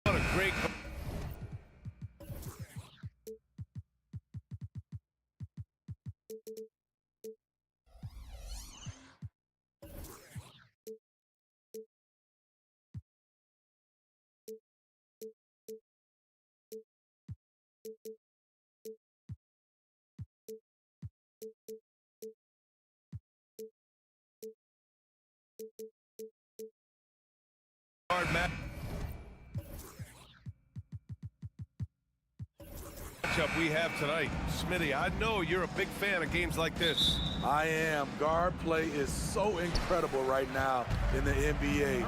What a great... matchup we have tonight. Smitty, I know you're a big fan of games like this. I am. Guard play is so incredible right now in the NBA.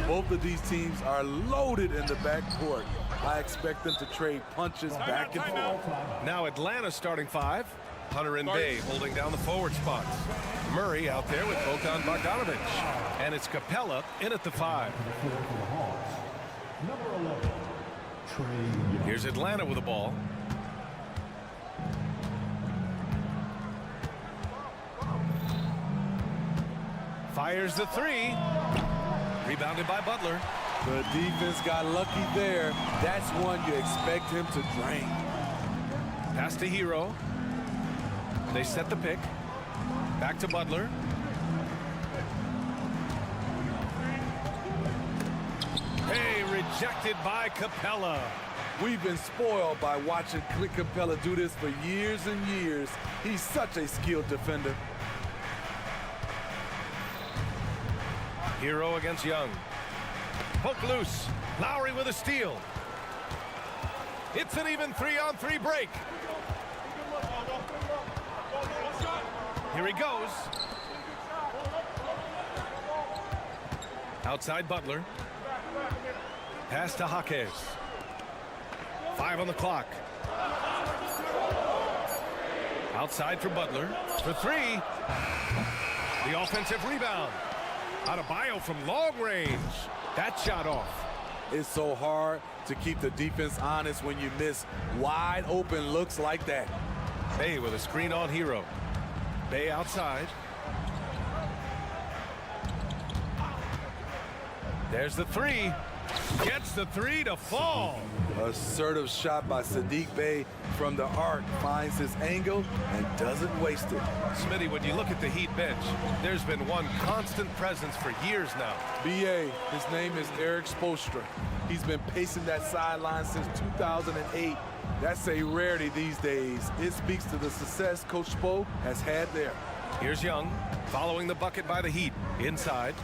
Both of these teams are loaded in the backcourt. I expect them to trade punches back and forth. Now Atlanta starting five. Hunter and Bay holding down the forward spots. Murray out there with Bokan Bogdanovic. And it's Capella in at the 5. Here's Atlanta with the ball. Fires the 3. Rebounded by Butler. The defense got lucky there. That's one you expect him to drain. Pass to Hero. They set the pick. Back to Butler. Hey, rejected by Capella. We've been spoiled by watching Clint Capella do this for years and years. He's such a skilled defender. Hero against Young. Poke loose. Lowry with a steal. It's an even 3-on-3 break. Here he goes. Outside Butler. Pass to Jaquez. 5 on the clock. Outside for Butler. For 3. The offensive rebound. Adebayo from long range. That shot off. It's so hard to keep the defense honest when you miss wide open looks like that. Bay with a screen on Hero. Bay outside. There's the 3. Gets the 3 to fall. Assertive shot by Saddiq Bey from the arc. Finds his angle and doesn't waste it. Smitty, when you look at the Heat bench, there's been one constant presence for years now. BA, his name is Eric Spoelstra. He's been pacing that sideline since 2008. That's a rarity these days. It speaks to the success Coach Spo has had there. Here's Young, following the bucket by the Heat. Inside.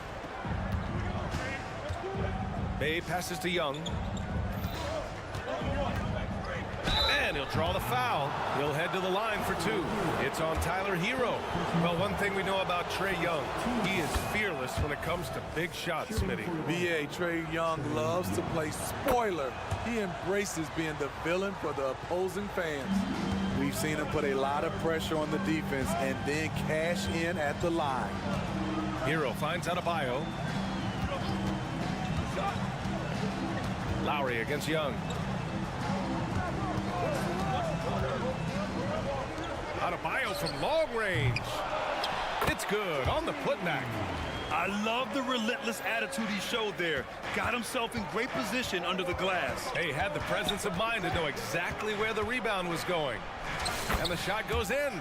Bay passes to Young. And he'll draw the foul. He'll head to the line for 2. It's on Tyler Hero. Well, one thing we know about Trae Young, he is fearless when it comes to big shots, Smitty. B.A. Trae Young loves to play spoiler. He embraces being the villain for the opposing fans. We've seen him put a lot of pressure on the defense and then cash in at the line. Hero finds Adebayo. Lowry against Young. Adebayo from long range. It's good on the putback. I love the relentless attitude he showed there. Got himself in great position under the glass. He had the presence of mind to know exactly where the rebound was going. And the shot goes in.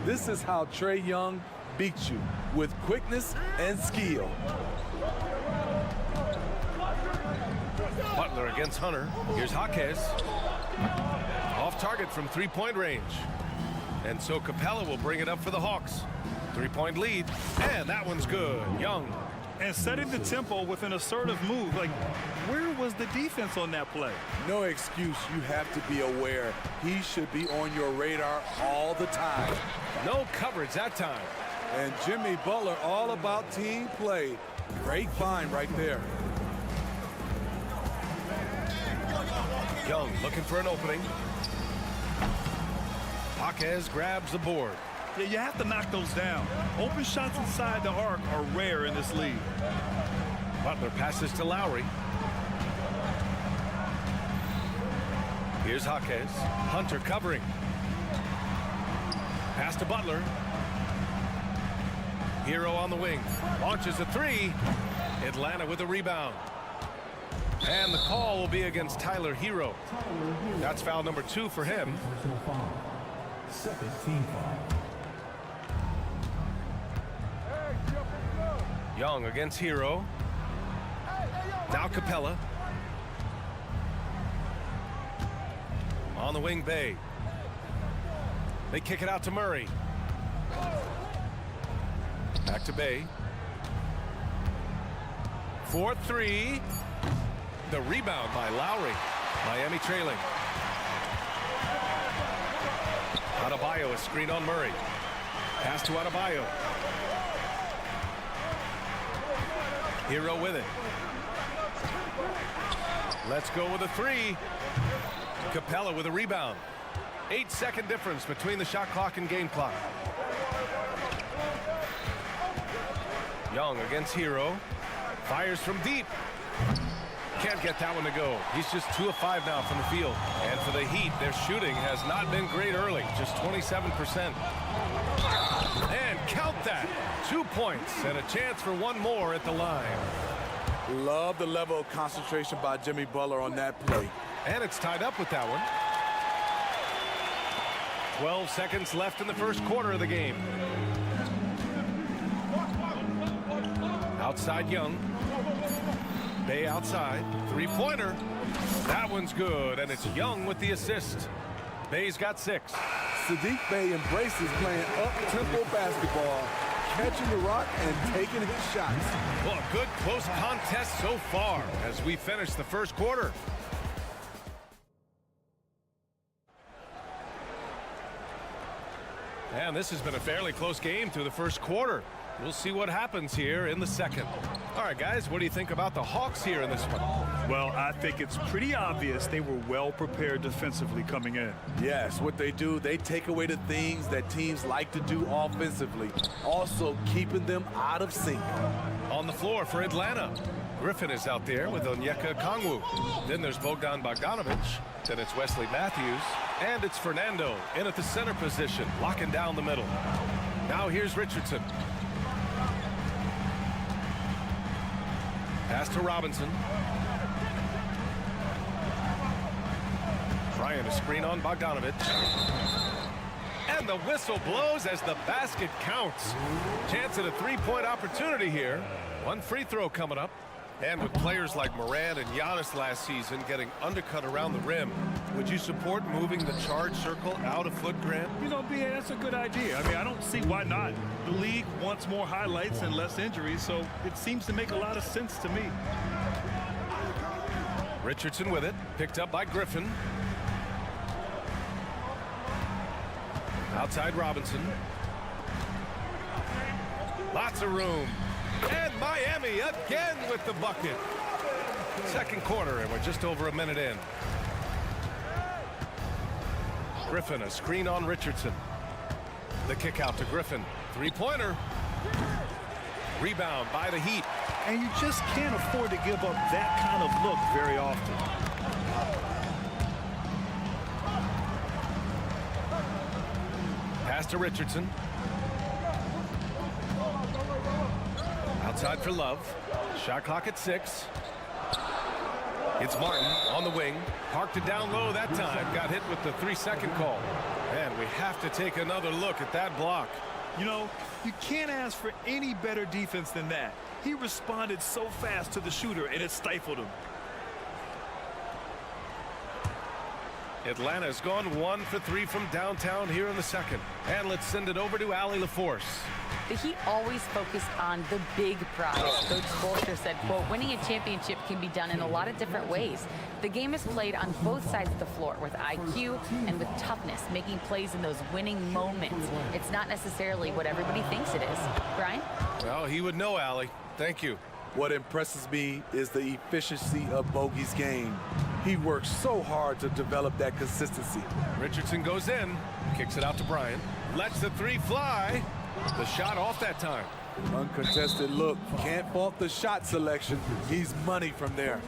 This is how Trae Young beats you, with quickness and skill. Butler against Hunter. Here's Jaquez. Off target from 3-point range. And so Capella will bring it up for the Hawks. 3-point lead. And that one's good. Young. And setting the tempo with an assertive move. Like, where was the defense on that play? No excuse. You have to be aware. He should be on your radar all the time. No coverage that time. And Jimmy Butler all about team play. Great find right there. Young looking for an opening. Jaquez grabs the board. Yeah, you have to knock those down. Open shots inside the arc are rare in this league. Butler passes to Lowry. Here's Jaquez. Hunter covering. Pass to Butler. Hero on the wing. Launches a 3. Atlanta with a rebound. And the call will be against Tyler Hero. That's foul number 2 for him. Second team foul. Young against Hero. Now Capella. On the wing, Bay. They kick it out to Murray. Back to Bay. 4-3. The rebound by Lowry. Miami trailing. Adebayo, a screen on Murray. Pass to Adebayo. Hero with it. Let's go with a 3. Capella with a rebound. 8-second difference between the shot clock and game clock. Young against Hero. Fires from deep. Can't get that one to go. He's just 2 of 5 now from the field. And for the Heat, their shooting has not been great early. Just 27%. And count that. 2 points and a chance for one more at the line. Love the level of concentration by Jimmy Butler on that play. And it's tied up with that one. 12 seconds left in the first quarter of the game. Outside Young. Bay outside. 3-pointer. That one's good, and it's Young with the assist. Bay's got 6. Saddiq Bey embraces playing up-tempo basketball, catching the rock and taking his shots. Well, a good close contest so far as we finish the first quarter. And this has been a fairly close game through the first quarter. We'll see what happens here in the second. All right, guys, what do you think about the Hawks here in this one? Well, I think it's pretty obvious they were well prepared defensively coming in. Yes, what they do, they take away the things that teams like to do offensively, also keeping them out of sync. On the floor for Atlanta, Griffin is out there with Onyeka Okongwu. Then there's Bogdan Bogdanovic. Then it's Wesley Matthews. And it's Fernando in at the center position, locking down the middle. Now here's Richardson. Pass to Robinson. Trying to screen on Bogdanovic. And the whistle blows as the basket counts. Chance at a 3-point opportunity here. One free throw coming up. And with players like Morant and Giannis last season getting undercut around the rim, would you support moving the charge circle out a foot, Grant? You know, BA, that's a good idea. I mean, I don't see why not. The league wants more highlights and less injuries, so it seems to make a lot of sense to me. Richardson with it, picked up by Griffin. Outside Robinson. Lots of room. And Miami again with the bucket. Second quarter, and we're just over a minute in. Griffin, a screen on Richardson. The kick out to Griffin. 3-pointer. Rebound by the Heat. And you just can't afford to give up that kind of look very often. Pass to Richardson. Outside for Love. Shot clock at 6. It's Martin on the wing. Parked it down low that time. Got hit with the 3-second call. And we have to take another look at that block. You know, you can't ask for any better defense than that. He responded so fast to the shooter, and it stifled him. Atlanta's gone 1 for 3 from downtown here in the second. And let's send it over to Allie LaForce. The Heat always focus on the big prize. Coach Spoelstra said, quote, winning a championship can be done in a lot of different ways. The game is played on both sides of the floor with IQ and with toughness, making plays in those winning moments. It's not necessarily what everybody thinks it is. Brian? Well, he would know, Allie. Thank you. What impresses me is the efficiency of Bogey's game. He works so hard to develop that consistency. Richardson goes in, kicks it out to Bryant, lets the 3 fly. The shot off that time. Uncontested look. Can't fault the shot selection. He's money from there.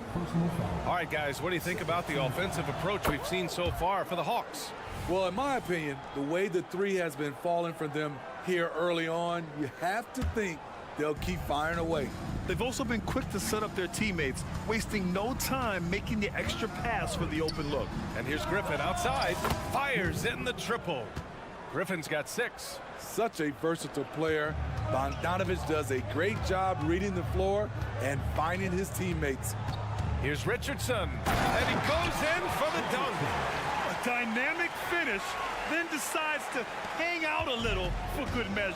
All right, guys, what do you think about the offensive approach we've seen so far for the Hawks? Well, in my opinion, the way the 3 has been falling for them here early on, you have to think they'll keep firing away. They've also been quick to set up their teammates, wasting no time making the extra pass for the open look. And here's Griffin outside, fires in the triple. Griffin's got 6. Such a versatile player. Bogdanovich does a great job reading the floor and finding his teammates. Here's Richardson, and he goes in for the dunk. A dynamic finish, then decides to hang out a little for good measure.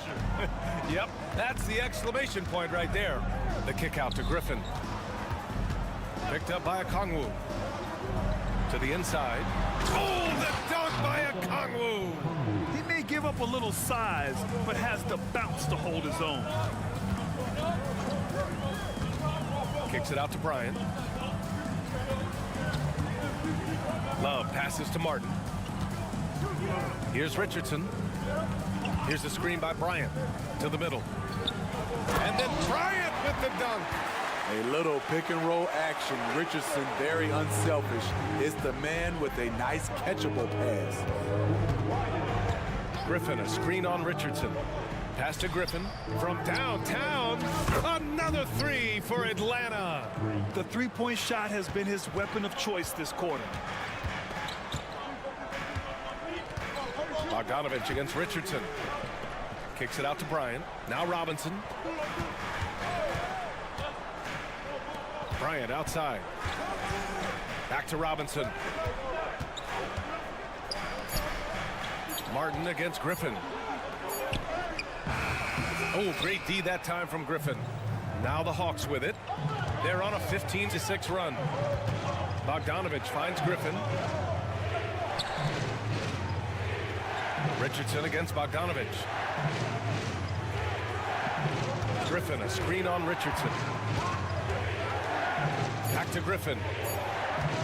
Yep, that's the exclamation point right there. The kick out to Griffin. Picked up by Okongwu. To the inside. Oh, the dunk by Okongwu! He may give up a little size, but has the bounce to hold his own. Kicks it out to Bryant. Love passes to Martin. Here's Richardson. Here's the screen by Bryant to the middle. And then Bryant with the dunk. A little pick and roll action. Richardson very unselfish. Is the man with a nice catchable pass. Griffin, a screen on Richardson. Pass to Griffin from downtown. Another 3 for Atlanta. The three-point shot has been his weapon of choice this quarter. Bogdanovich against Richardson. Kicks it out to Bryant. Now Robinson. Bryant outside. Back to Robinson. Martin against Griffin. Oh, great D that time from Griffin. Now the Hawks with it. They're on a 15-6 run. Bogdanovich finds Griffin. Richardson against Bogdanovich. Griffin, a screen on Richardson. Back to Griffin.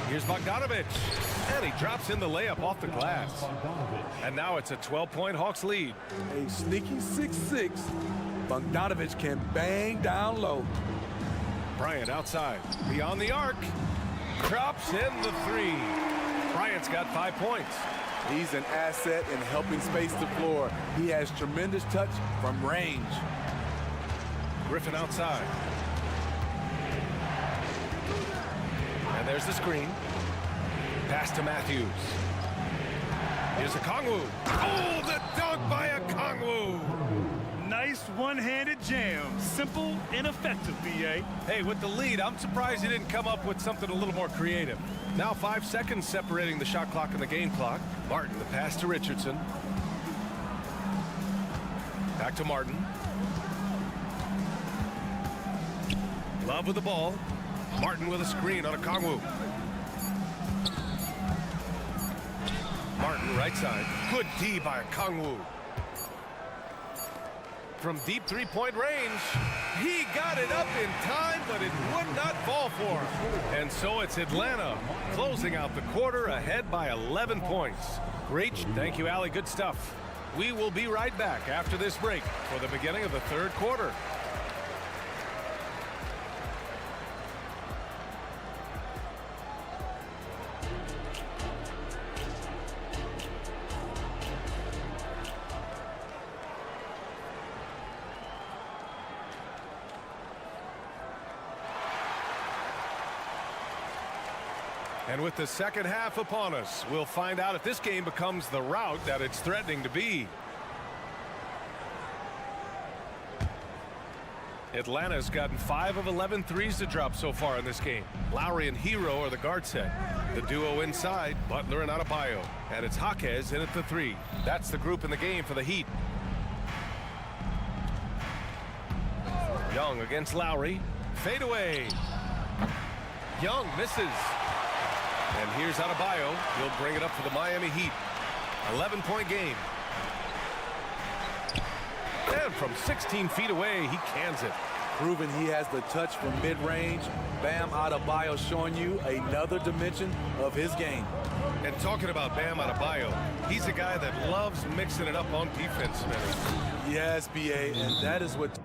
Here's Bogdanovich. And he drops in the layup off the glass. And now it's a 12-point Hawks lead. A sneaky 6'6". Bogdanovich can bang down low. Bryant outside. Beyond the arc. Drops in the 3. Bryant's got 5 points. He's an asset in helping space the floor. He has tremendous touch from range. Griffin outside. And there's the screen. Pass to Matthews. Here's Okongwu. Oh, the dunk by Okongwu. Nice one-handed jam. Simple and effective, B.A. Hey, with the lead, I'm surprised he didn't come up with something a little more creative. Now 5 seconds separating the shot clock and the game clock. Martin, the pass to Richardson. Back to Martin. Love with the ball. Martin with a screen on Okongwu. Martin right side. Good D by Okongwu. From deep three-point range, he got it up in time, but it would not fall for him. And so it's Atlanta closing out the quarter ahead by 11 points. Great. Thank you, Allie. Good stuff. We will be right back after this break for the beginning of the third quarter. And with the second half upon us, we'll find out if this game becomes the rout that it's threatening to be. Atlanta's gotten 5 of 11 threes to drop so far in this game. Lowry and Hero are the guard set. The duo inside, Butler and Adebayo. And it's Jaquez in at the 3. That's the group in the game for the Heat. Young against Lowry. Fade away. Young misses. And here's Adebayo. He'll bring it up for the Miami Heat. 11-point game. And from 16 feet away, he cans it. Proving he has the touch from mid-range. Bam Adebayo showing you another dimension of his game. And talking about Bam Adebayo, he's a guy that loves mixing it up on defense, man. Yes, B.A., and that is what...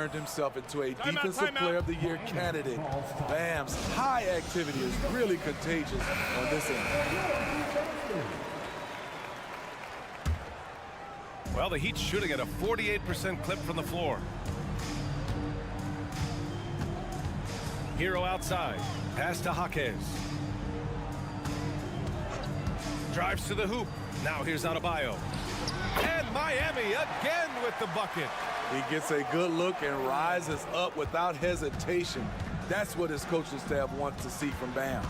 turned himself into a Timeout, Defensive timeout. Player of the Year candidate. Bam's high activity is really contagious on this end. Well, the Heat's shooting at a 48% clip from the floor. Hero outside. Pass to Jaquez. Drives to the hoop. Now here's Adebayo. And Miami again with the bucket. He gets a good look and rises up without hesitation. That's what his coaching staff wants to see from Bam.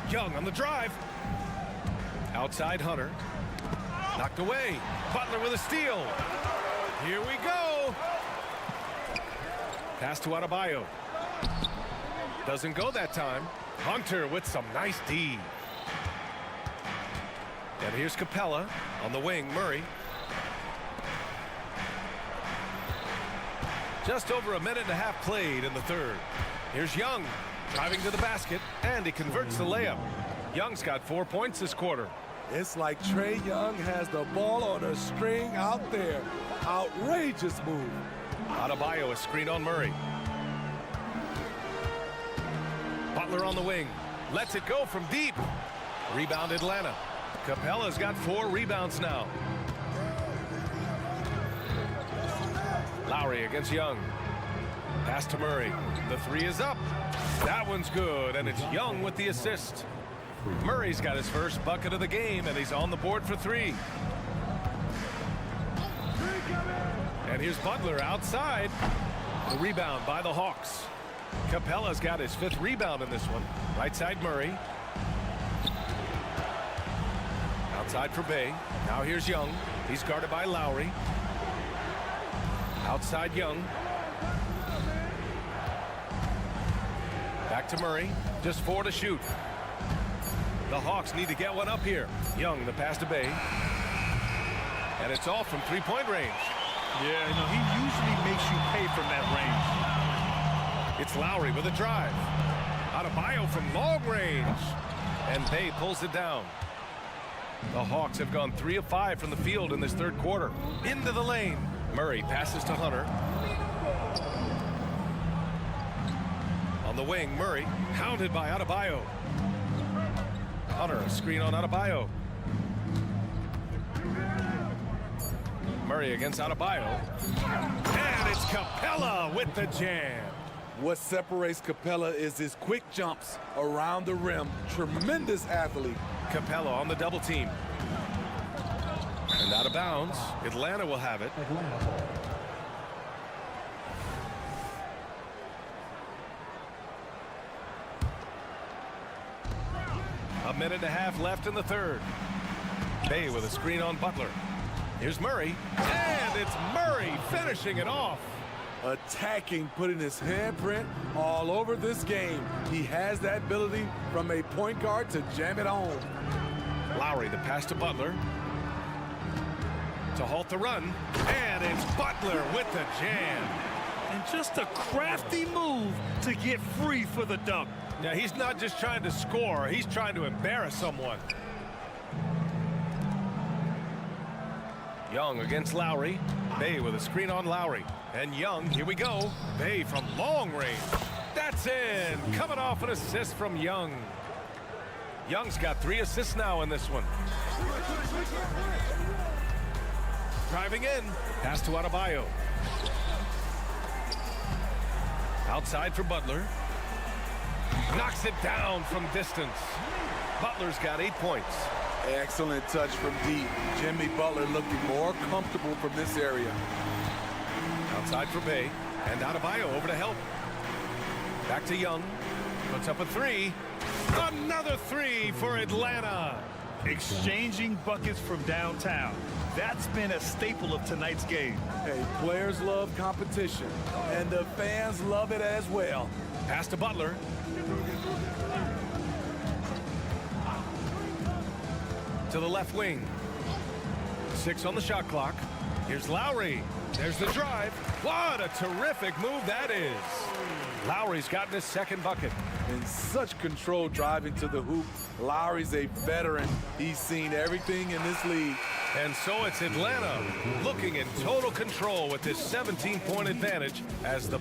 Young on the drive. Outside Hunter. Knocked away. Butler with a steal. Here we go. Pass to Adebayo. Doesn't go that time. Hunter with some nice D. And here's Capella on the wing. Murray. Just over a minute and a half played in the third. Here's Young driving to the basket, and he converts the layup. Young's got 4 points this quarter. It's like Trae Young has the ball on a string out there. Outrageous move. Adebayo is screened on Murray. Butler on the wing. Lets it go from deep. Rebound Atlanta. Capella's got 4 rebounds now. Lowry against Young. Pass to Murray. The 3 is up. That one's good, and it's Young with the assist. Murray's got his first bucket of the game, and he's on the board for 3. And here's Butler outside. The rebound by the Hawks. Capella's got his 5th rebound in this one. Right side Murray. Outside for Bay. Now here's Young. He's guarded by Lowry. Outside Young. Back to Murray. Just 4 to shoot. The Hawks need to get one up here. Young, the pass to Bay. And it's all from 3-point range. Yeah, you know, he usually makes you pay from that range. It's Lowry with a drive. Adebayo from long range. And Bay pulls it down. The Hawks have gone 3 of 5 from the field in this third quarter. Into the lane. Murray passes to Hunter. On the wing, Murray, hounded by Adebayo. Hunter, a screen on Adebayo. Murray against Adebayo. And it's Capella with the jam. What separates Capella is his quick jumps around the rim. Tremendous athlete. Capella on the double team. And out of bounds. Atlanta will have it. A minute and a half left in the third. Bay with a screen on Butler. Here's Murray. And it's Murray finishing it off. Attacking, putting his handprint all over this game. He has that ability from a point guard to jam it home. Lowry, the pass to Butler. To halt the run. And it's Butler with the jam. And just a crafty move to get free for the dunk. Now, he's not just trying to score. He's trying to embarrass someone. Young against Lowry. Bay with a screen on Lowry. And Young, here we go. Bay from long range. That's in. Coming off an assist from Young. Young's got 3 assists now in this one. Driving in. Pass to Adebayo. Outside for Butler. Knocks it down from distance. Butler's got 8 points. Excellent touch from deep. Jimmy Butler looking more comfortable from this area. Outside for Bay. And Adebayo over to help. Back to Young. Puts up a 3. Another 3 for Atlanta. Exchanging buckets from downtown. That's been a staple of tonight's game. Hey, players love competition, and the fans love it as well. Pass to Butler. To the left wing. 6 on the shot clock. Here's Lowry. There's the drive. What a terrific move that is. Lowry's gotten his second bucket. In such control driving to the hoop. Lowry's a veteran. He's seen everything in this league. And so it's Atlanta looking in total control with this 17-point advantage as the...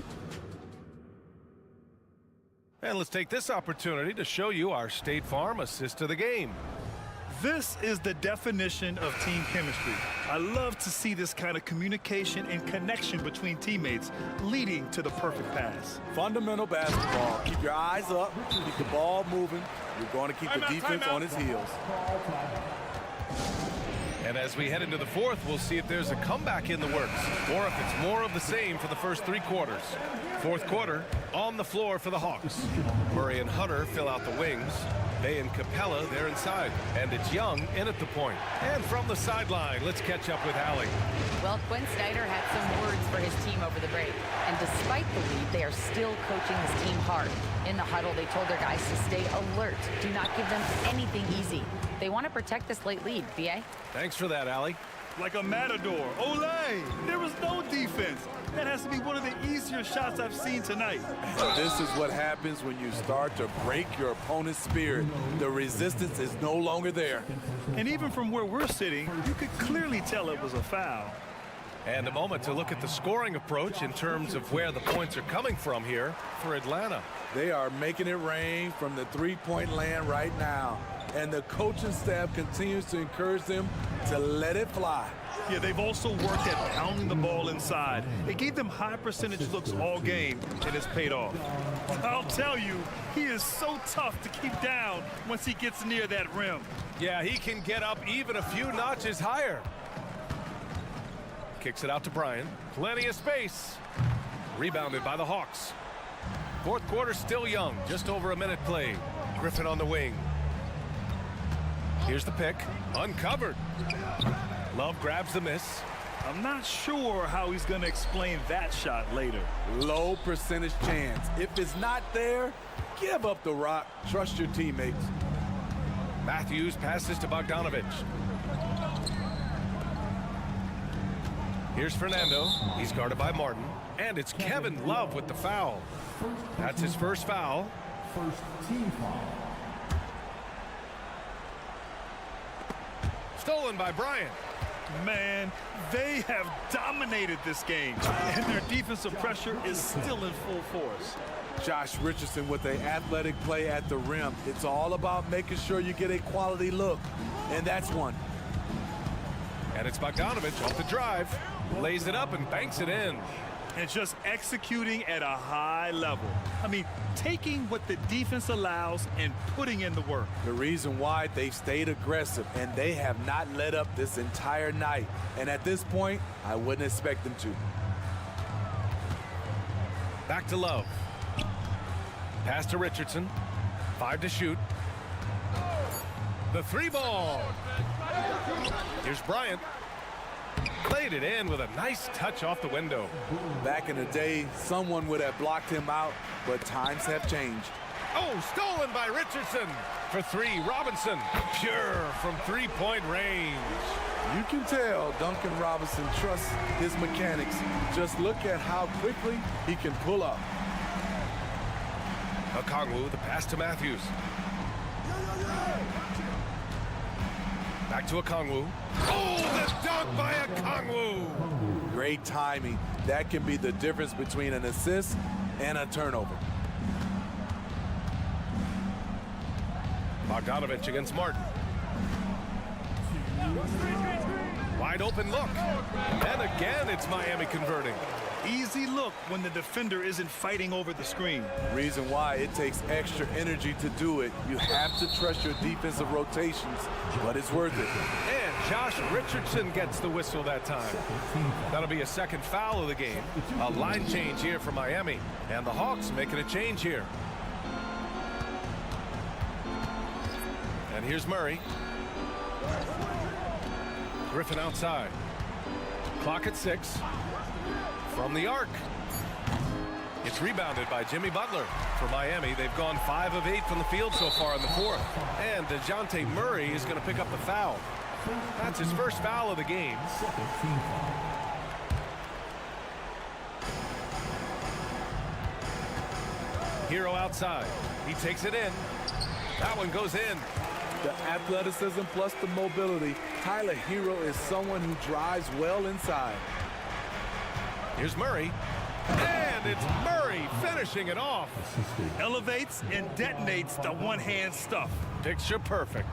And let's take this opportunity to show you our State Farm assist of the game. This is the definition of team chemistry. I love to see this kind of communication and connection between teammates leading to the perfect pass. Fundamental basketball. Keep your eyes up. Keep the ball moving. You're going to keep the defense on its heels. And as we head into the fourth, we'll see if there's a comeback in the works or if it's more of the same for the first 3 quarters. Fourth quarter, on the floor for the Hawks. Murray and Hunter fill out the wings. Bay and Capella, they're inside. And it's Young in at the point. And from the sideline, let's catch up with Allie. Well, Quinn Snyder had some words for his team over the break. And despite the lead, they are still coaching this team hard. In the huddle, they told their guys to stay alert. Do not give them anything easy. They want to protect this late lead, B.A. Thanks for that, Allie. Like a matador. Olay! There was no defense. That has to be one of the easier shots I've seen tonight. This is what happens when you start to break your opponent's spirit. The resistance is no longer there. And even from where we're sitting, you could clearly tell it was a foul. And a moment to look at the scoring approach in terms of where the points are coming from here for Atlanta. They are making it rain from the three-point land right now. And the coaching staff continues to encourage them to let it fly. Yeah, they've also worked at pounding the ball inside. It gave them high percentage looks all game, and it's paid off. I'll tell you, he is so tough to keep down once he gets near that rim. Yeah, he can get up even a few notches higher. Kicks it out to Bryant. Plenty of space. Rebounded by the Hawks. Fourth quarter still young. Just over a minute played. Griffin on the wing. Here's the pick. Uncovered. Love grabs the miss. I'm not sure how he's going to explain that shot later. Low percentage chance. If it's not there, give up the rock. Trust your teammates. Matthews passes to Bogdanovich. Here's Fernando. He's guarded by Martin. And it's Kevin Love with the foul. That's his first foul. First team foul. Stolen by Bryant. Man, they have dominated this game, and their defensive pressure is still in full force. Josh Richardson with an athletic play at the rim. It's all about making sure you get a quality look, and that's one. And it's Bogdanovich off the drive. Lays it up and banks it in. And just executing at a high level. I mean, taking what the defense allows and putting in the work. The reason why they've stayed aggressive, and they have not let up this entire night. And at this point, I wouldn't expect them to. Back to Love. Pass to Richardson. 5 to shoot. The 3 ball. Here's Bryant. Played it in with a nice touch off the window. Back in the day, someone would have blocked him out, but times have changed. Oh, stolen by Richardson. For 3, Robinson. Pure from 3-point range. You can tell Duncan Robinson trusts his mechanics. Just look at how quickly he can pull up. Okongwu, the pass to Matthews. Back to Okongwu. Oh, the dunk by Okongwu. Great timing. That can be the difference between an assist and a turnover. Bogdanovich against Martin. Wide open look. And again, it's Miami converting. Easy look when the defender isn't fighting over the screen. Reason why it takes extra energy to do it. You have to trust your defensive rotations, but it's worth it. And Josh Richardson gets the whistle that time. That'll be a second foul of the game. A line change here for Miami. And the Hawks making a change here. And here's Murray. Griffin outside. Clock at 6. From the arc. It's rebounded by Jimmy Butler. For Miami, they've gone 5 of 8 from the field so far in the fourth. And DeJounte Murray is going to pick up the foul. That's his first foul of the game. Hero outside. He takes it in. That one goes in. The athleticism plus the mobility. Tyler Hero is someone who drives well inside. Here's Murray. And it's Murray finishing it off. Elevates and detonates the one-hand stuff. Picture perfect.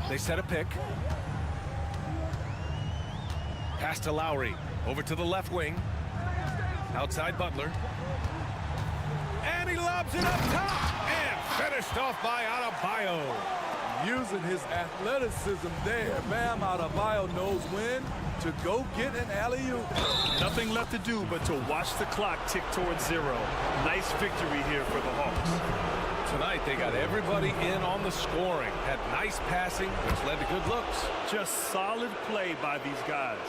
They set a pick. Pass to Lowry. Over to the left wing. Outside Butler. And he lobs it up top. And finished off by Adebayo. Using his athleticism there. Bam Adebayo knows when to go get an alley-oop. Nothing left to do but to watch the clock tick towards 0. Nice victory here for the Hawks. Tonight, they got everybody in on the scoring. Had nice passing, which led to good looks. Just solid play by these guys.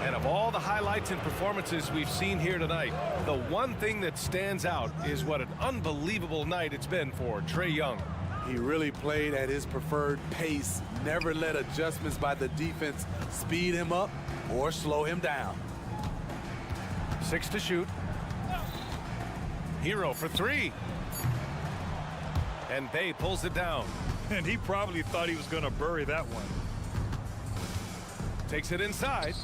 And of all the highlights and performances we've seen here tonight, the one thing that stands out is what an unbelievable night it's been for Trae Young. He really played at his preferred pace, never let adjustments by the defense speed him up or slow him down. 6 to shoot. Hero for 3. And Bay pulls it down. And he probably thought he was going to bury that one. Takes it inside.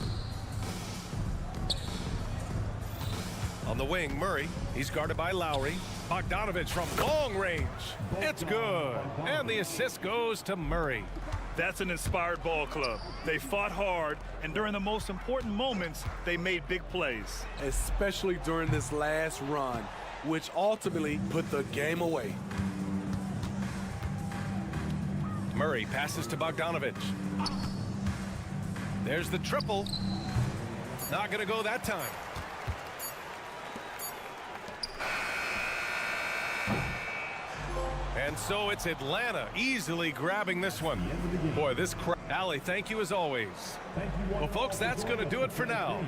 On the wing, Murray. He's guarded by Lowry. Bogdanovich from long range. It's good. And the assist goes to Murray. That's an inspired ball club. They fought hard, and during the most important moments, they made big plays. Especially during this last run, which ultimately put the game away. Murray passes to Bogdanovich. There's the triple. Not going to go that time. And so it's Atlanta easily grabbing this one. Boy, this crowd. Allie, thank you as always. Well, folks, that's going to do it for now.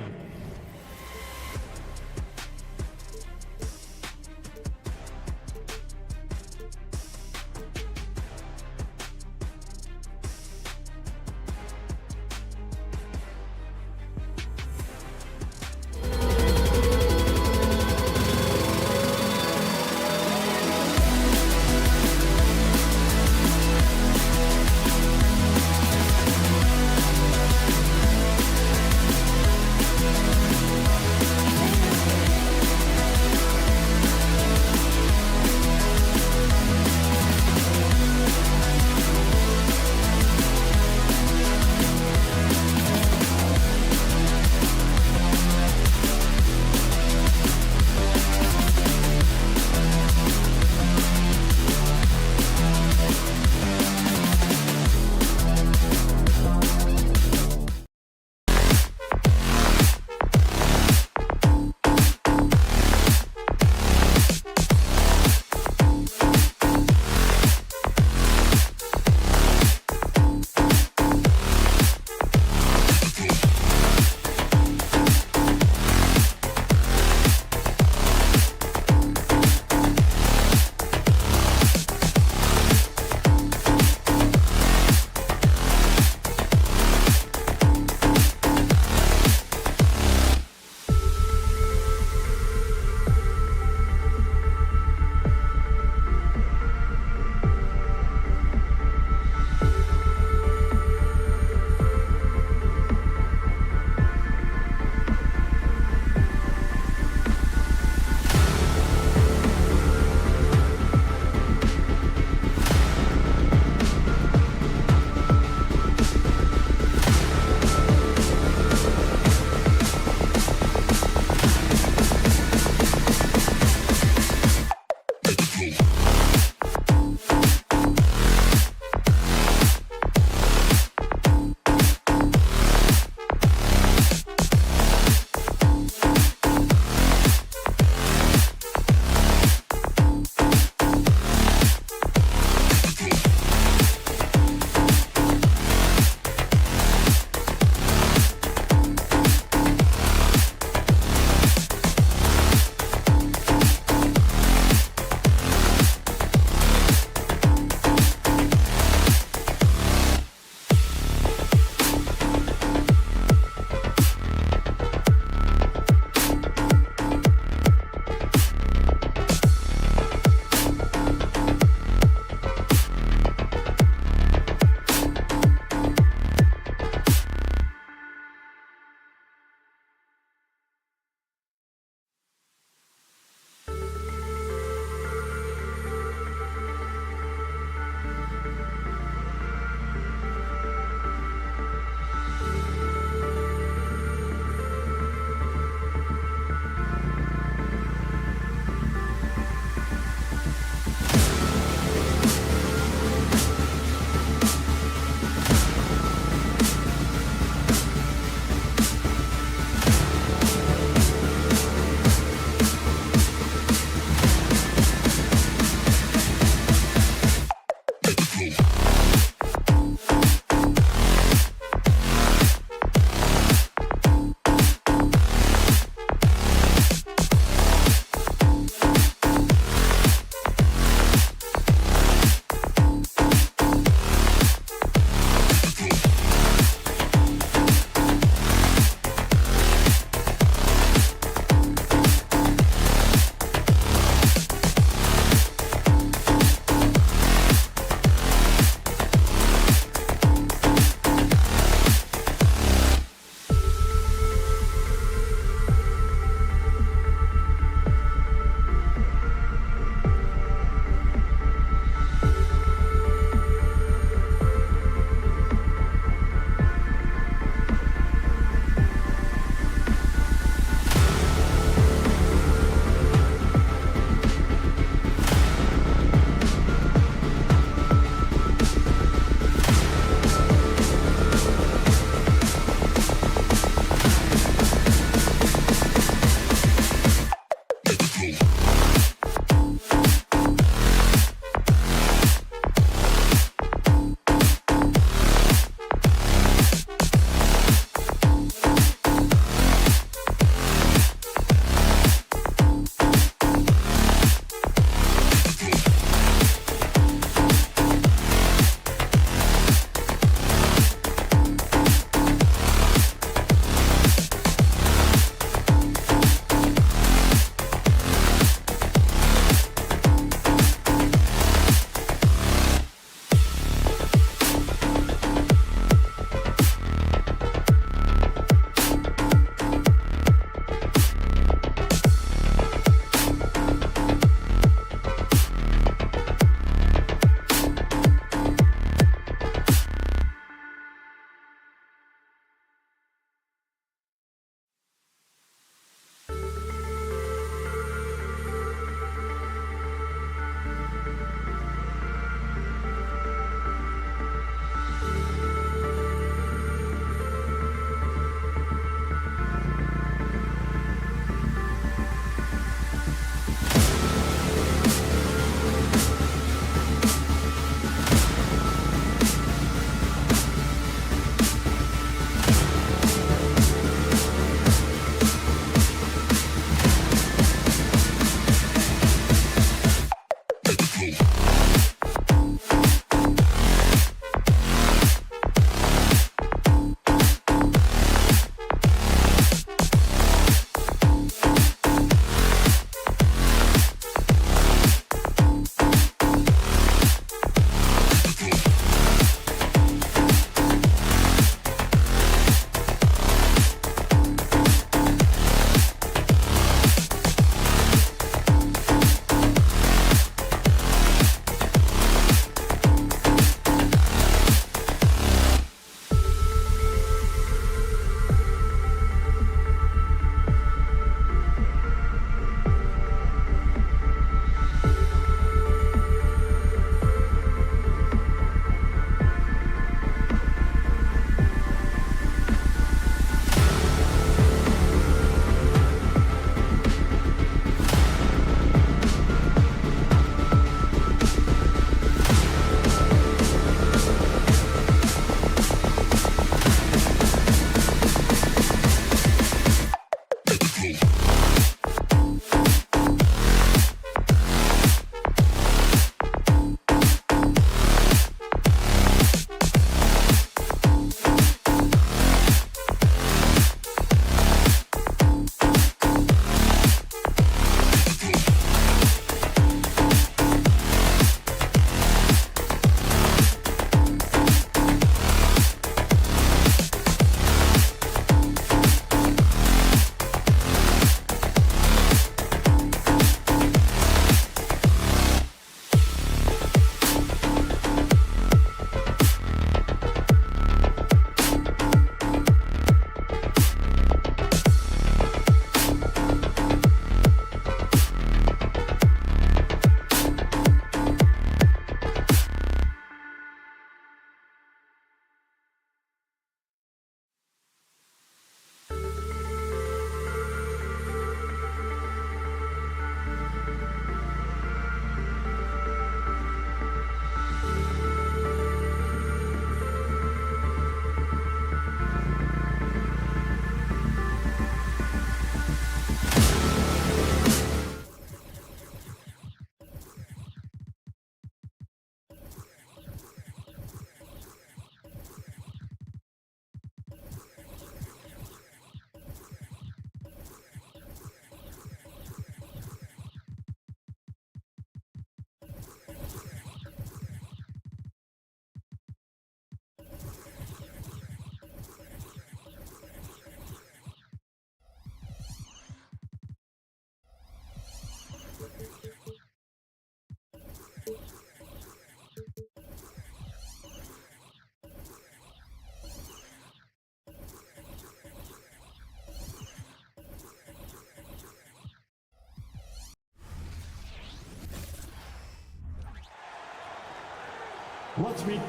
Let's meet.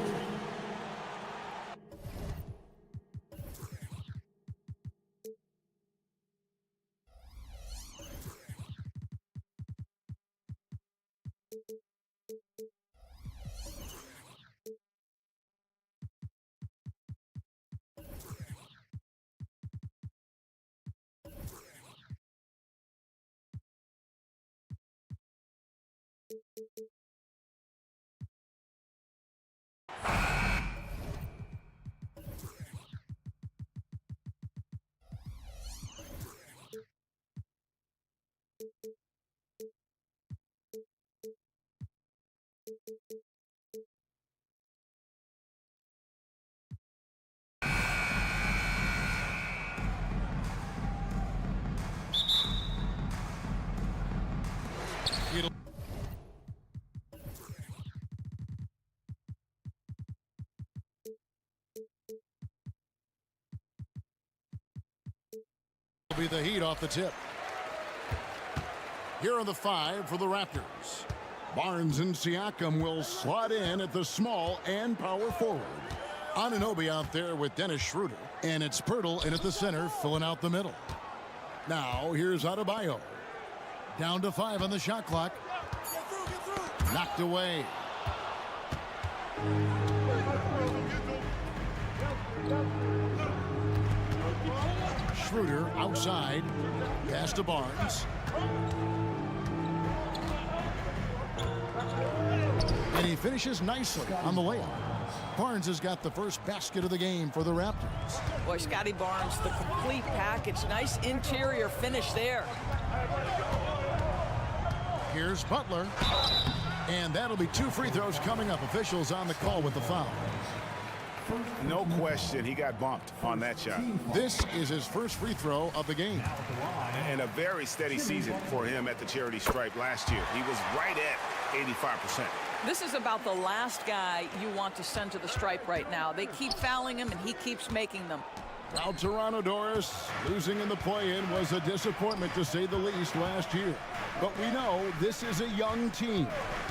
Will be the Heat off the tip. Here are the 5 for the Raptors. Barnes and Siakam will slot in at the small and power forward. Anunoby out there with Dennis Schroeder. And it's Pirtle in at the center, filling out the middle. Now, here's Adebayo. Down to 5 on the shot clock. Knocked away. Schroeder outside. Pass to Barnes. And he finishes nicely on the layup. Barnes has got the first basket of the game for the Raptors. Boy, Scotty Barnes, the complete package. Nice interior finish there. Here's Butler. And that'll be 2 free throws coming up. Officials on the call with the foul. No question, he got bumped on that shot. This is his first free throw of the game. And a very steady season for him at the charity stripe last year. He was right at 85%. This is about the last guy you want to send to the stripe right now. They keep fouling him, and he keeps making them. Now Toronto, Doris, losing in the play-in was a disappointment to say the least last year. But we know this is a young team.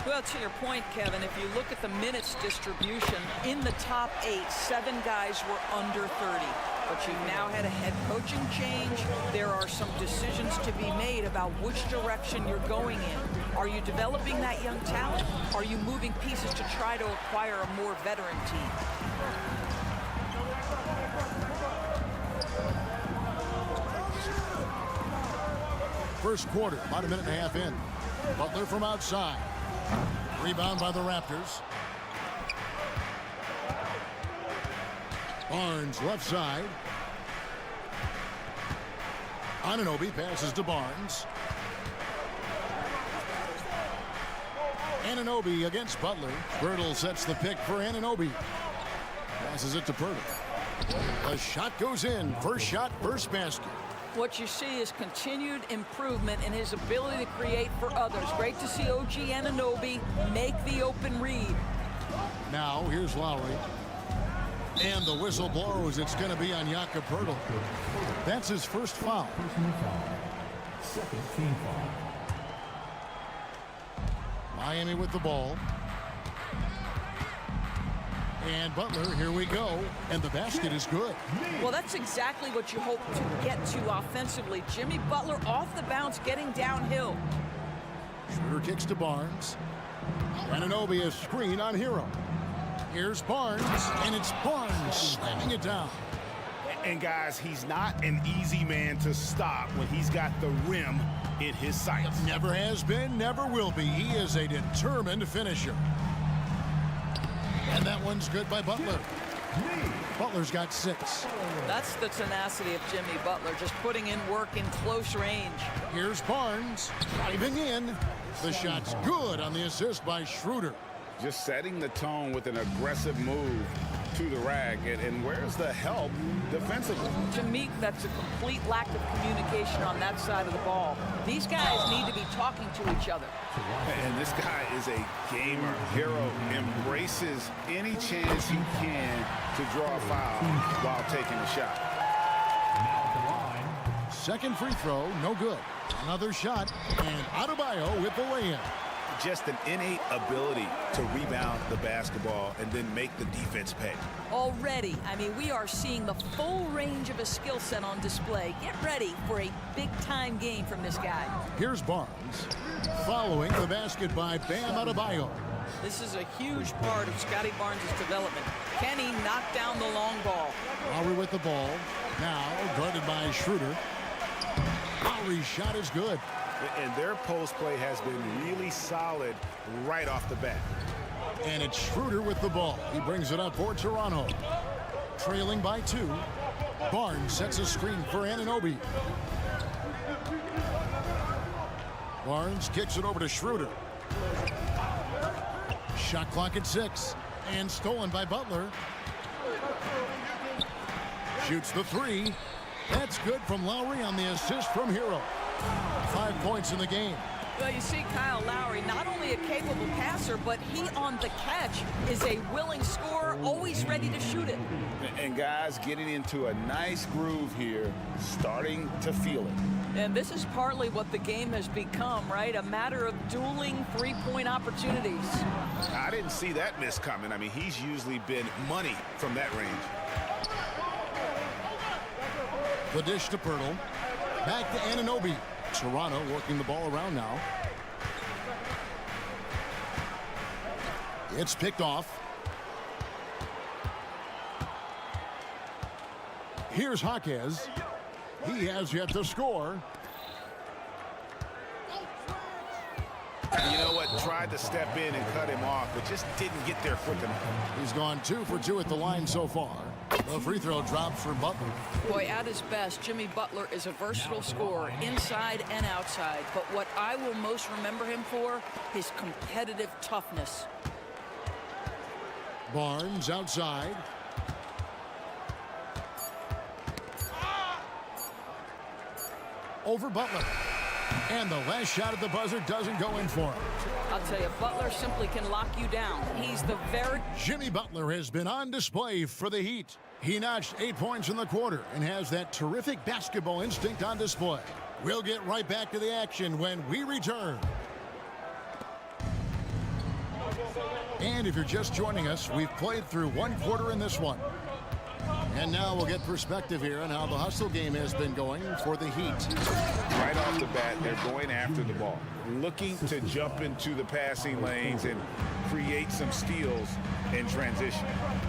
Well, to your point, Kevin, if you look at the minutes distribution, in the top 8, 7 guys were under 30. But you've now had a head coaching change. There are some decisions to be made about which direction you're going in. Are you developing that young talent? Are you moving pieces to try to acquire a more veteran team? First quarter, about a minute and a half in. Butler from outside. Rebound by the Raptors. Barnes left side. Anunoby passes to Barnes. Anunoby against Butler. Pirtle sets the pick for Anunoby. Passes it to Pirtle. The shot goes in. First shot, first basket. What you see is continued improvement in his ability to create for others. Great to see OG Anunoby make the open read. Now, here's Lowry. And the whistle blows. It's going to be on Jakob Pirtle. That's his first foul. Personal foul. Second team foul. Miami with the ball. And Butler, here we go. And the basket is good. Well, that's exactly what you hope to get to offensively. Jimmy Butler off the bounce, getting downhill. Schroeder kicks to Barnes. Anunoby a screen on Hero. Here's Barnes, and it's Barnes slamming it down. And guys, he's not an easy man to stop when he's got the rim in his sights. Never has been, never will be. He is a determined finisher. And that one's good by Butler. Butler's got 6. That's the tenacity of Jimmy Butler, just putting in work in close range. Here's Barnes driving in. The shot's good on the assist by Schroeder. Just setting the tone with an aggressive move to the rack. And where's the help defensively? To me, that's a complete lack of communication on that side of the ball. These guys need to be talking to each other. And this guy is a gamer. Hero embraces any chance he can to draw a foul while taking a shot. Now at the line. Second free throw, no good. Another shot, and Adebayo with the lay-in. just an innate ability to rebound the basketball and then make the defense pay. Already, I mean, we are seeing the full range of a skill set on display. Get ready for a big-time game from this guy. Here's Barnes, following the basket by Bam Adebayo. This is a huge part of Scotty Barnes' development. Can he knock down the long ball? Lowry with the ball, now guarded by Schroeder. Lowry's shot is good. And their post play has been really solid right off the bat. And it's Schroeder with the ball. He brings it up for Toronto. Trailing by 2. Barnes sets a screen for Anunoby. Barnes kicks it over to Schroeder. Shot clock at 6. And stolen by Butler. Shoots the 3. That's good from Lowry on the assist from Hero. 5 points in the game. Well, you see Kyle Lowry, not only a capable passer, but he on the catch is a willing scorer, always ready to shoot it. And guys getting into a nice groove here, starting to feel it. And this is partly what the game has become, right? A matter of dueling three-point opportunities. I didn't see that miss coming. I mean, he's usually been money from that range. The dish to Pirtle. Back to Anunoby. Toronto working the ball around now. It's picked off. Here's Jaquez. He has yet to score. You know what? Tried to step in and cut him off, but just didn't get there quick enough. He's gone 2 for 2 at the line so far. The free throw drops for Butler. Boy, at his best, Jimmy Butler is a versatile scorer, inside and outside. But what I will most remember him for, his competitive toughness. Barnes outside. Over Butler. And the last shot at the buzzer doesn't go in for him. I'll tell you, Butler simply can lock you down. He's the very... Jimmy Butler has been on display for the Heat. He notched 8 points in the quarter and has that terrific basketball instinct on display. We'll get right back to the action when we return. And if you're just joining us, we've played through 1 quarter in this one. And now we'll get perspective here on how the hustle game has been going for the Heat. Right off the bat, they're going after the ball, looking to jump into the passing lanes and create some steals in transition.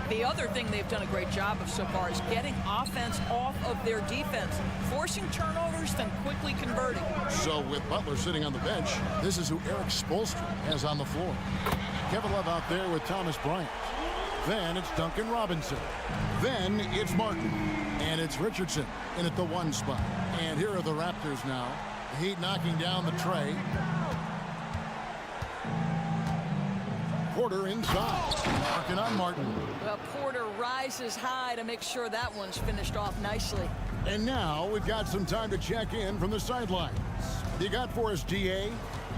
The other thing they've done a great job of so far is getting offense off of their defense, forcing turnovers, then quickly converting. So with Butler sitting on the bench, this is who Eric Spoelstra has on the floor. Kevin Love out there with Thomas Bryant. Then it's Duncan Robinson. Then it's Martin. And it's Richardson in at the 1 spot. And here are the Raptors now. The Heat knocking down the tray. Porter inside. Working on Martin. Well, Porter rises high to make sure that one's finished off nicely. And now we've got some time to check in from the sidelines. You got for us, DA?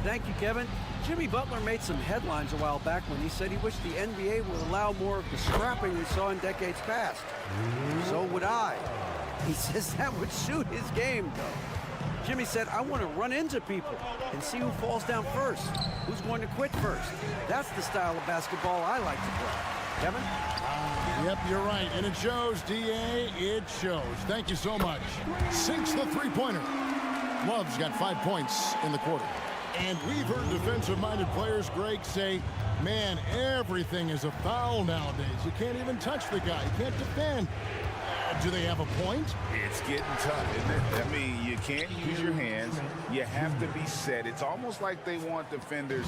Thank you, Kevin. Jimmy Butler made some headlines a while back when he said he wished the NBA would allow more of the scrapping we saw in decades past. So would I. He says that would suit his game, though. Jimmy said, I want to run into people and see who falls down first, who's going to quit first. That's the style of basketball I like to play. Kevin? Yep, you're right. And it shows, DA. It shows. Thank you so much. Sinks the three-pointer. Love's got 5 points in the quarter. And we've heard defensive-minded players, Greg, say, man, everything is a foul nowadays. You can't even touch the guy. You can't defend. Do they have a point? It's getting tough, isn't it? I mean, you can't use your hands. You have to be set. It's almost like they want defenders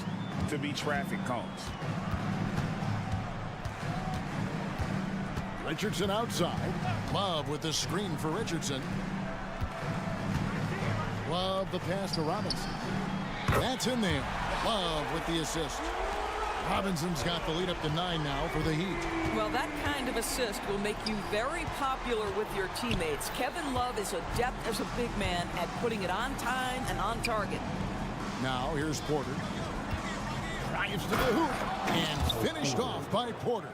to be traffic cones. Richardson outside. Love with the screen for Richardson. Love the pass to Robinson. That's in there. Love with the assist. Robinson's got the lead up to 9 now for the Heat. Well, that kind of assist will make you very popular with your teammates. Kevin Love is adept as a big man at putting it on time and on target. Now here's Porter. Drives to the hoop and finished off by Porter.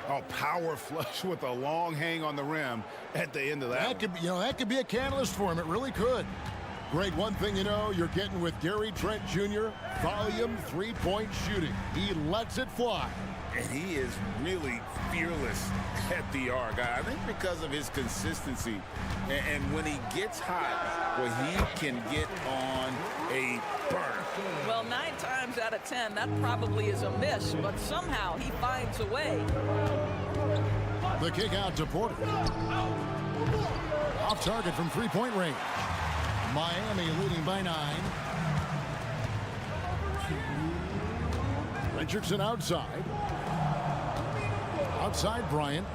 Oh, power flush with a long hang on the rim at the end of that. That could be a catalyst for him. It really could. Greg, one thing you know, you're getting with Gary Trent Jr., volume three-point shooting. He lets it fly. And he is really fearless at the arc. I think because of his consistency. And when he gets hot, well, he can get on a burner. Well, 9 times out of 10, that probably is a miss, but somehow he finds a way. The kick out to Porter. Off target from three-point range. Miami leading by 9. Richardson outside. Outside Bryant.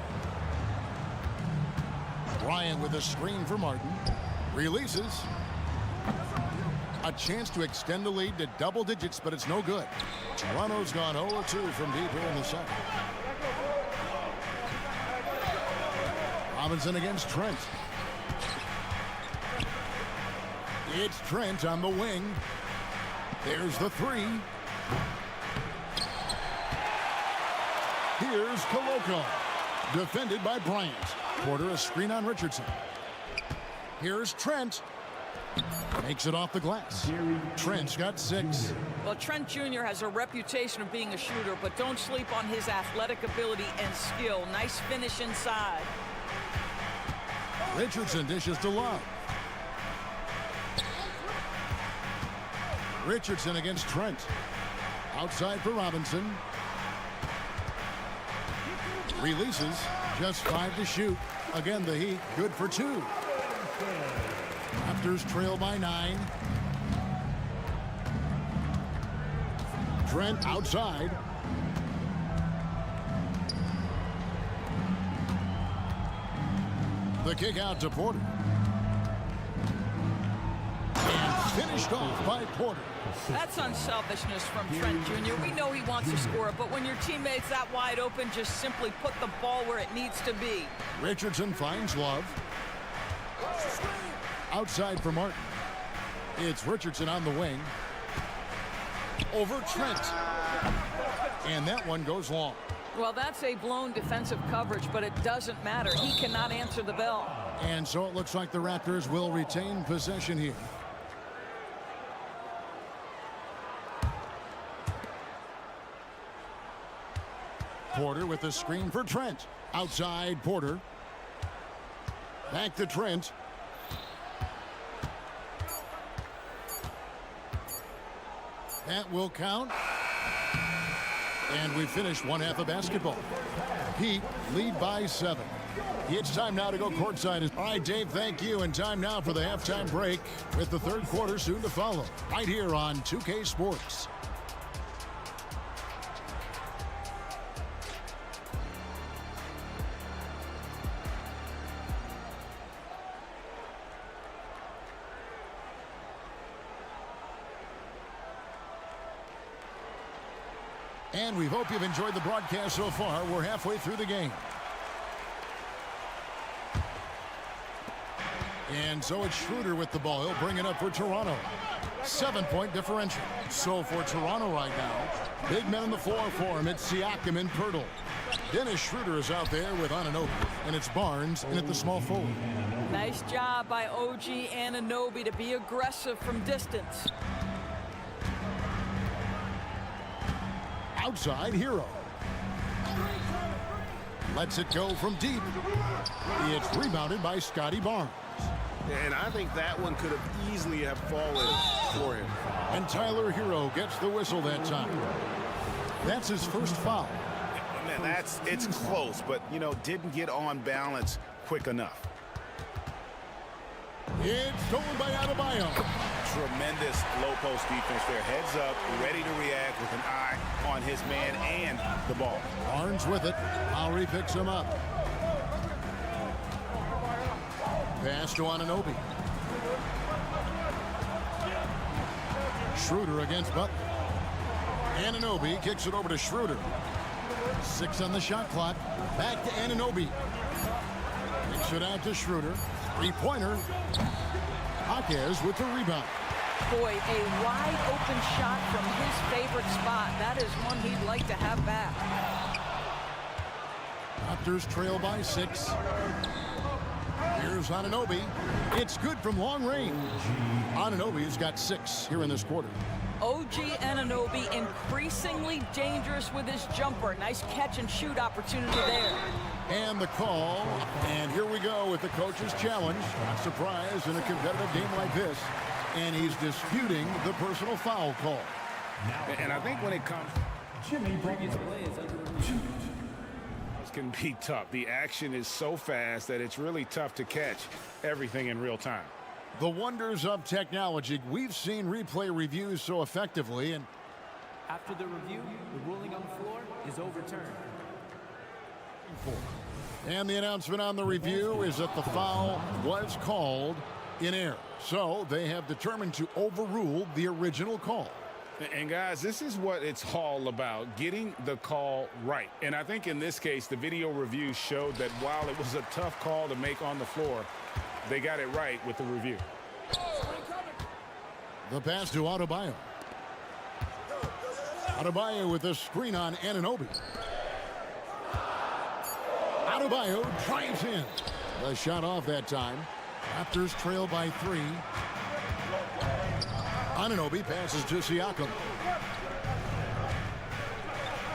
Bryant with a screen for Martin. Releases. A chance to extend the lead to double digits, but it's no good. Toronto's gone 0-2 from deep here in the second. Robinson against Trent. It's Trent on the wing. There's the three. Here's CLA-PL. Defended by Bryant. Porter a screen on Richardson. Here's Trent. Makes it off the glass. Trent's got 6. Well, Trent Jr. has a reputation of being a shooter, but don't sleep on his athletic ability and skill. Nice finish inside. Richardson dishes to Love. Richardson against Trent. Outside for Robinson. Releases. Just 5 to shoot. Again, the Heat good for 2. Raptors trail by 9. Trent outside. The kick out to Porter. And finished off by Porter. That's unselfishness from Trent Jr. We know he wants to score, but when your teammate's that wide open, just simply put the ball where it needs to be. Richardson finds Love. Outside for Martin. It's Richardson on the wing. Over Trent. And that one goes long. Well, that's a blown defensive coverage, but it doesn't matter. He cannot answer the bell. And so it looks like the Raptors will retain possession here. Porter with a screen for Trent. Outside Porter. Back to Trent. That will count. And we finished one half of basketball. Heat lead by 7. It's time now to go courtside. All right, Dave, thank you. And time now for the halftime break with the third quarter soon to follow. Right here on 2K Sports. And we hope you've enjoyed the broadcast so far. We're halfway through the game. And so it's Schroeder with the ball. He'll bring it up for Toronto. 7-point differential. So for Toronto right now, big men on the floor for him. It's Siakam and Pirtle. Dennis Schroeder is out there with Anunoby. And it's Barnes in at the small forward. Nice job by OG Anunoby to be aggressive from distance. Outside Hero. Lets it go from deep. It's rebounded by Scotty Barnes. And I think that one could have easily have fallen for him. And Tyler Hero gets the whistle that time. That's his first foul. Man, it's close, but, you know, didn't get on balance quick enough. It's stolen by Adebayo. Tremendous low post defense there. Heads up, ready to react with an eye on his man and the ball. Barnes with it. Lowry picks him up. Pass to Anunoby. Schroeder against Butler. Anunoby kicks it over to Schroeder. 6 on the shot clock. Back to Anunoby. Kicks it out to Schroeder. Three-pointer. Jaquez with the rebound. Boy, a wide open shot from his favorite spot. That is one he'd like to have back. Raptors trail by 6. Here's Anunoby. It's good from long range. Anunoby's got 6 here in this quarter. OG Anunoby increasingly dangerous with his jumper. Nice catch and shoot opportunity there. And the call, and here we go with the coach's challenge. Not surprised in a competitive game like this. And he's disputing the personal foul call. And I think when it comes... Jimmy Butler. This can be tough. The action is so fast that it's really tough to catch everything in real time. The wonders of technology. We've seen replay reviews so effectively, and after the review, the ruling on the floor is overturned. And the announcement on the review is that the foul was called in error. So they have determined to overrule the original call. And guys, this is what it's all about, getting the call right. And I think in this case, the video review showed that while it was a tough call to make on the floor, they got it right with the review. The pass to Adebayo. Adebayo with a screen on Anunoby. Adebayo drives in. The shot off that time. Raptors trail by 3. Anunoby passes to Siakam.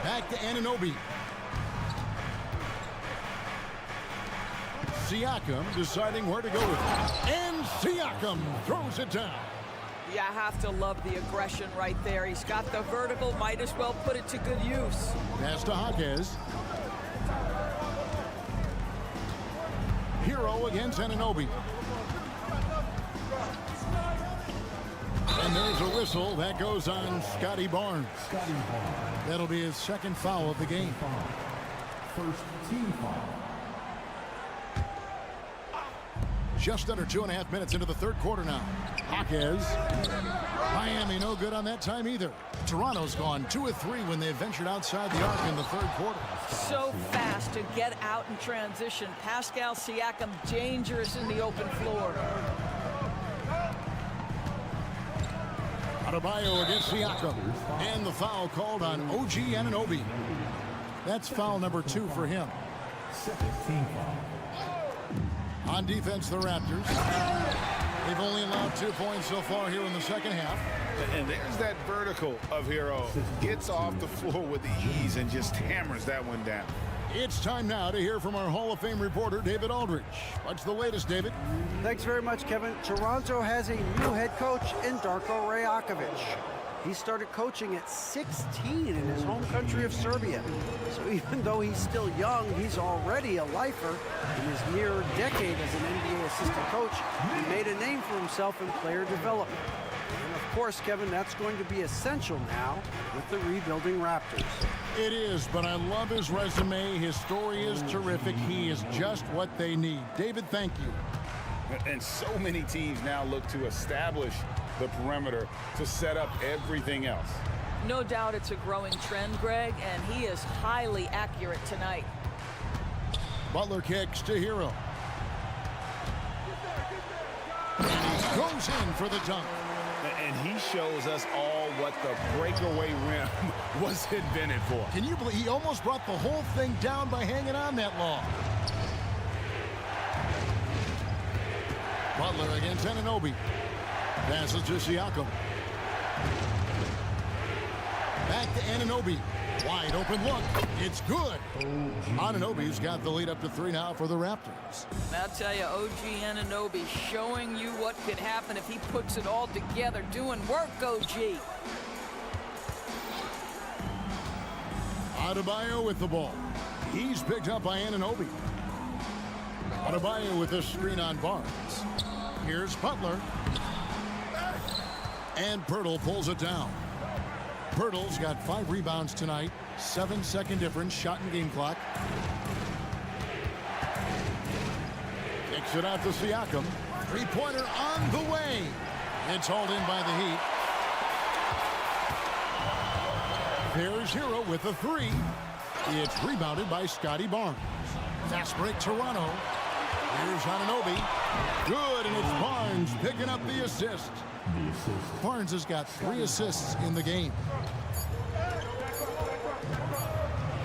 Back to Anunoby. Siakam deciding where to go with it. And Siakam throws it down. You have to love the aggression right there. He's got the vertical, might as well put it to good use. Pass to Jaquez. Hero against Anunoby. And there's a whistle that goes on Scotty Barnes. That'll be his second foul of the game. First team foul. Just under 2.5 minutes into the third quarter now. Jaquez. Miami no good on that time either. Toronto's gone 2 of 3 when they ventured outside the arc in the third quarter. So fast to get out in transition. Pascal Siakam dangerous in the open floor. Adebayo against Siakam. And the foul called on OG Anunoby. That's foul number 2 for him. Second team foul. On defense, the Raptors. They've only allowed 2 points so far here in the second half. And there's that vertical of Hero. Gets off the floor with ease and just hammers that one down. It's time now to hear from our Hall of Fame reporter, David Aldridge. What's the latest, David? Thanks very much, Kevin. Toronto has a new head coach in Darko Rajakovic. He started coaching at 16 in his home country of Serbia. So even though he's still young, he's already a lifer. In his mere decade as an NBA assistant coach, he made a name for himself in player development. And of course, Kevin, that's going to be essential now with the rebuilding Raptors. It is, but I love his resume. His story is terrific. He is just what they need. David, thank you. And so many teams now look to establish the perimeter to set up everything else. No doubt it's a growing trend, Greg, and he is highly accurate tonight. Butler kicks to Hero. And he goes in for the dunk. And he shows us all what the breakaway rim was invented for. Can you believe he almost brought the whole thing down by hanging on that long? Butler against Anunoby. Passes to Siakam. Back to Anunoby. Wide open look. It's good. Anunoby's got the lead up to 3 now for the Raptors. I'll tell you, OG Anunoby showing you what could happen if he puts it all together. Doing work, OG. Adebayo with the ball. He's picked up by Anunoby. Adebayo with the screen on Barnes. Here's Butler. And Pirtle pulls it down. Pirtle's got 5 rebounds tonight. 7-second difference, shot and game clock. Kicks it out to Siakam. 3-pointer on the way. It's hauled in by the Heat. There's Hero with a 3. It's rebounded by Scotty Barnes. Fast break Toronto. Here's Anunoby. Good, and it's Barnes picking up the assist. Barnes has got 3 assists in the game.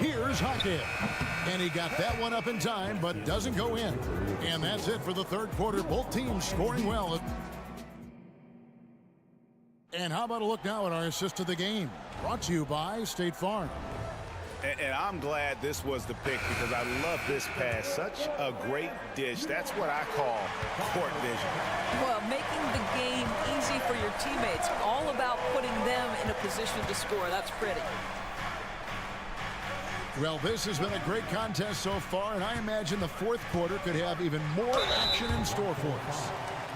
Here's Hawkins. And he got that one up in time, but doesn't go in. And that's it for the third quarter. Both teams scoring well. And how about a look now at our assist of the game? Brought to you by State Farm. And I'm glad this was the pick because I love this pass. Such a great dish. That's what I call court vision. Well, making the game easy for your teammates. All about putting them in a position to score. That's pretty. Well, this has been a great contest so far, and I imagine the fourth quarter could have even more action in store for us.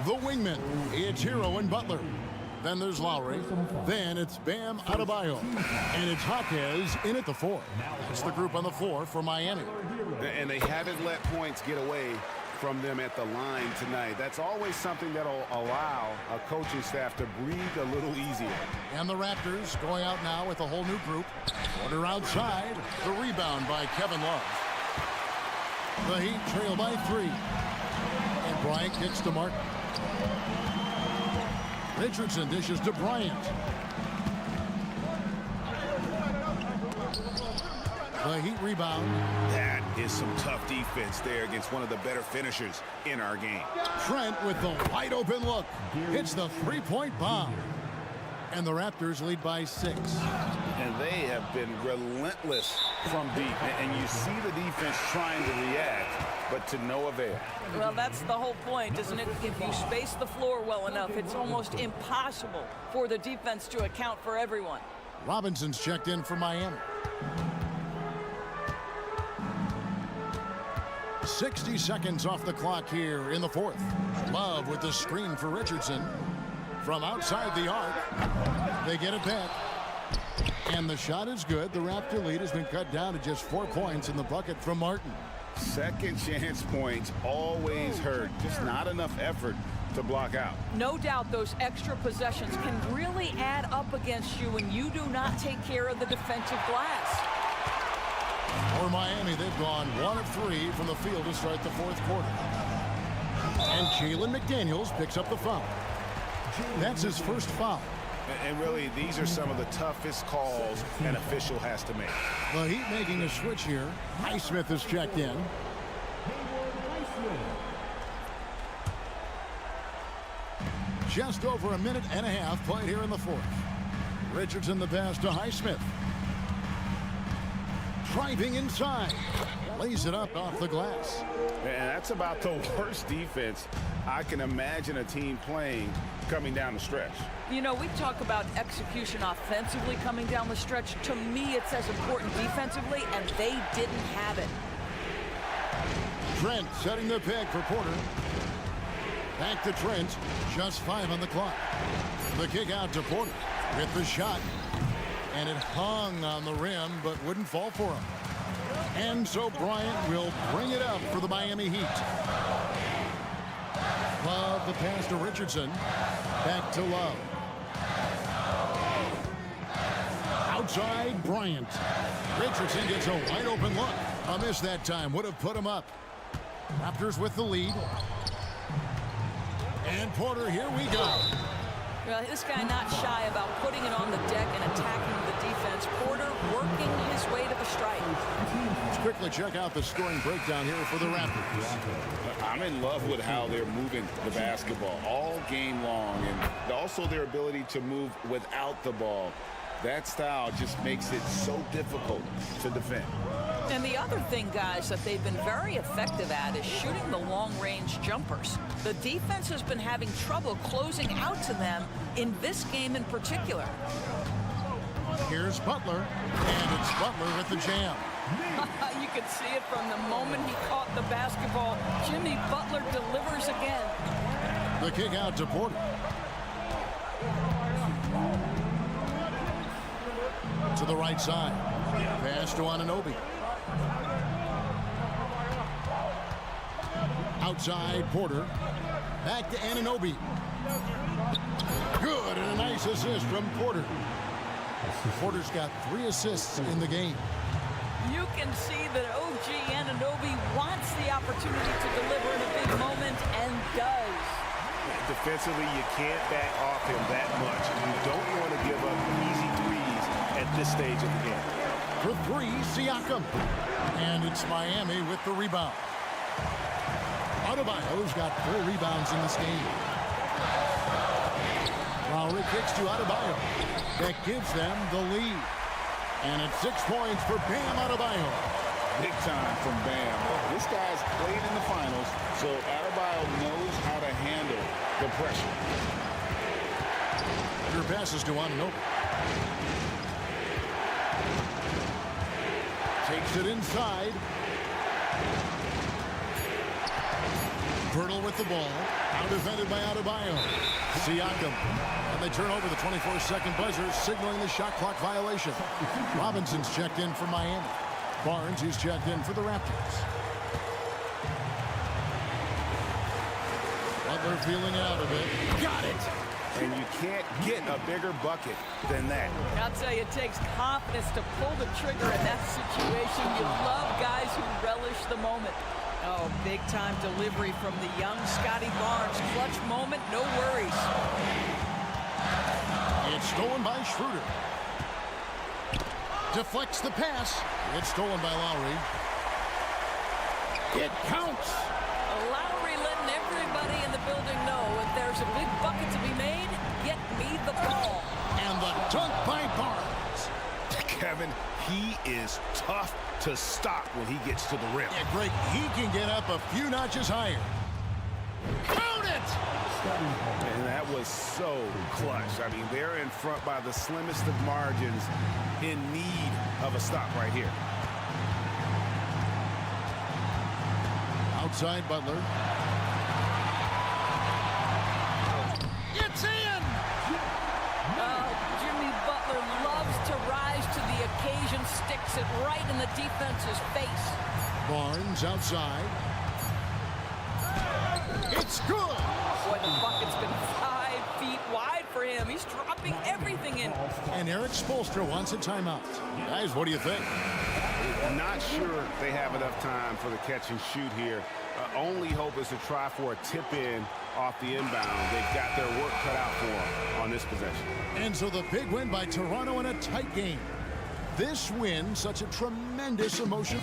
The wingmen, it's Hero and Butler. Then there's Lowry. Then it's Bam Adebayo. And it's Hawkins in at the 4. It's the group on the floor for Miami. And they haven't let points get away from them at the line tonight. That's always something that'll allow a coaching staff to breathe a little easier. And the Raptors going out now with a whole new group. Porter outside. The rebound by Kevin Love. The Heat trail by 3. And Bryant kicks to Martin. Richardson dishes to Bryant. The Heat rebound. That is some tough defense there against one of the better finishers in our game. Trent with the wide open look. Hits the three-point bomb. And the Raptors lead by 6. And they have been relentless from deep. And you see the defense trying to react, but to no avail. Well, that's the whole point, isn't it? If you space the floor well enough, it's almost impossible for the defense to account for everyone. Robinson's checked in for Miami. 60 seconds off the clock here in the fourth. Love with the screen for Richardson. From outside the arc, they get it back. And the shot is good. The Raptor lead has been cut down to just 4 points in the bucket from Martin. Second chance points always hurt. Just not enough effort to block out. No doubt those extra possessions can really add up against you when you do not take care of the defensive glass. For Miami, they've gone 1 of 3 from the field to start the fourth quarter. And Jalen McDaniels picks up the foul. That's his first foul. And really, these are some of the toughest calls an official has to make. The Heat making a switch here. Highsmith is checked in. Just over a minute and a half played here in the fourth. Richardson the pass to Highsmith. Driving inside. Lays it up off the glass. And that's about the worst defense I can imagine a team playing coming down the stretch. You know, we talk about execution offensively coming down the stretch. To me, it's as important defensively, and they didn't have it. Trent setting the peg for Porter. Back to Trent. Just 5 on the clock. The kick out to Porter with the shot. And it hung on the rim, but wouldn't fall for him. And so Bryant will bring it up for the Miami Heat. Love the pass to Richardson. Back to Love. Outside Bryant. Richardson gets a wide open look. A miss that time. Would have put him up. Raptors with the lead. And Porter, here we go. Well, this guy not shy about putting it on the deck and attacking the defense. Porter working his way to the strike. Let's quickly check out the scoring breakdown here for the Raptors. I'm in love with how they're moving the basketball all game long, and also their ability to move without the ball. That style just makes it so difficult to defend. And the other thing, guys, that they've been very effective at is shooting the long-range jumpers. The defense has been having trouble closing out to them in this game in particular. Here's Butler, and it's Butler with the jam. You can see it from the moment he caught the basketball. Jimmy Butler delivers again. The kick out to Porter. To the right side. Pass to Anunoby. Outside Porter. Back to Anunoby. Good, and a nice assist from Porter. Porter's got 3 assists in the game. You can see that OG Anunoby wants the opportunity to deliver in a big moment and does. Defensively, you can't back off him that much. You don't want to give up easy threes at this stage of the game. For three, Siakam. And it's Miami with the rebound. Adebayo's got 4 rebounds in this game. Lowry kicks to Adebayo. That gives them the lead. And it's 6 points for Bam Adebayo. Big time from Bam. This guy's played in the finals, so Adebayo knows how to handle the pressure. Your passes to Anunoby. Takes it inside. Pirtle with the ball. Out defended by Adebayo. Siakam. And they turn over the 24-second buzzer, signaling the shot clock violation. Robinson's checked in for Miami. Barnes, he's checked in for the Raptors. Butler feeling out of it. Got it! And you can't get a bigger bucket than that. I'll tell you, it takes confidence to pull the trigger in that situation. You love guys who relish the moment. Oh, big-time delivery from the young Scotty Barnes. Clutch moment, no worries. It's stolen by Schroeder. Deflects the pass. It's stolen by Lowry. It counts. Lowry letting everybody in the building know if there's a big bucket to be made, get me the ball. And the dunk by Barnes. Kevin, he is tough to stop when he gets to the rim. Yeah, Greg, he can get up a few notches higher. Count it! And that was so clutch. I mean, they're in front by the slimmest of margins, in need of a stop right here. Outside Butler. It's in! Jimmy Butler loves to rise to the occasion, sticks it right in the defense's face. Barnes outside. It's good! Boy, the bucket's been 5 feet wide for him. He's dropping everything in. And Eric Spoelstra wants a timeout. Guys, what do you think? Not sure they have enough time for the catch and shoot here. Only hope is to try for a tip in off the inbound. They've got their work cut out for them on this possession. And so the big win by Toronto in a tight game. This win, such a tremendous emotion.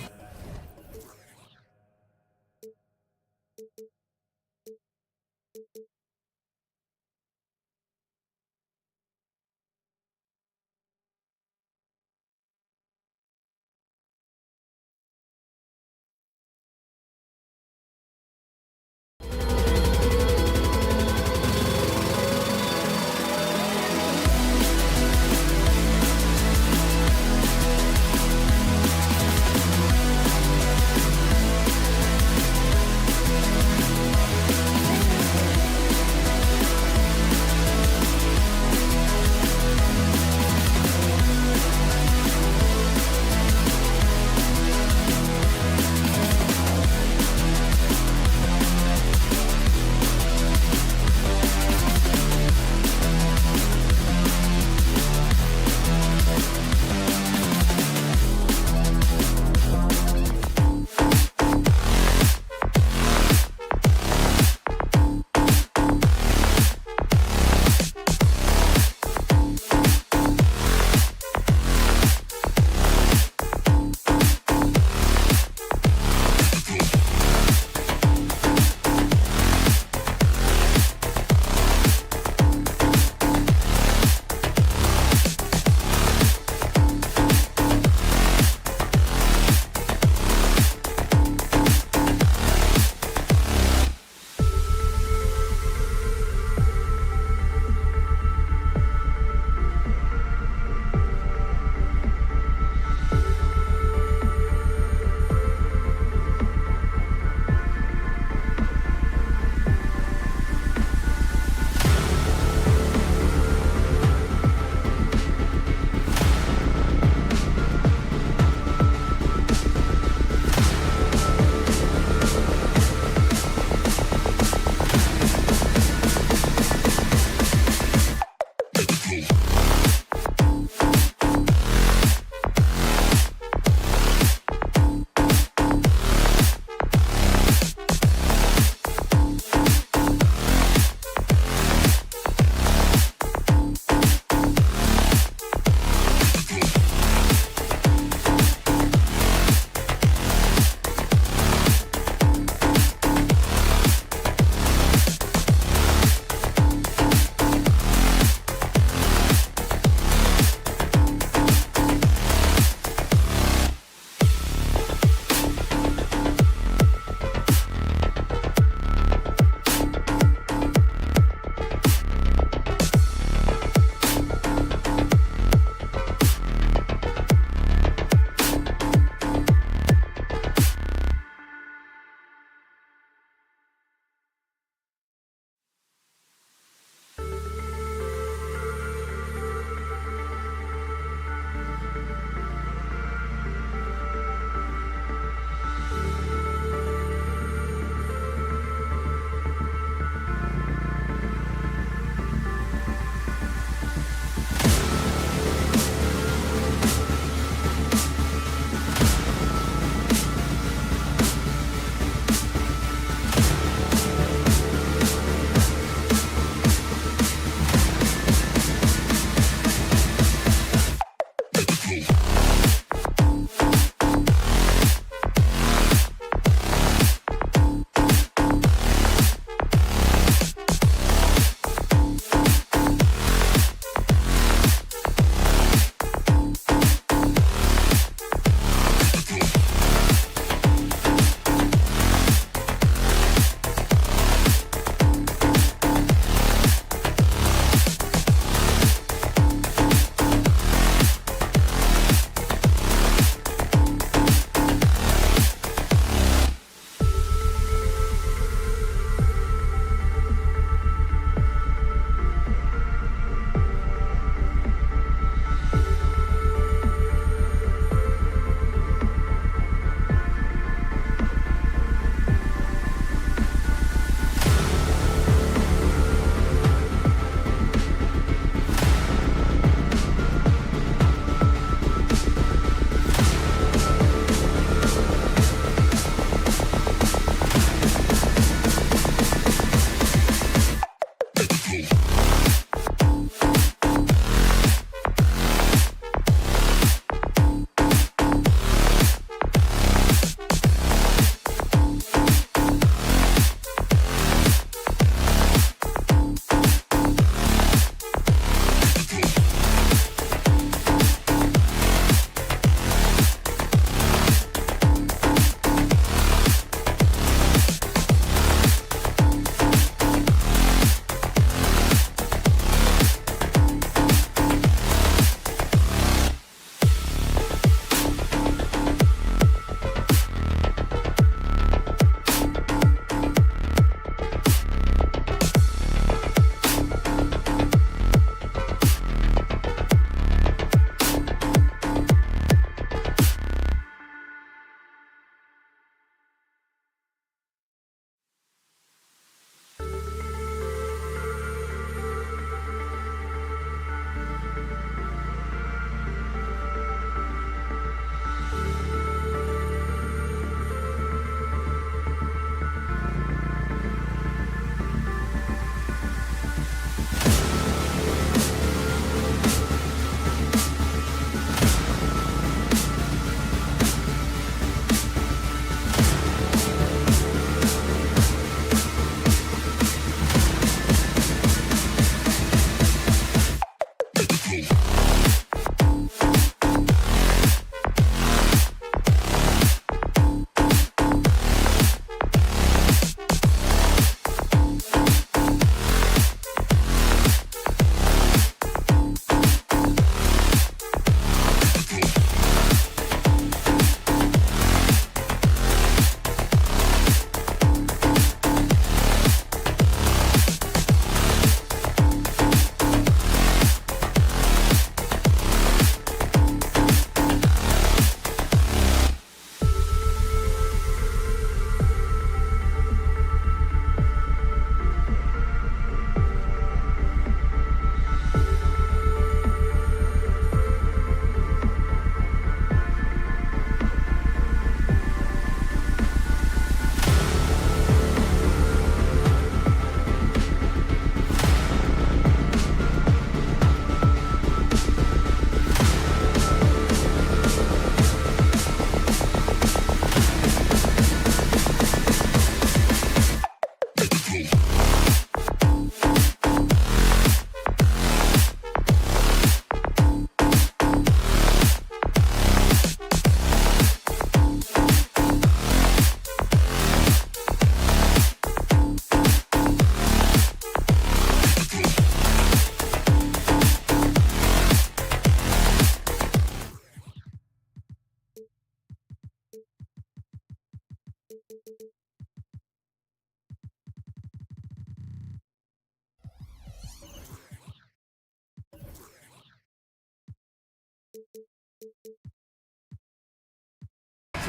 Some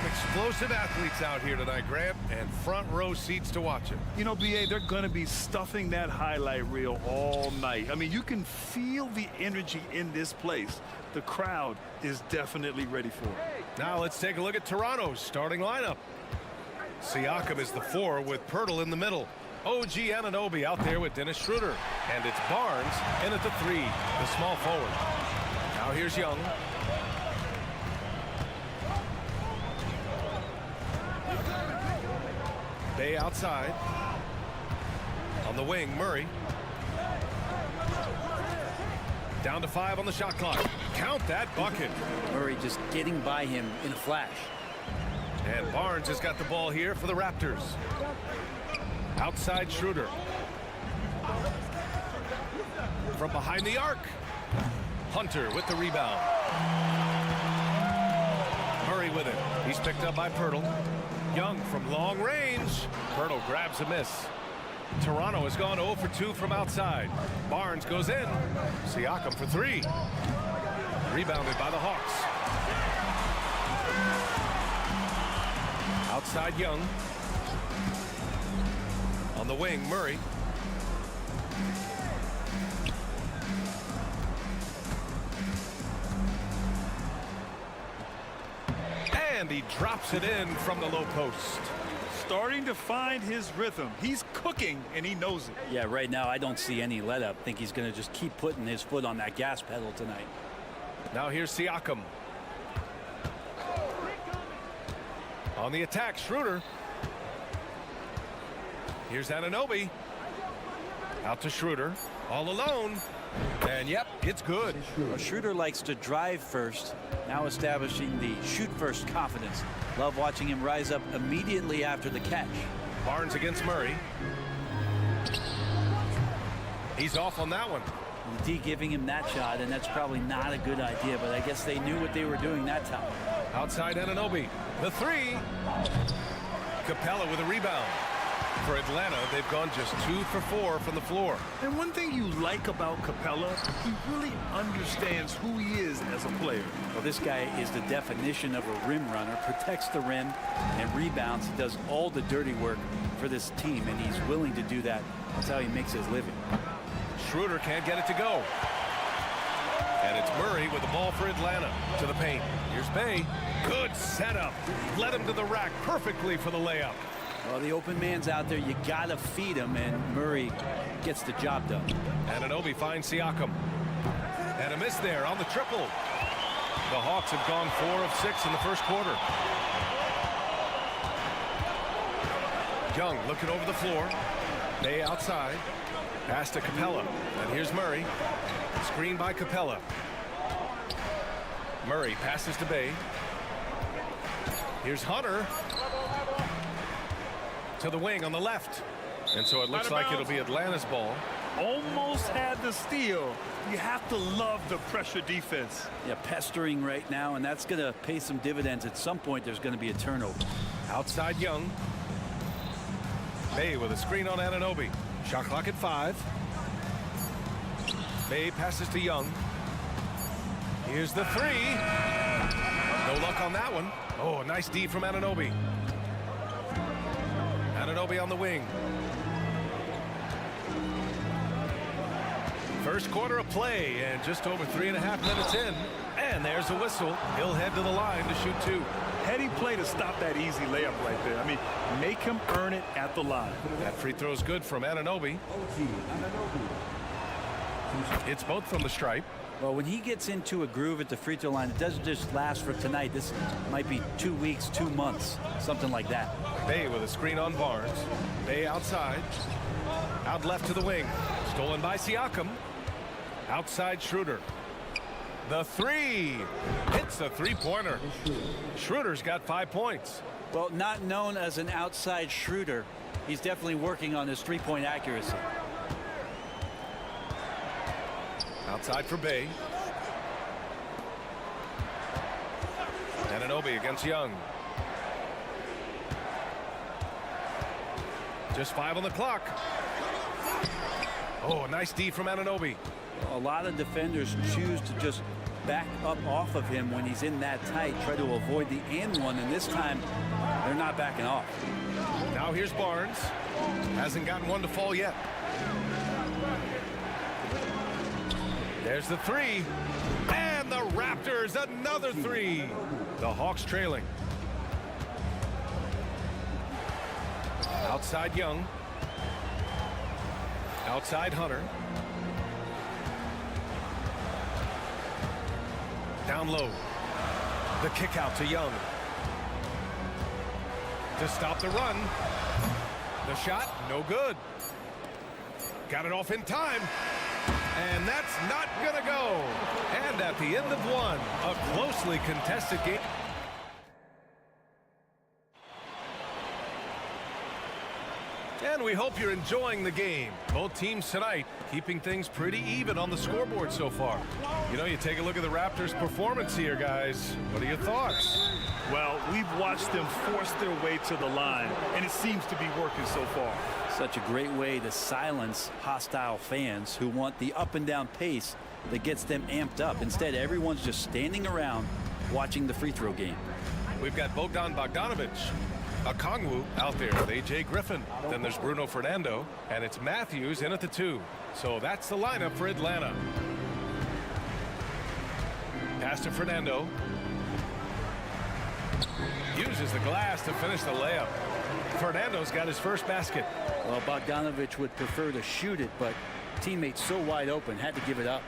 explosive athletes out here tonight, Grant, and front row seats to watch it. You know, BA, they're going to be stuffing that highlight reel all night. I mean, you can feel the energy in this place. The crowd is definitely ready for it. Now let's take a look at Toronto's starting lineup. Siakam is the 4 with Pirtle in the middle. OG Anunoby out there with Dennis Schroeder. And it's Barnes in at the 3, the small forward. Now here's Young. Bay outside. On the wing, Murray. Down to 5 on the shot clock. Count that bucket. Murray just getting by him in a flash. And Barnes has got the ball here for the Raptors. Outside Schroeder. From behind the arc. Hunter with the rebound. Murray with it. He's picked up by Pirtle. Young from long range. Pirtle grabs a miss. Toronto has gone 0 for 2 from outside. Barnes goes in. Siakam for 3. Rebounded by the Hawks. Outside Young. On the wing, Murray. And he drops it in from the low post. Starting to find his rhythm. He's cooking, and he knows it. Yeah, right now I don't see any let up. I think he's going to just keep putting his foot on that gas pedal tonight. Now here's Siakam. On the attack, Schroeder. Here's Anunoby. Out to Schroeder. All alone. And yep, it's good. Well, Schroeder likes to drive first, now establishing the shoot first confidence. Love watching him rise up immediately after the catch. Barnes against Murray. He's off on that one. D giving him that shot, and that's probably not a good idea, but I guess they knew what they were doing that time. Outside Anunoby. The 3. Capella with a rebound. For Atlanta, they've gone just 2 for 4 from the floor. And one thing you like about Capella, he really understands who he is as a player. Well, this guy is the definition of a rim runner, protects the rim and rebounds. He does all the dirty work for this team, and he's willing to do that. That's how he makes his living. Schroeder can't get it to go. And it's Murray with the ball for Atlanta. To the paint. Here's Bay. Good setup. Led him to the rack perfectly for the layup. Well, the open man's out there. You got to feed him, and Murray gets the job done. Anunoby finds Siakam. And a miss there on the triple. The Hawks have gone 4 of 6 in the first quarter. Young looking over the floor. Bay outside. Pass to Capella. And here's Murray. Screen by Capella. Murray passes to Bay. Here's Hunter. To the wing on the left. And so it looks like it'll be Atlanta's ball. Almost had the steal. You have to love the pressure defense. Yeah, pestering right now, and that's going to pay some dividends. At some point, there's going to be a turnover. Outside Young. Bay with a screen on Anunoby. Shot clock at 5. Bay passes to Young. Here's the 3. No luck on that one. Oh, nice D from Anunoby. Anunoby on the wing. First quarter of play, and just over 3.5 minutes in. And there's a whistle. He'll head to the line to shoot 2. Heady play to stop that easy layup right there. I mean, make him earn it at the line. That free throw's good from Anunoby. It's both from the stripe. Well, when he gets into a groove at the free throw line, it doesn't just last for tonight. This might be 2 weeks, 2 months, something like that. Bay with a screen on Barnes. Bay outside. Out left to the wing. Stolen by Siakam. Outside Schroeder. The 3. Hits the three-pointer. Schroeder's got 5 points. Well, not known as an outside Schroeder. He's definitely working on his three-point accuracy. Outside for Bay. Anunoby against Young. Just 5 on the clock. Oh, a nice D from Anunoby. A lot of defenders choose to just back up off of him when he's in that tight, try to avoid the and one, and this time they're not backing off. Now here's Barnes. Hasn't gotten one to fall yet. There's the 3. And the Raptors, another 3. The Hawks trailing. Outside Young. Outside Hunter. Down low. The kick out to Young. To stop the run. The shot, no good. Got it off in time. And that's not gonna go. And at the end of one, a closely contested game. And we hope you're enjoying the game. Both teams tonight keeping things pretty even on the scoreboard so far. You know, you take a look at the Raptors' performance here, guys. What are your thoughts? Well, we've watched them force their way to the line, and it seems to be working so far. Such a great way to silence hostile fans who want the up and down pace that gets them amped up. Instead, everyone's just standing around watching the free throw game. We've got Bogdanovic, Okongwu out there with A.J. Griffin. Then there's Bruno Fernando, and it's Matthews in at the 2. So that's the lineup for Atlanta. Pass to Fernando. Uses the glass to finish the layup. Fernando's got his first basket. Well, Bogdanovic would prefer to shoot it, but teammates so wide open, had to give it up.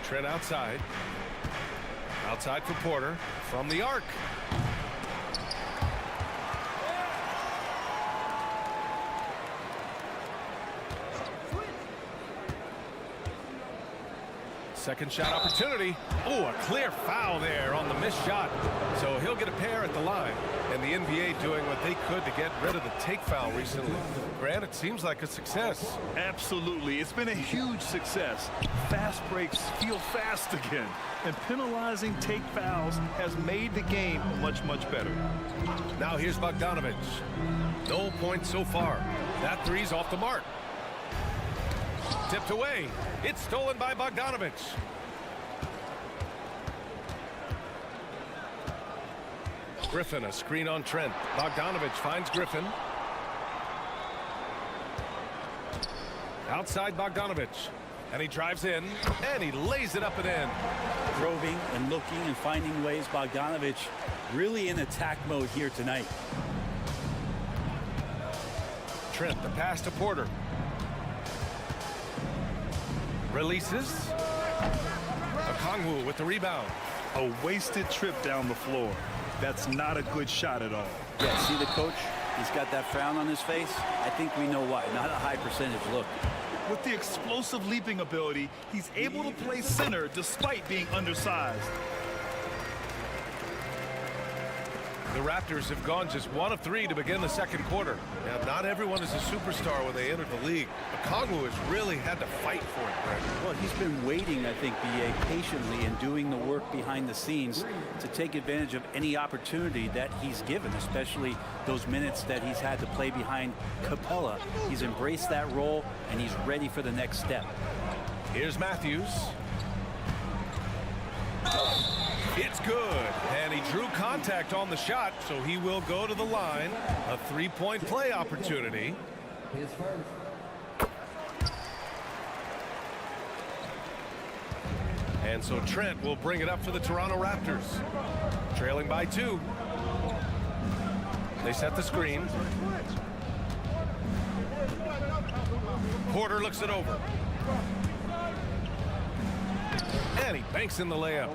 Trent outside. Outside for Porter from the arc. Second shot opportunity. Oh, a clear foul there on the missed shot. So he'll get a pair at the line. And the NBA doing what they could to get rid of the take foul recently. Grant, it seems like a success. Absolutely. It's been a huge success. Fast breaks feel fast again. And penalizing take fouls has made the game much, much better. Now here's Bogdanovic. No points so far. That three's off the mark. Tipped away. It's stolen by Bogdanovic. Griffin, a screen on Trent. Bogdanovic finds Griffin. Outside Bogdanovic. And he drives in, and he lays it up and in. Probing and looking and finding ways. Bogdanovic really in attack mode here tonight. Trent, the pass to Porter. Releases. Okongwu with the rebound. A wasted trip down the floor. That's not a good shot at all. Yeah, see the coach? He's got that frown on his face. I think we know why. Not a high percentage look. With the explosive leaping ability, he's able to play center despite being undersized. The Raptors have gone just 1 of 3 to begin the second quarter. Now, not everyone is a superstar when they enter the league. Okongwu has really had to fight for it, Greg. Well, he's been waiting, I think, B.A., patiently and doing the work behind the scenes to take advantage of any opportunity that he's given, especially those minutes that he's had to play behind Capella. He's embraced that role, and he's ready for the next step. Here's Matthews. It's good, and he drew contact on the shot, so he will go to the line. A three-point play opportunity. And so Trent will bring it up for the Toronto Raptors. Trailing by 2. They set the screen. Porter looks it over. And he banks in the layup.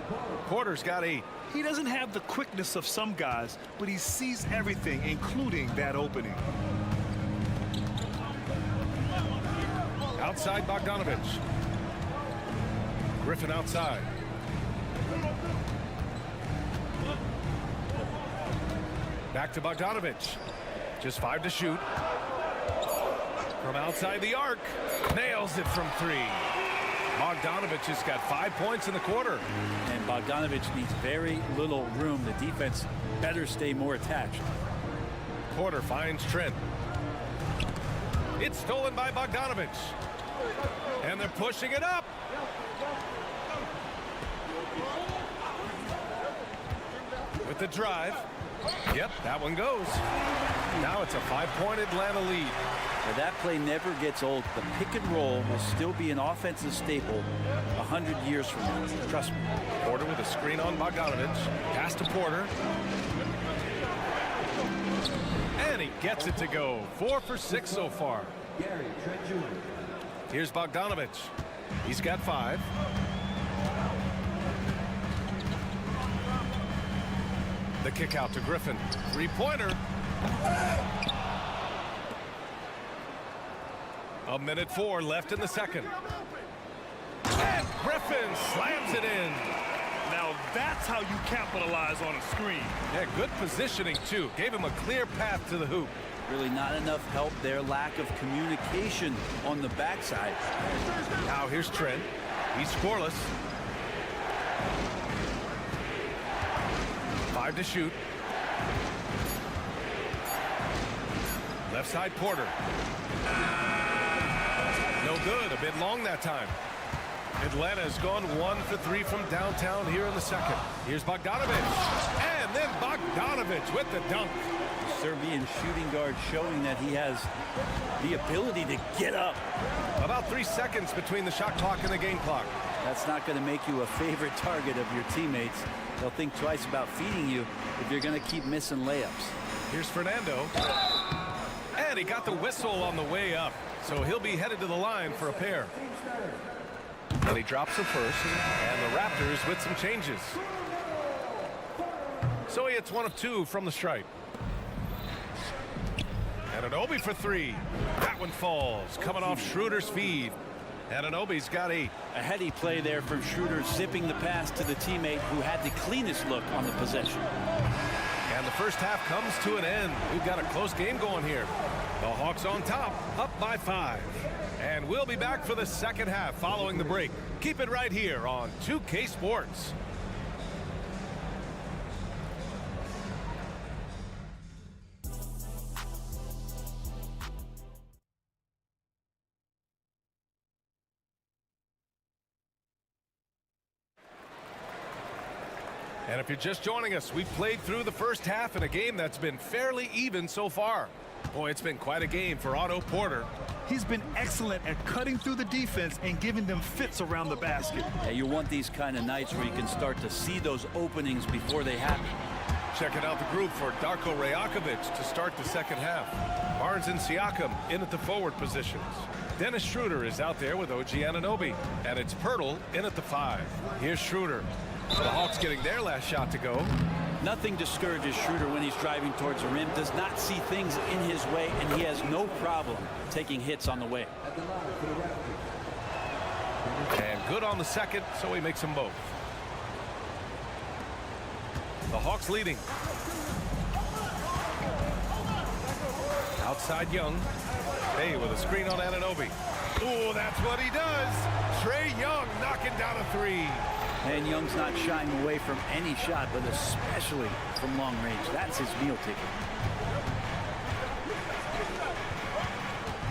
Porter's got 8. He doesn't have the quickness of some guys, but he sees everything, including that opening. Outside Bogdanovic. Griffin outside. Back to Bogdanovic. Just 5 to shoot. From outside the arc. Nails it from 3. Bogdanovic has got 5 points in the quarter. And Bogdanovic needs very little room. The defense better stay more attached. Porter finds Trent. It's stolen by Bogdanovich. And they're pushing it up. With the drive. Yep, that one goes. Now it's a 5-point Atlanta lead. Well, that play never gets old. The pick and roll will still be an offensive staple 100 years from now. Trust me. Porter with a screen on Bogdanovich. Pass to Porter. And he gets it to go. 4 for 6 so far. Here's Bogdanovich. He's got 5. The kick out to Griffin. 3-pointer. A minute 4 left in the second. And Griffin slams it in. Now that's how you capitalize on a screen. Yeah, good positioning too. Gave him a clear path to the hoop. Really not enough help there. Lack of communication on the backside. Now here's Trent. He's scoreless. 5 to shoot. Left side Porter. No good. A bit long that time. Atlanta has gone 1 for 3 from downtown here in the second. Here's Bogdanovich. And then Bogdanovich with the dunk. Serbian shooting guard showing that he has the ability to get up. About 3 seconds between the shot clock and the game clock. That's not going to make you a favorite target of your teammates. They'll think twice about feeding you if you're going to keep missing layups. Here's Fernando. And he got the whistle on the way up. So he'll be headed to the line for a pair. And he drops the first. And the Raptors with some changes. So he hits 1 of 2 from the stripe. Anunoby for 3. That one falls. Coming off Schroeder's feed. Anunoby's got 8. A heady play there from Schroeder, zipping the pass to the teammate who had the cleanest look on the possession. And the first half comes to an end. We've got a close game going here. The Hawks on top, up by 5. And we'll be back for the second half following the break. Keep it right here on 2K Sports. And if you're just joining us, we've played through the first half in a game that's been fairly even so far. Boy, it's been quite a game for Otto Porter. He's been excellent at cutting through the defense and giving them fits around the basket. Yeah, you want these kind of nights where you can start to see those openings before they happen. Checking out the group for Darko Rajakovic to start the second half. Barnes and Siakam in at the forward positions. Dennis Schroeder is out there with OG Anunoby. And it's Pirtle in at the 5. Here's Schroeder. The Hawks getting their last shot to go. Nothing discourages Schroeder when he's driving towards the rim. Does not see things in his way, and he has no problem taking hits on the way. And good on the second, so he makes them both. The Hawks leading. Outside Young. Hey, with a screen on Anunoby. Oh, that's what he does. Trae Young knocking down a 3. And Young's not shying away from any shot, but especially from long range. That's his meal ticket.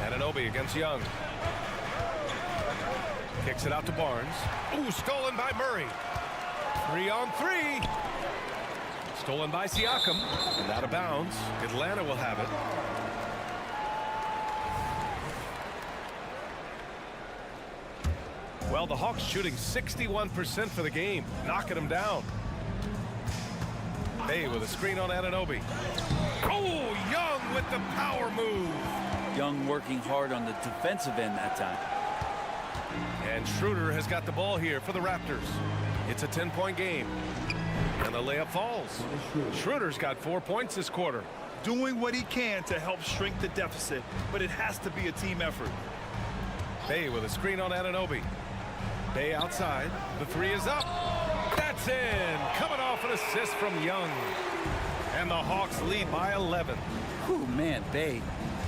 Anunoby against Young. Kicks it out to Barnes. Ooh, stolen by Murray. 3 on 3. Stolen by Siakam. And out of bounds. Atlanta will have it. Well, the Hawks shooting 61% for the game, knocking them down. Bay with a screen on Anunoby. Oh, Young with the power move. Young working hard on the defensive end that time. And Schroeder has got the ball here for the Raptors. It's a 10-point game. And the layup falls. Schroeder's got 4 points this quarter. Doing what he can to help shrink the deficit, but it has to be a team effort. Bay with a screen on Anunoby. Bay outside. The 3 is up. That's in. Coming off an assist from Young. And the Hawks lead by 11. Whew, man, Bay,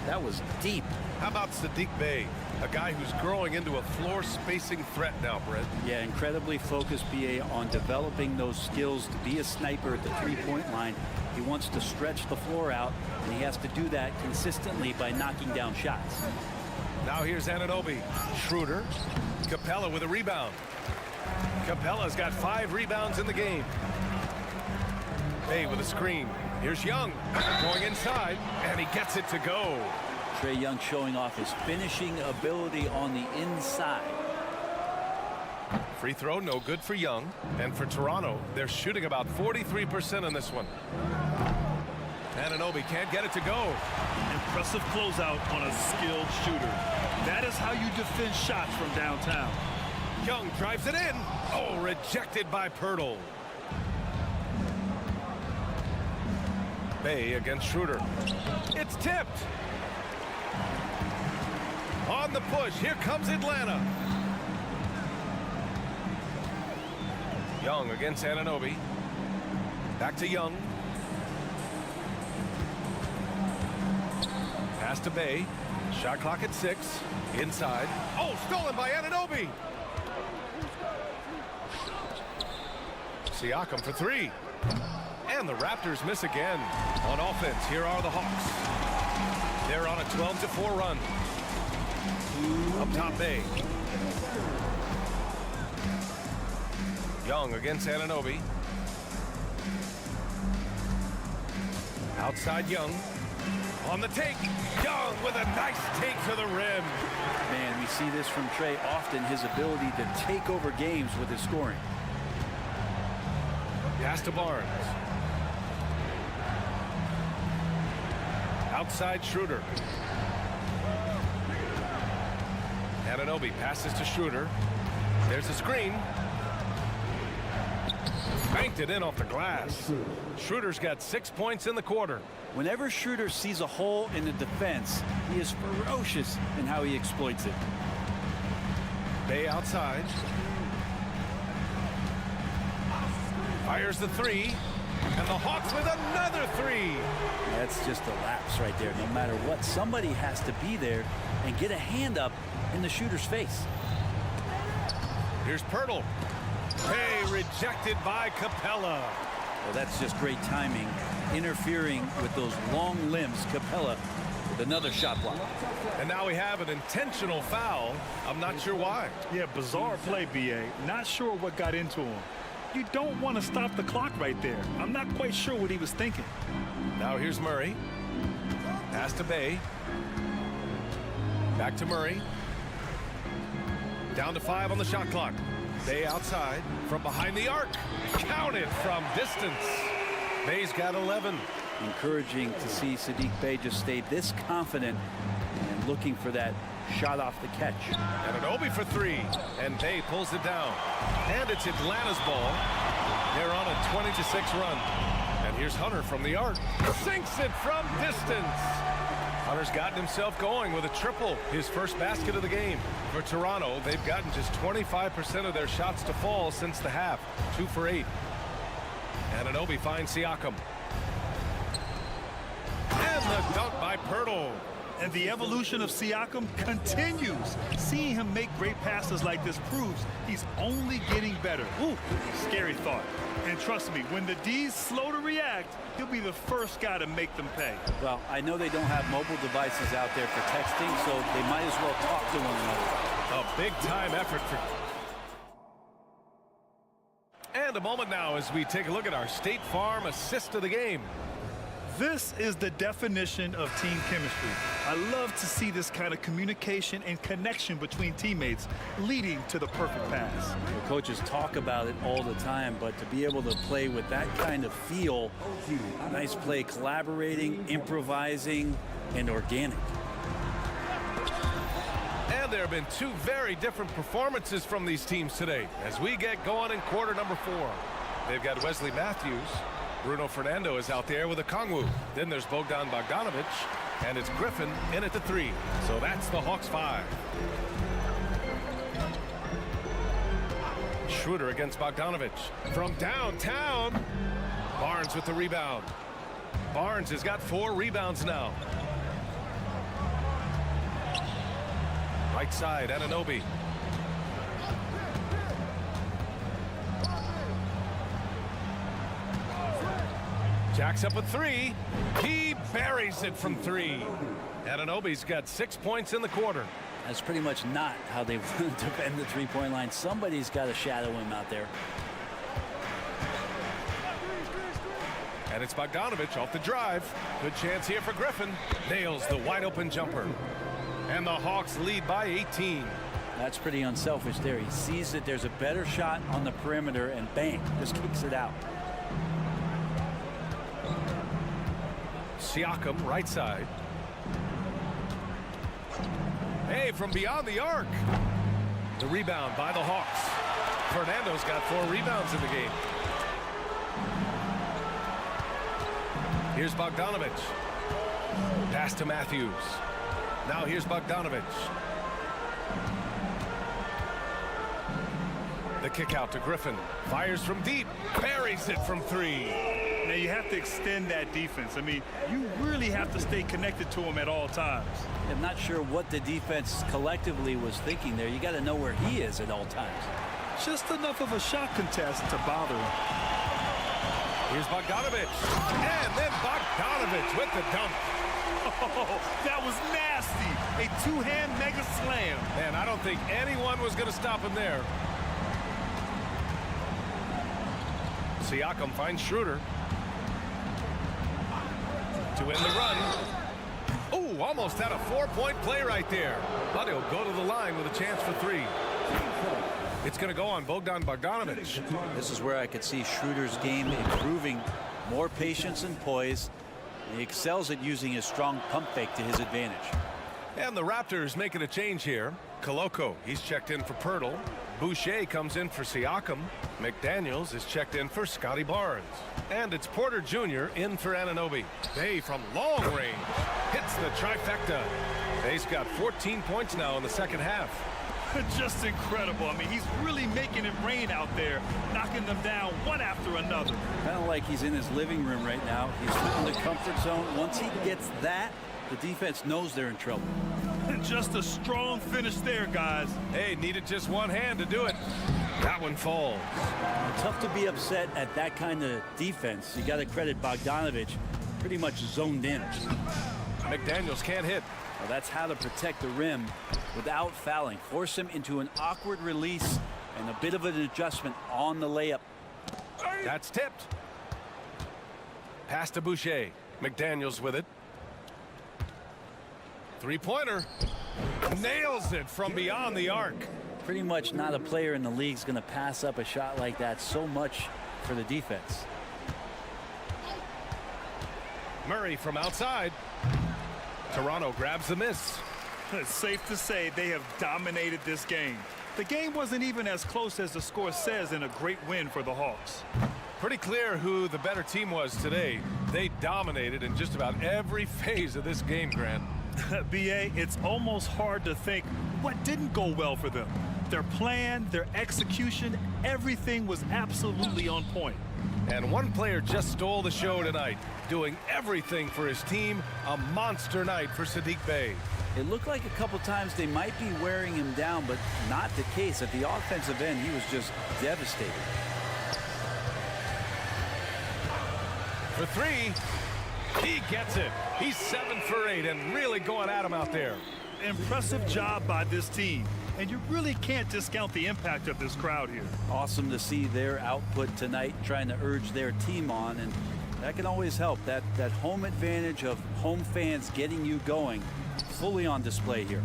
that was deep. How about Sadiq Bey? A guy who's growing into a floor spacing threat now, Brett. Yeah, incredibly focused, BA, on developing those skills to be a sniper at the three-point line. He wants to stretch the floor out, and he has to do that consistently by knocking down shots. Now here's Anunoby. Schroeder. Capella with a rebound. Capella's got 5 rebounds in the game. Bay with a screen. Here's Young going inside, and he gets it to go. Trae Young showing off his finishing ability on the inside. Free throw, no good for Young. And for Toronto, they're shooting about 43% on this one. Anunoby can't get it to go. Impressive closeout on a skilled shooter. That is how you defend shots from downtown. Young drives it in. Oh, rejected by Pirtle. Bay against Schroeder. It's tipped. On the push, here comes Atlanta. Young against Anunoby. Back to Young. Pass to Bay. Shot clock at 6. Inside. Oh, stolen by Anunoby. Siakam for 3. And the Raptors miss again. On offense, here are the Hawks. They're on a 12-4 run. Up top, Bay. Young against Anunoby. Outside Young. On the take. Young with a nice take to the rim. Man, we see this from Trae often, his ability to take over games with his scoring. Pass to Barnes. Outside Schroeder. Anunoby passes to Schroeder. There's a screen. Banked it in off the glass. Schroeder's got 6 points in the quarter. Whenever Schroeder sees a hole in the defense, he is ferocious in how he exploits it. Bay outside. Fires the 3. And the Hawks with another 3. That's just a lapse right there. No matter what, somebody has to be there and get a hand up in the shooter's face. Here's Pirtle. Hey, rejected by Capella. Well, that's just great timing. Interfering with those long limbs. Capella with another shot block. And now we have an intentional foul. I'm not sure why. Yeah, bizarre play, BA. Not sure what got into him. You don't want to stop the clock right there. I'm not quite sure what he was thinking. Now here's Murray. Pass to Bay. Back to Murray. Down to 5 on the shot clock. Bay outside from behind the arc. Counted from distance. Bay's got 11. Encouraging to see Saddiq Bey just stay this confident and looking for that shot off the catch. Anunoby for 3. And Bay pulls it down. And it's Atlanta's ball. They're on a 20-6 run. And here's Hunter from the arc. Sinks it from distance. Hunter's gotten himself going with a triple, his first basket of the game. For Toronto, they've gotten just 25% of their shots to fall since the half. 2 for 8. Anunoby finds Siakam. And the dunk by Pirtle. And the evolution of Siakam continues. Seeing him make great passes like this proves he's only getting better. Ooh, scary thought. And trust me, when the D's slow to react, he'll be the first guy to make them pay. Well, I know they don't have mobile devices out there for texting, so they might as well talk to one another. A big-time effort for... And a moment now as we take a look at our State Farm assist of the game. This is the definition of team chemistry. I love to see this kind of communication and connection between teammates leading to the perfect pass. The coaches talk about it all the time, but to be able to play with that kind of feel, nice play, collaborating, improvising, and organic. And there have been 2 very different performances from these teams today as we get going in quarter number 4. They've got Wesley Matthews. Bruno Fernando is out there with a Kongwu. Then there's Bogdan Bogdanovic, and it's Griffin in at the 3. So that's the Hawks 5. Schroeder against Bogdanovic. From downtown, Barnes with the rebound. Barnes has got 4 rebounds now. Right side, Anunoby. Jacks up a three. He buries it from three. Anunoby's got 6 points in the quarter. That's pretty much not how they want to defend the three-point line. Somebody's got to shadow him out there. And it's Bogdanovich off the drive. Good chance here for Griffin. Nails the wide open jumper. And the Hawks lead by 18. That's pretty unselfish there. He sees that there's a better shot on the perimeter and bang, just kicks it out. Siakam, right side. Hey, from beyond the arc. The rebound by the Hawks. Fernando's got 4 rebounds in the game. Here's Bogdanovich. Pass to Matthews. Now here's Bogdanovich. The kick out to Griffin. Fires from deep. Buries it from 3. Now you have to extend that defense. I mean, you really have to stay connected to him at all times. I'm not sure what the defense collectively was thinking there. You got to know where he is at all times. Just enough of a shot contest to bother him. Here's Bogdanovich. And then Bogdanovich with the dunk. Oh, that was nasty. A two-hand mega slam. Man, I don't think anyone was going to stop him there. Siakam finds Schroeder to win the run. Oh, almost had a 4-point play right there. But he'll go to the line with a chance for 3. It's going to go on Bogdanovich. This is where I could see Schroeder's game improving. More patience and poise. He excels at using his strong pump fake to his advantage. And the Raptors making a change here. Koloko, he's checked in for Pirtle. Boucher comes in for Siakam. McDaniels is checked in for Scotty Barnes. And it's Porter Jr. in for Anunoby. Bay from long range hits the trifecta. Bay's got 14 points now in the second half. Just incredible. I mean, he's really making it rain out there, knocking them down one after another. Kind of like he's in his living room right now. He's in the comfort zone. Once he gets that, the defense knows they're in trouble. Just a strong finish there, guys. Hey, needed just one hand to do it. That one falls. Tough to be upset at that kind of defense. You got to credit Bogdanovich. Pretty much zoned in. McDaniels can't hit. Well, that's how to protect the rim without fouling. Force him into an awkward release and a bit of an adjustment on the layup. That's tipped. Pass to Boucher. McDaniels with it. Three-pointer. Nails it from beyond the arc. Pretty much not a player in the league is going to pass up a shot like that so much for the defense. Murray from outside. Toronto grabs the miss. It's safe to say they have dominated this game. The game wasn't even as close as the score says in a great win for the Hawks. Pretty clear who the better team was today. They dominated in just about every phase of this game, Grant. BA, it's almost hard to think what didn't go well for them. Their plan, their execution, everything was absolutely on point. And one player just stole the show tonight, doing everything for his team. A monster night for Saddiq Bey. It looked like a couple times they might be wearing him down, but not the case. At the offensive end, he was just devastated. For 3, he gets it. He's 7 for 8 and really going at him out there. Impressive job by this team. And you really can't discount the impact of this crowd here. Awesome to see their output tonight, trying to urge their team on, and that can always help. That home advantage of home fans getting you going, fully on display here.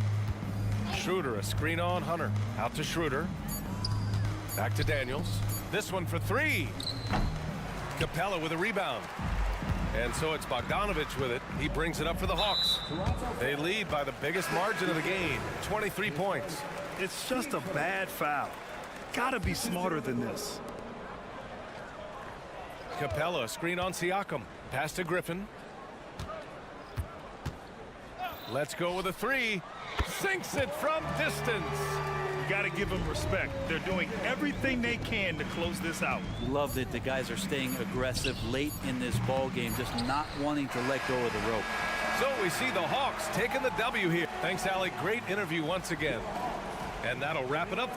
Schroeder, a screen on Hunter. Out to Schroeder. Back to Daniels. This one for 3. Capella with a rebound. And so it's Bogdanovich with it. He brings it up for the Hawks. They lead by the biggest margin of the game, 23 points. It's just a bad foul. Gotta be smarter than this. Capella, screen on Siakam. Pass to Griffin. Let's go with a 3. Sinks it from distance. You got to give them respect. They're doing everything they can to close this out. Love that the guys are staying aggressive late in this ball game, just not wanting to let go of the rope. So we see the Hawks taking the W here. Thanks, Allie. Great interview once again. And that'll wrap it up.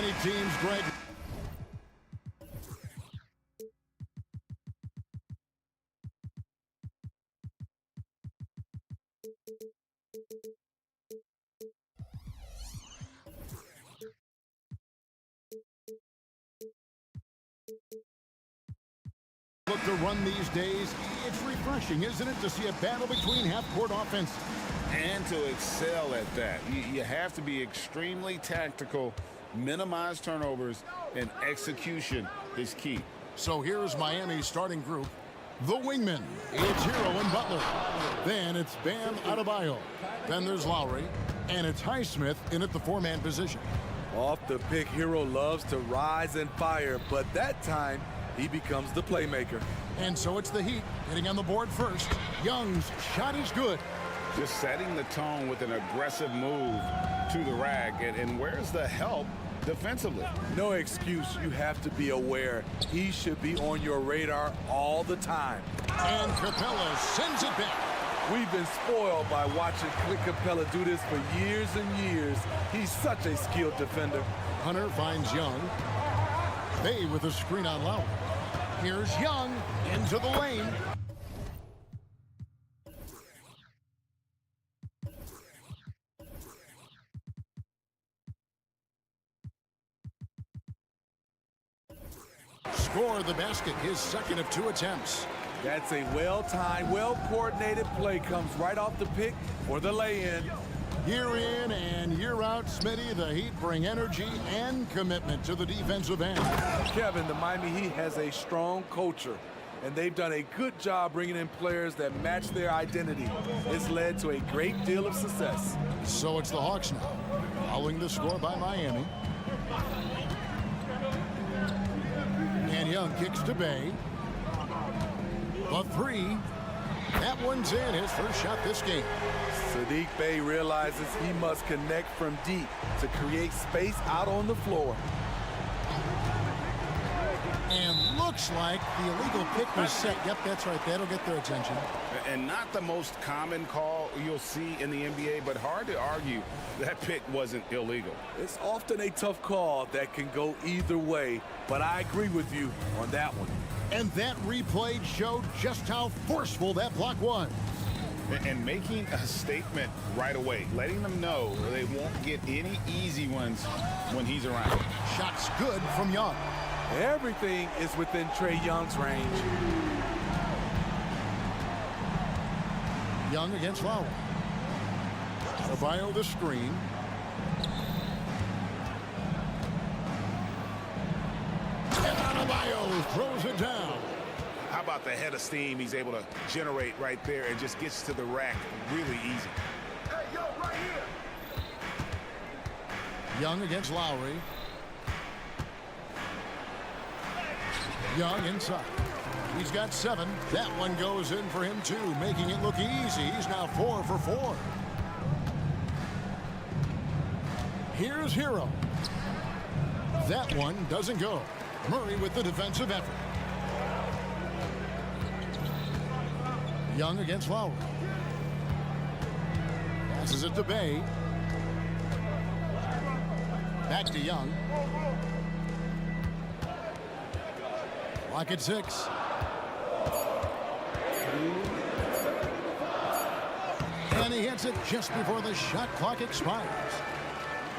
Many teams, Greg. Look to run these days. It's refreshing, isn't it, to see a battle between half-court offense. And to excel at that, you have to be extremely tactical, minimize turnovers, and execution is key. So here's Miami's starting group. The wingmen. It's Hero and Butler. Then it's Bam Adebayo. Then there's Lowry. And it's Highsmith in at the four-man position. Off the pick, Hero loves to rise and fire, but that time he becomes the playmaker. And so it's the Heat getting on the board first. Young's shot is good. Just setting the tone with an aggressive move to the rack. And where's the help defensively? No excuse. You have to be aware. He should be on your radar all the time. And Capella sends it back. We've been spoiled by watching Clint Capella do this for years and years. He's such a skilled defender. Hunter finds Young. Bay with a screen on Lowry. Here's Young into the lane. Score the basket, his second of 2 attempts. That's a well-timed, well-coordinated play. Comes right off the pick for the lay-in. Year in and year out, Smitty, the Heat bring energy and commitment to the defensive end. Kevin, the Miami Heat has a strong culture, and they've done a good job bringing in players that match their identity. It's led to a great deal of success. So it's the Hawks now, following the score by Miami. And Young kicks to Bay. The three. That one's in, his first shot this game. Saddiq Bey realizes he must connect from deep to create space out on the floor. And looks like the illegal pick was set. Yep, that's right. That'll get their attention. And not the most common call you'll see in the NBA, but hard to argue that pick wasn't illegal. It's often a tough call that can go either way, but I agree with you on that one. And that replay showed just how forceful that block was. And making a statement right away, letting them know they won't get any easy ones when he's around. Shots good from Young. Everything is within Trae Young's range. Young against Lowry. Adebayo the screen. And Adebayo throws it down. How about the head of steam he's able to generate right there and just gets to the rack really easy. Hey, yo, right here. Young against Lowry. Young inside. He's got 7. That one goes in for him too, making it look easy. He's now 4 for 4. Here's Hero. That one doesn't go. Murray with the defensive effort. Young against Lowry. Passes it to Bay. Back to Young. Clock at 6. And he hits it just before the shot clock expires.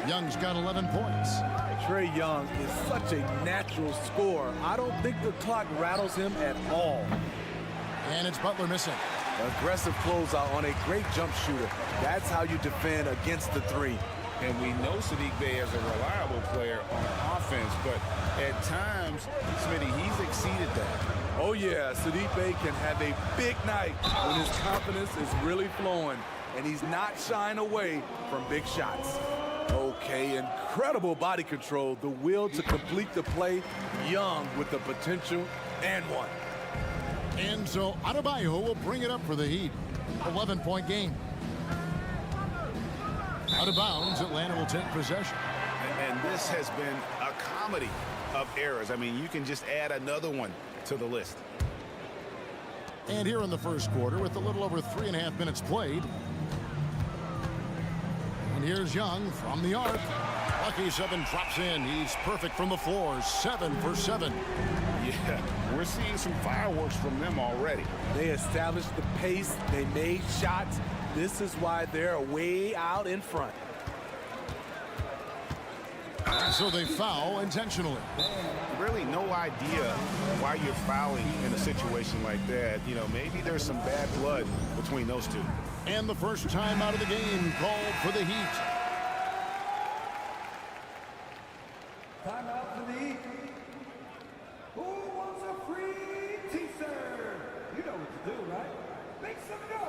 Young's got 11 points. Trae Young is such a natural scorer. I don't think the clock rattles him at all. And it's Butler missing. Aggressive closeout on a great jump shooter. That's how you defend against the three. And we know Saddiq Bey is a reliable player on offense, but at times, Smitty, he's exceeded that. Oh yeah, Saddiq Bey can have a big night when his confidence is really flowing and he's not shying away from big shots. Okay, incredible body control, the will to complete the play. Young with the potential and one. And so Adebayo will bring it up for the Heat. 11-point game. Out of bounds, Atlanta will take possession. And this has been a comedy of errors. I mean, you can just add another one to the list. And here in the first quarter, with a little over 3.5 minutes played. And here's Young from the arc. A Milwaukee 7 drops in. He's perfect from the floor. 7 for 7. Yeah, we're seeing some fireworks from them already. They established the pace. They made shots. This is why they're way out in front. So they foul intentionally. Really no idea why you're fouling in a situation like that. You know, maybe there's some bad blood between those two. And the first time out of the game called for the Heat. Time out for the Heat. Who wants a free t-shirt? You know what to do, right? Make some noise.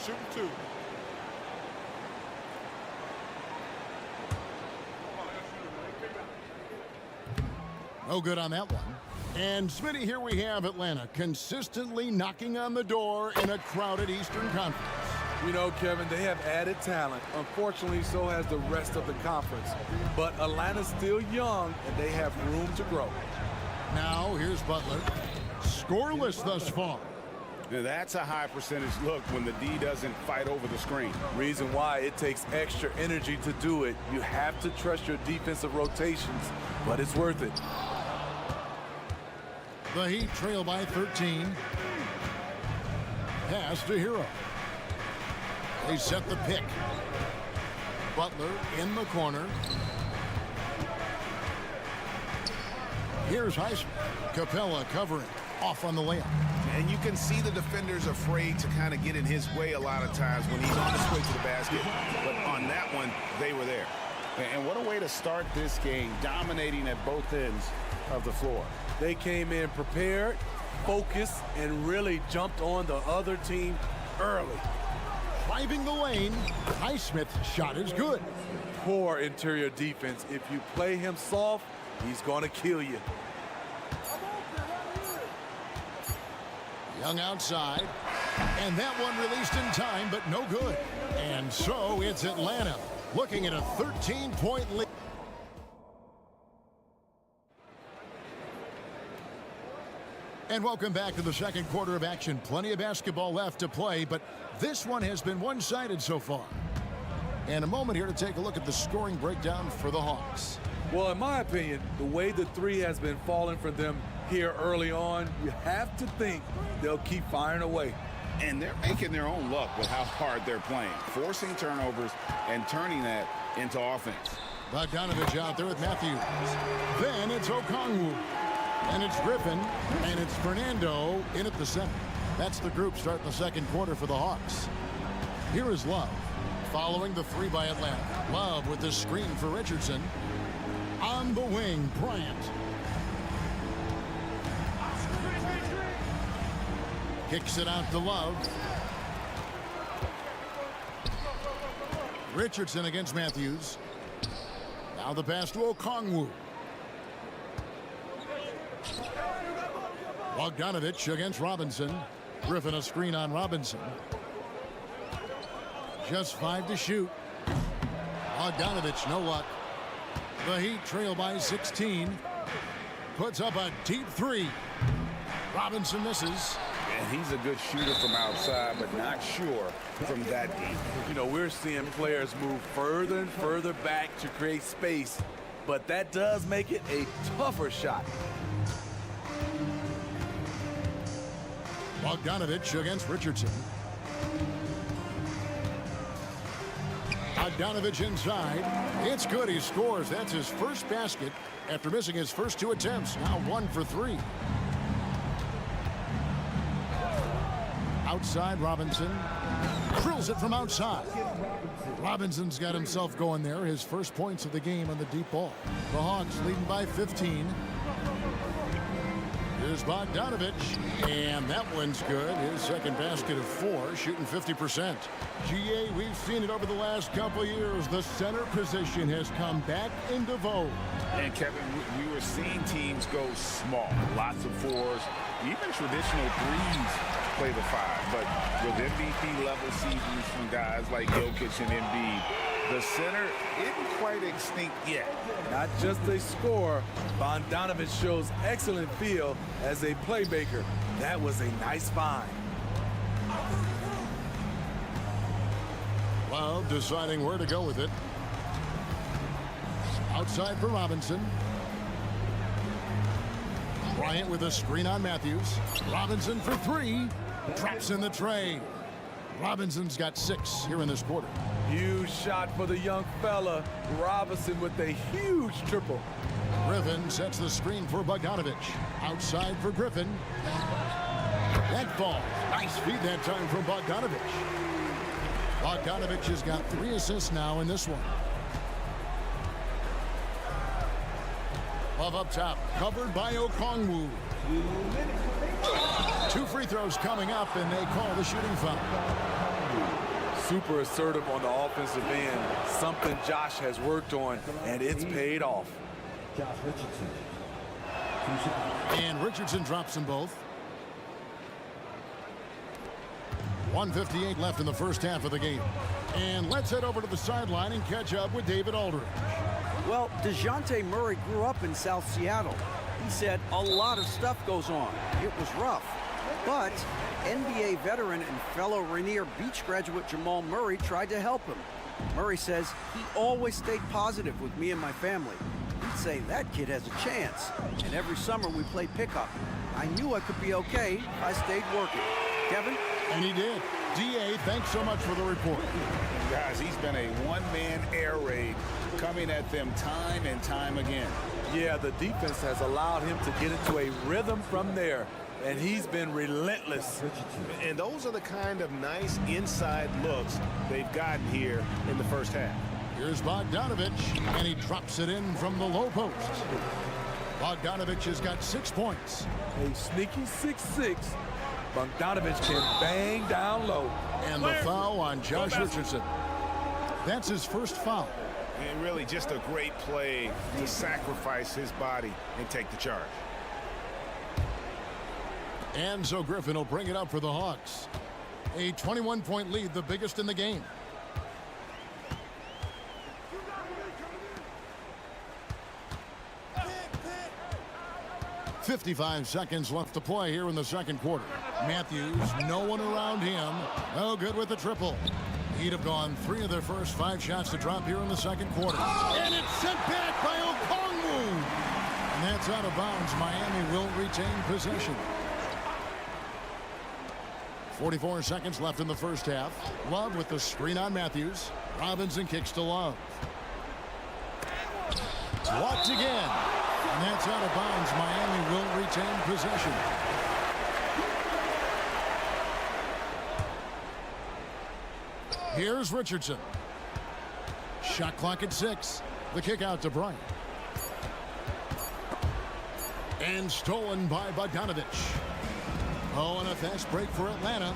Shoot 2. No good on that one. And Smitty, here we have Atlanta consistently knocking on the door in a crowded Eastern Conference. You know, Kevin, they have added talent. Unfortunately, so has the rest of the conference. But Atlanta's still young, and they have room to grow. Now, here's Butler. Scoreless thus far. Now, that's a high percentage look when the D doesn't fight over the screen. Reason why it takes extra energy to do it. You have to trust your defensive rotations, but it's worth it. The Heat trail by 13. Pass to Hero. They set the pick. Butler in the corner. Here's Highsmith. Capella covering. Off on the layup. And you can see the defenders afraid to kind of get in his way a lot of times when he's on his way to the basket. But on that one, they were there. And what a way to start this game, dominating at both ends of the floor. They came in prepared, focused, and really jumped on the other team early. Driving the lane, Highsmith's shot is good. Poor interior defense. If you play him soft, he's going to kill you. Young outside, and that one released in time, but no good. And so it's Atlanta looking at a 13-point lead. And welcome back to the second quarter of action. Plenty of basketball left to play, but this one has been one-sided so far. And a moment here to take a look at the scoring breakdown for the Hawks. Well, in my opinion, the way the three has been falling for them here early on, you have to think they'll keep firing away. And they're making their own luck with how hard they're playing, forcing turnovers and turning that into offense. Bogdanovich out there with Matthews. Then it's Okongwu. And it's Griffin. And it's Fernando in at the center. That's the group starting the second quarter for the Hawks. Here is Love. Following the three by Atlanta. Love with the screen for Richardson. On the wing, Bryant. Kicks it out to Love. Richardson against Matthews. Now the pass to Okongwu. Bogdanovich against Robinson. Griffin a screen on Robinson. Just 5 to shoot. Bogdanovich, no luck. The Heat trail by 16. Puts up a deep three. Robinson misses. And he's a good shooter from outside, but not sure from that deep. You know, we're seeing players move further and further back to create space, but that does make it a tougher shot. Bogdanovich against Richardson. Bogdanovich inside. It's good. He scores. That's his first basket after missing his first 2 attempts. Now 1 for 3. Outside, Robinson. Drills it from outside. Robinson's got himself going there. His first points of the game on the deep ball. The Hawks leading by 15. Here's Bogdanovich, and that one's good. His second basket of 4, shooting 50%. GA, we've seen it over the last couple of years. The center position has come back into vogue. And Kevin, we were seeing teams go small, lots of 4s, even traditional 3s play the 5. But with MVP level seasons from guys like Jokic and Embiid, The center isn't quite extinct yet. Not just a scorer, Bogdanovich shows excellent feel as a playmaker. That was a nice find. Love deciding where to go with it. Outside for Robinson. Bryant with a screen on Matthews. Robinson for three. Drops in the tray. Robinson's got 6 here in this quarter. Huge shot for the young fella. Robinson with a huge triple. Griffin sets the screen for Bogdanovich. Outside for Griffin. That falls. Nice feed that time from Bogdanovich. Bogdanovich has got 3 assists now in this one. Love up top, covered by Okongwu. 2 free throws coming up, and they call the shooting foul. Super assertive on the offensive end. Something Josh has worked on, and it's paid off. And Richardson drops them both. 1:58 left in the first half of the game. And let's head over to the sideline and catch up with David Aldridge. Well, DeJounte Murray grew up in South Seattle. He said a lot of stuff goes on. It was rough. But NBA veteran and fellow Rainier Beach graduate Jamal Murray tried to help him. Murray says he always stayed positive with me and my family. He'd say that kid has a chance. And every summer we played pickup. I knew I could be okay if I stayed working. Kevin? And he did. DA, thanks so much for the report. Guys, he's been a one-man air raid coming at them time and time again. Yeah, the defense has allowed him to get into a rhythm from there, and he's been relentless. And those are the kind of nice inside looks they've gotten here in the first half. Here's Bogdanovich, and he drops it in from the low post. Bogdanovich has got 6 points. A sneaky 6'6". Bogdanovich can bang down low. And the foul on Josh Richardson. That's his first foul. And really just a great play to sacrifice his body and take the charge. And so Griffin will bring it up for the Hawks. A 21-point lead, the biggest in the game. .55 seconds left to play here in the second quarter. Matthews, no one around him. No good with the triple. He'd have gone 3 of their first 5 shots to drop here in the second quarter. And it's sent back by Okongwu. And that's out of bounds. Miami will retain possession. 44 seconds left in the first half. Love with the screen on Matthews. Robinson kicks to Love. Blocked again. And that's out of bounds. Miami will retain possession. Here's Richardson. Shot clock at 6. The kick out to Bryant. And stolen by Bogdanovich. Oh, and a fast break for Atlanta.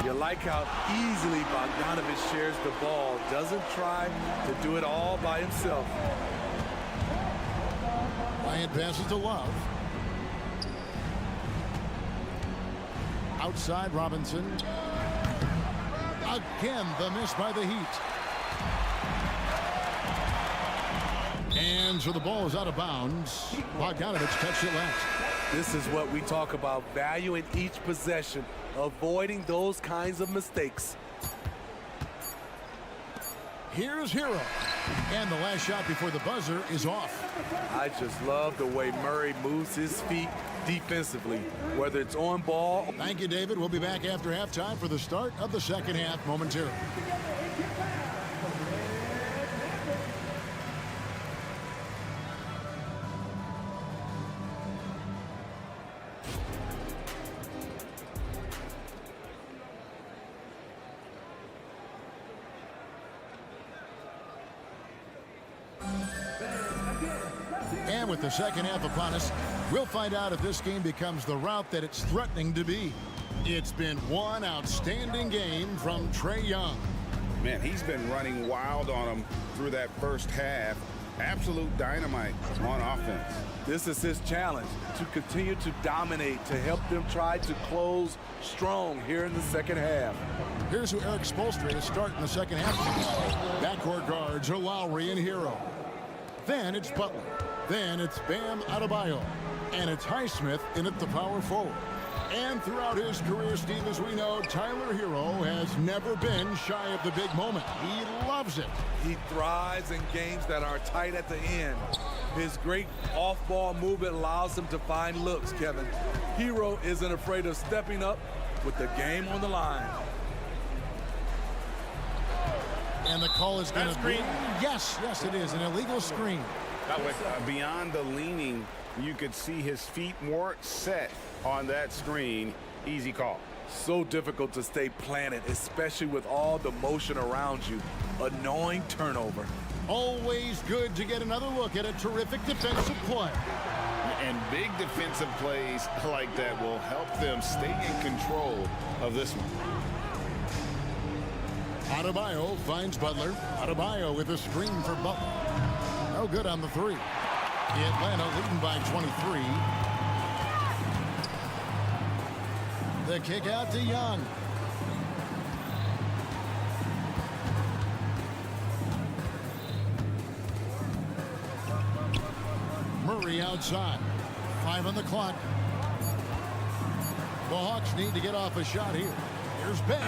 You like how easily Bogdanovich shares the ball. Doesn't try to do it all by himself. Bryant passes to Love. Outside Robinson. Again, the miss by the Heat. And so the ball is out of bounds. Bogdanovich touched it last. This is what we talk about, valuing each possession, avoiding those kinds of mistakes. Here's Hero. And the last shot before the buzzer is off. I just love the way Murray moves his feet defensively, whether it's on ball. Thank you, David. We'll be back after halftime for the start of the second half momentarily. And with the second half upon us, we'll find out if this game becomes the route that it's threatening to be. It's been one outstanding game from Trae Young. Man, he's been running wild on him through that first half. Absolute dynamite on offense. This is his challenge, to continue to dominate, to help them try to close strong here in the second half. Here's who Eric Spoelstra to start in the second half. Backcourt guards are Lowry and Hero. Then it's Butler. Then it's Bam Adebayo. And it's Highsmith in at the power forward. And throughout his career, Steve, as we know, Tyler Hero has never been shy of the big moment. He loves it. He thrives in games that are tight at the end. His great off-ball movement allows him to find looks, Kevin. Hero isn't afraid of stepping up with the game on the line. And the call is going to be, yes, it is, an illegal screen. Beyond the leaning, you could see his feet more set on that screen. Easy call. So difficult to stay planted, especially with all the motion around you. Annoying turnover. Always good to get another look at a terrific defensive play. And big defensive plays like that will help them stay in control of this one. Adebayo finds Butler. Adebayo with a screen for Butler. No good on the three. Atlanta leading by 23. The kick out to Young. Murray outside. 5 on the clock. The Hawks need to get off a shot here. Here's Bay.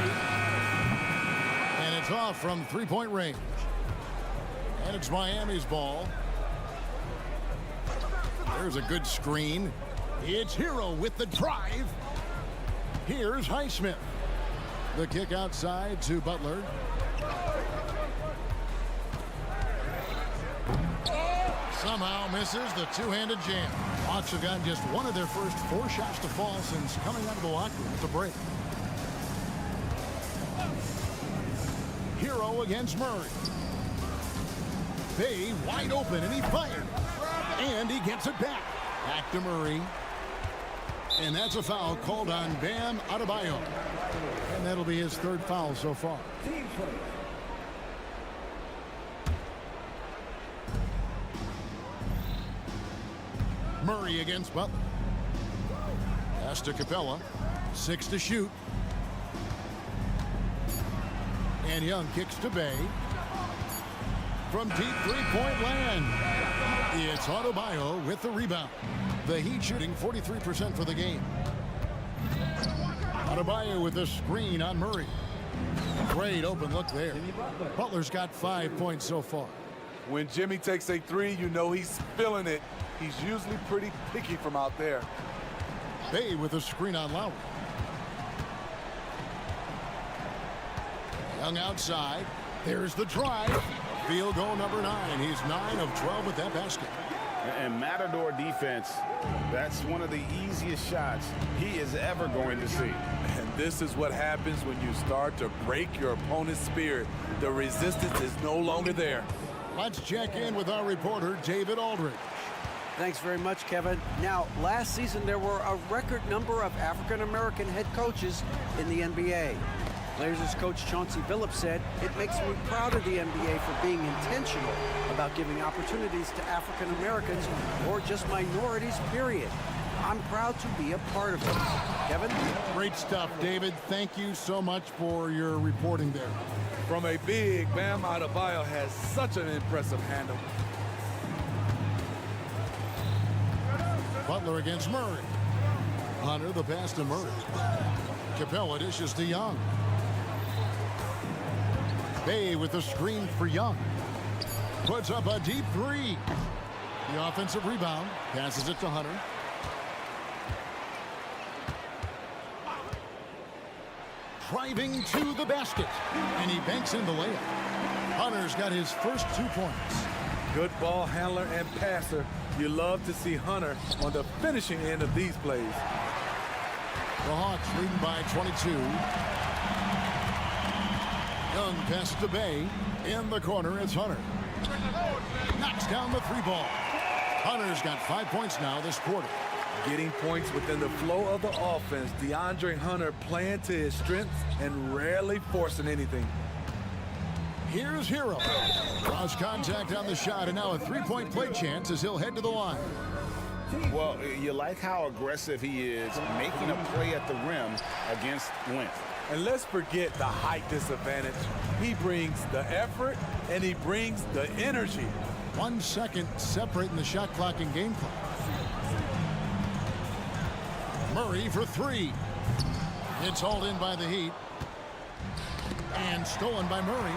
And it's off from three-point range. And it's Miami's ball. There's a good screen. It's Hero with the drive. Here's Highsmith. The kick outside to Butler. Somehow misses the two-handed jam. Hawks have gotten just one of their first 4 shots to fall since coming out of the locker room at the break. Hero against Murray. Bay wide open, and he fired. And he gets it back. Back to Murray. And that's a foul called on Bam Adebayo. And that'll be his 3rd foul so far. Murray against Butler. Pass to Capella. 6 to shoot. And Young kicks to Bay. From deep three-point land. It's Adebayo with the rebound. The Heat shooting 43% for the game. Adebayo with a screen on Murray. Great open look there. Butler's got 5 points so far. When Jimmy takes a three, you know he's feeling it. He's usually pretty picky from out there. Bay with a screen on Lowry. Young outside. There's the drive. Field goal number 9. He's 9 of 12 with that basket. And Matador defense, that's one of the easiest shots he is ever going to see. And this is what happens when you start to break your opponent's spirit. The resistance is no longer there. Let's check in with our reporter, David Aldridge. Thanks very much, Kevin. Now, last season there were a record number of African-American head coaches in the NBA. Blazers coach Chauncey Billups said, "It makes me proud of the NBA for being intentional about giving opportunities to African Americans or just minorities, period. I'm proud to be a part of it." Kevin? Great stuff, David. Thank you so much for your reporting there. From a big, Bam Adebayo has such an impressive handle. Butler against Murray. Hunter the pass to Murray. Capella dishes to Young. Bay with the screen for Young. Puts up a deep three. The offensive rebound. Passes it to Hunter. Driving to the basket. And he banks in the layup. Hunter's got his first 2 points. Good ball handler and passer. You love to see Hunter on the finishing end of these plays. The Hawks leading by 22. Young pass to Bay. In the corner, it's Hunter. Knocks down the 3 ball. Hunter's got 5 points now this quarter. Getting points within the flow of the offense. DeAndre Hunter playing to his strengths and rarely forcing anything. Here's Hero. Cross contact on the shot, and now a three-point play chance as he'll head to the line. Well, you like how aggressive he is, making a play at the rim against length. And let's forget the height disadvantage. He brings the effort, and he brings the energy. 1 second separating the shot clock and game clock. Murray for three. It's hauled in by the Heat. And stolen by Murray.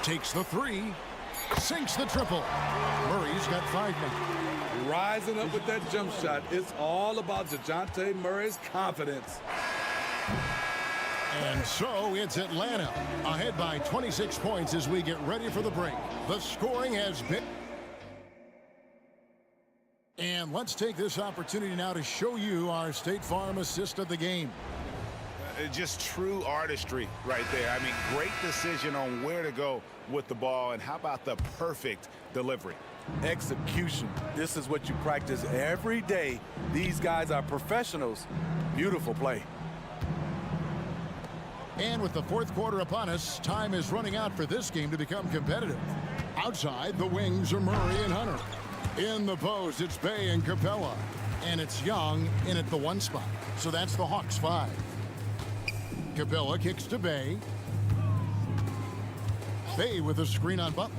Takes the three. Sinks the triple. Murray's got 5 now. Rising up with that jump shot. It's all about DeJounte Murray's confidence. And so it's Atlanta ahead by 26 points as we get ready for the break. The scoring has been... And let's take this opportunity now to show you our State Farm assist of the game. Just true artistry right there. I mean, great decision on where to go with the ball, and how about the perfect delivery? Execution. This is what you practice every day. These guys are professionals. Beautiful play. And with the fourth quarter upon us, time is running out for this game to become competitive. Outside, the wings are Murray and Hunter. In the post, it's Bay and Capella. And it's Young in at the 1 spot. So that's the Hawks 5. Capella kicks to Bay. Bay with a screen on Butler.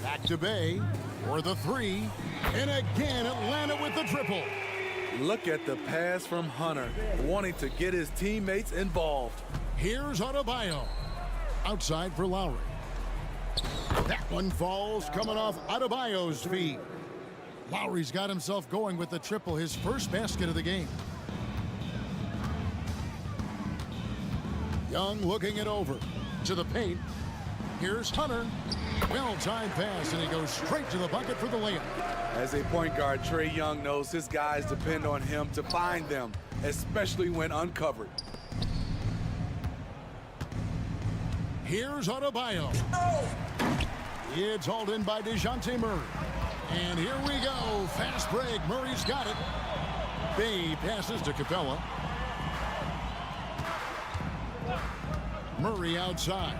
Back to Bay for the 3. And again, Atlanta with the triple. Look at the pass from Hunter, wanting to get his teammates involved. Here's Adebayo. Outside for Lowry. That one falls, coming off Adebayo's feet. Lowry's got himself going with the triple, his first basket of the game. Young looking it over to the paint. Here's Hunter. Well-timed pass, and he goes straight to the bucket for the layup. As a point guard, Trae Young knows his guys depend on him to find them, especially when uncovered. Here's Adebayo. It's hauled in by DeJounte Murray. And here we go. Fast break. Murray's got it. Bay passes to Capella. Murray outside.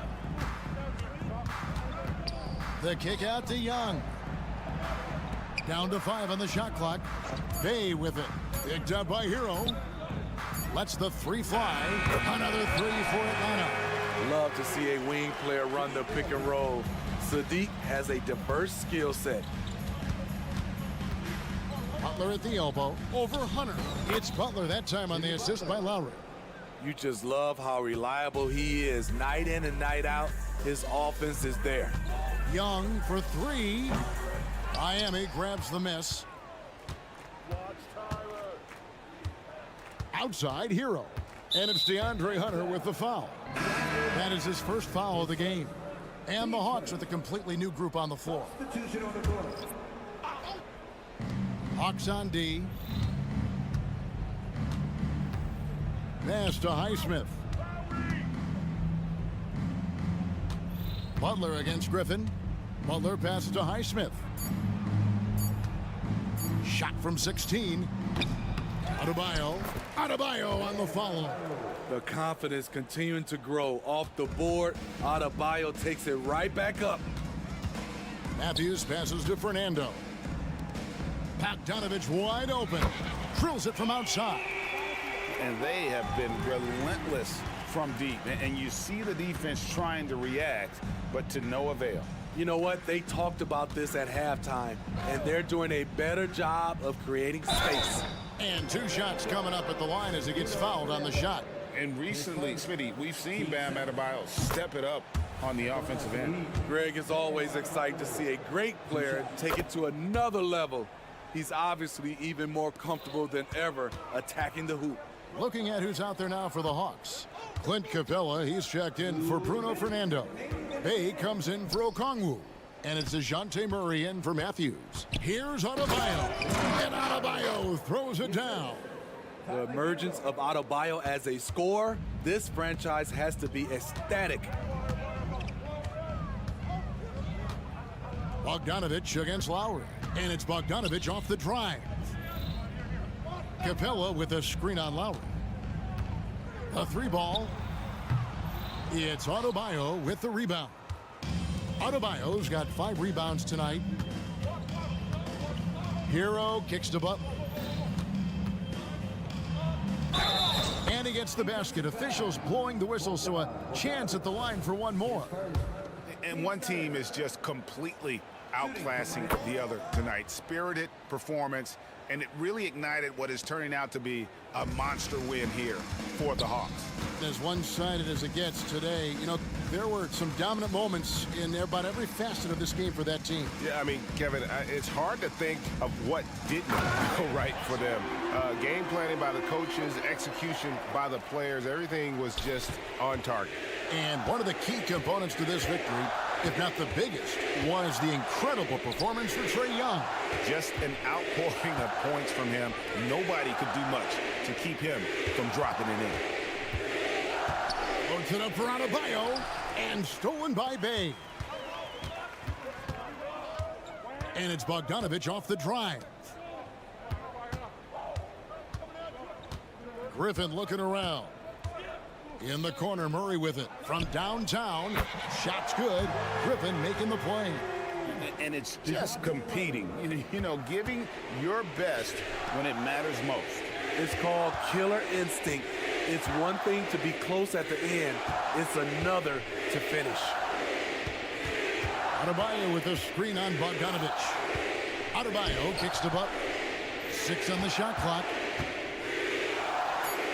The kick out to Young. Down to 5 on the shot clock. Bay with it. Picked up by Hero. Lets the 3 fly. Another 3 for Atlanta. Love to see a wing player run the pick and roll. Sadiq has a diverse skill set. Butler at the elbow. Over Hunter. It's Butler that time on the assist by Lowry. You just love how reliable he is. Night in and night out, his offense is there. Young for 3. Miami grabs the miss. Outside, Hero. And it's DeAndre Hunter with the foul. That is his first foul of the game. And the Hawks with a completely new group on the floor. Hawks on D. Pass to Highsmith. Butler against Griffin. Butler passes to Highsmith. Shot from 16. Adebayo. Adebayo on the follow. The confidence continuing to grow off the board. Adebayo takes it right back up. Matthews passes to Fernando. Bogdanovich wide open. Drills it from outside. And they have been relentless from deep. And you see the defense trying to react, but to no avail. You know what? They talked about this at halftime, and they're doing a better job of creating space. And 2 shots coming up at the line as he gets fouled on the shot. And recently, Smitty, we've seen Bam Adebayo step it up on the offensive end. Greg is always excited to see a great player take it to another level. He's obviously even more comfortable than ever attacking the hoop. Looking at who's out there now for the Hawks. Clint Capella, he's checked in for Bruno Fernando. Bay comes in for Okongwu. And it's DeJounte Murray in for Matthews. Here's Adebayo. And Adebayo throws it down. The emergence of Adebayo as a scorer, this franchise has to be ecstatic. Bogdanovich against Lowry. And it's Bogdanovich off the drive. Capella with a screen on Lowry. A 3 ball. It's Adebayo with the rebound. Adebayo's got 5 rebounds tonight. Hero kicks to Butler. And he gets the basket. Officials blowing the whistle, so a chance at the line for one more. And one team is just completely outclassing the other tonight. Spirited performance, and it really ignited what is turning out to be a monster win here for the Hawks. As one-sided as it gets today, you know, there were some dominant moments in about every facet of this game for that team. Yeah, I mean, Kevin, it's hard to think of what didn't go right for them. Game planning by the coaches, execution by the players, everything was just on target. And one of the key components to this victory, if not the biggest, was the incredible performance for Trae Young. Just an outpouring of points from him. Nobody could do much to keep him from dropping it in. Loads it up for Adebayo, and stolen by Bay. And it's Bogdanovich off the drive. Griffin looking around. In the corner, Murray with it. From downtown, shot's good. Griffin making the play. And it's just competing. You know, giving your best when it matters most. It's called killer instinct. It's one thing to be close at the end. It's another to finish. Adebayo with the screen on Bogdanovich. Adebayo kicks to Butler. 6 on the shot clock.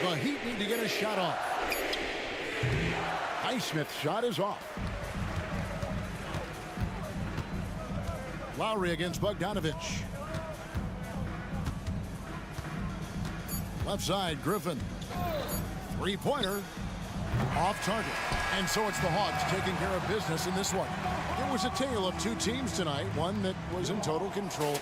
The Heat need to get a shot off. Highsmith's shot is off. Lowry against Bogdanovich. Left side, Griffin. Three-pointer. Off target. And so it's the Hawks taking care of business in this one. It was a tale of two teams tonight, one that was in total control.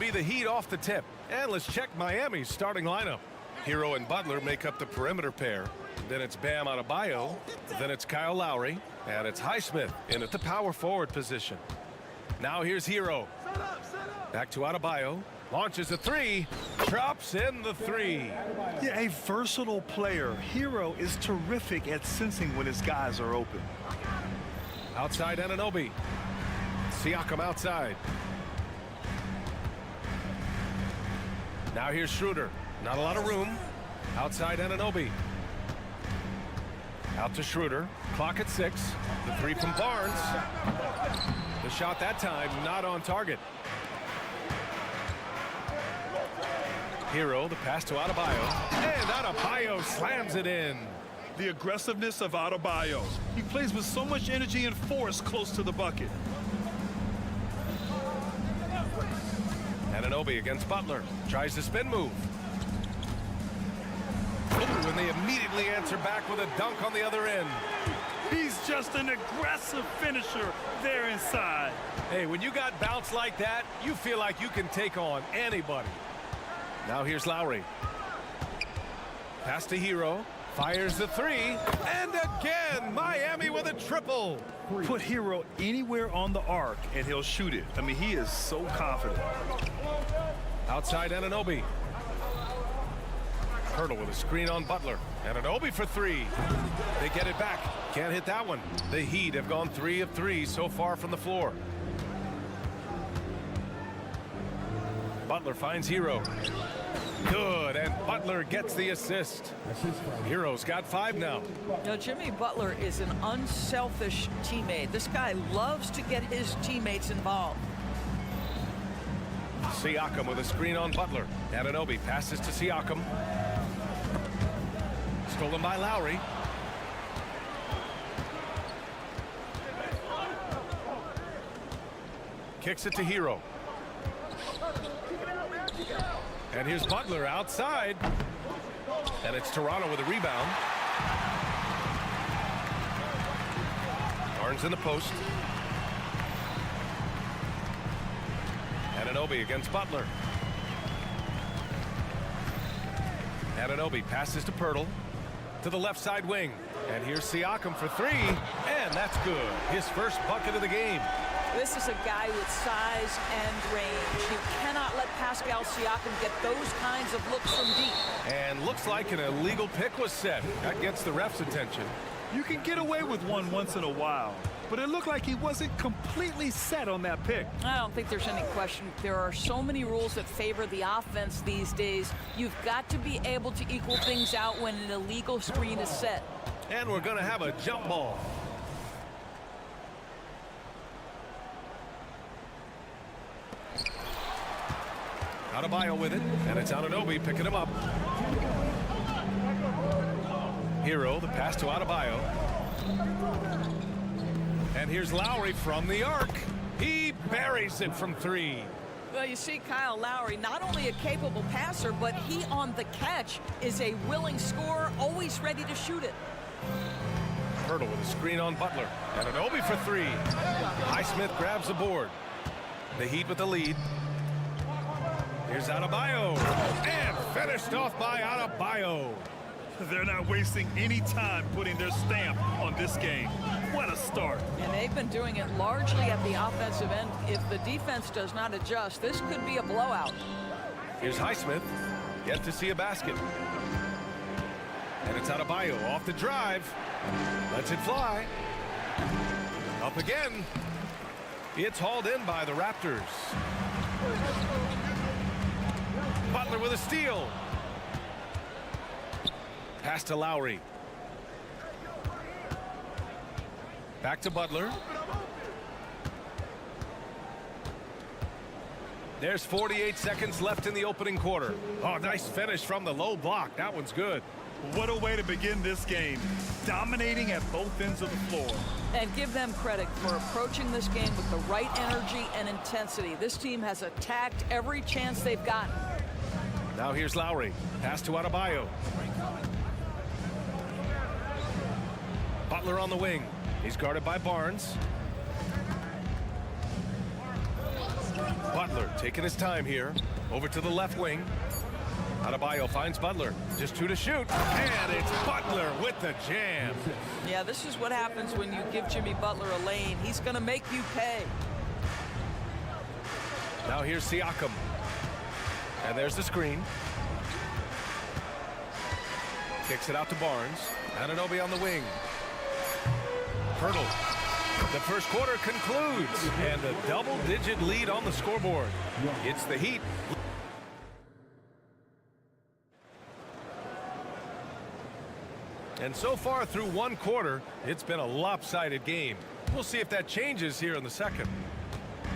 be the Heat off the tip. And let's check Miami's starting lineup. Hero and Butler make up the perimeter pair. Then it's Bam Adebayo. Then it's Kyle Lowry. And it's Highsmith in at the power forward position. Now here's Hero. Back to Adebayo. Launches a three. Drops in the three. Yeah, a versatile player. Hero is terrific at sensing when his guys are open. Outside Anunoby. Siakam outside. Now here's Schroeder. Not a lot of room. Outside Anunoby. Out to Schroeder. Clock at 6. The three from Barnes. The shot that time not on target. Hero, the pass to Adebayo. And Adebayo slams it in. The aggressiveness of Adebayo. He plays with so much energy and force close to the bucket. Anunoby against Butler. Tries the spin move. Ooh, and they immediately answer back with a dunk on the other end. He's just an aggressive finisher there inside. Hey, when you got bounce like that, you feel like you can take on anybody. Now here's Lowry. Pass to Hero. Fires the three. And again, Miami with a triple. Put Hero anywhere on the arc and he'll shoot it. I mean, he is so confident. Outside Anunoby. Hurdle with a screen on Butler. Anunoby for three. They get it back. Can't hit that one. The Heat have gone 3 of 3 so far from the floor. Butler finds Hero. Good, and Butler gets the assist. Hero's got 5 now. Now, Jimmy Butler is an unselfish teammate. This guy loves to get his teammates involved. Siakam with a screen on Butler. Anunoby passes to Siakam. Stolen by Lowry. Kicks it to Hero. And here's Butler outside. And it's Toronto with a rebound. Barnes in the post. Anunoby against Butler. Anunoby passes to Pirtle. To the left side wing. And here's Siakam for 3. And that's good. His first bucket of the game. This is a guy with size and range. You cannot let Pascal Siakam get those kinds of looks from deep. And looks like an illegal pick was set. That gets the ref's attention. You can get away with one once in a while, but it looked like he wasn't completely set on that pick. I don't think there's any question. There are so many rules that favor the offense these days. You've got to be able to equal things out when an illegal screen is set. And we're going to have a jump ball. Adebayo with it, and it's Anunoby picking him up. Hero, the pass to Adebayo. And here's Lowry from the arc. He buries it from 3. Well, you see Kyle Lowry, not only a capable passer, but he on the catch is a willing scorer, always ready to shoot it. Hurdle with a screen on Butler. Anunoby for 3. Highsmith grabs the board. The Heat with the lead. Here's Adebayo. And finished off by Adebayo. They're not wasting any time putting their stamp on this game. What a start. And they've been doing it largely at the offensive end. If the defense does not adjust, this could be a blowout. Here's Highsmith. Yet to see a basket. And it's Adebayo off the drive. Lets it fly. Up again. It's hauled in by the Raptors. Butler with a steal. Pass to Lowry. Back to Butler. There's 48 seconds left in the opening quarter. Oh, nice finish from the low block. That one's good. What a way to begin this game. Dominating at both ends of the floor. And give them credit for approaching this game with the right energy and intensity. This team has attacked every chance they've gotten. Now here's Lowry. Pass to Adebayo. Butler on the wing. He's guarded by Barnes. Butler taking his time here. Over to the left wing. Adebayo finds Butler. Just 2 to shoot. And it's Butler with the jam. Yeah, this is what happens when you give Jimmy Butler a lane. He's going to make you pay. Now here's Siakam. And there's the screen. Kicks it out to Barnes. Anunoby on the wing. Pirtle. The first quarter concludes. And a double-digit lead on the scoreboard. It's the Heat. And so far through one quarter, it's been a lopsided game. We'll see if that changes here in the second.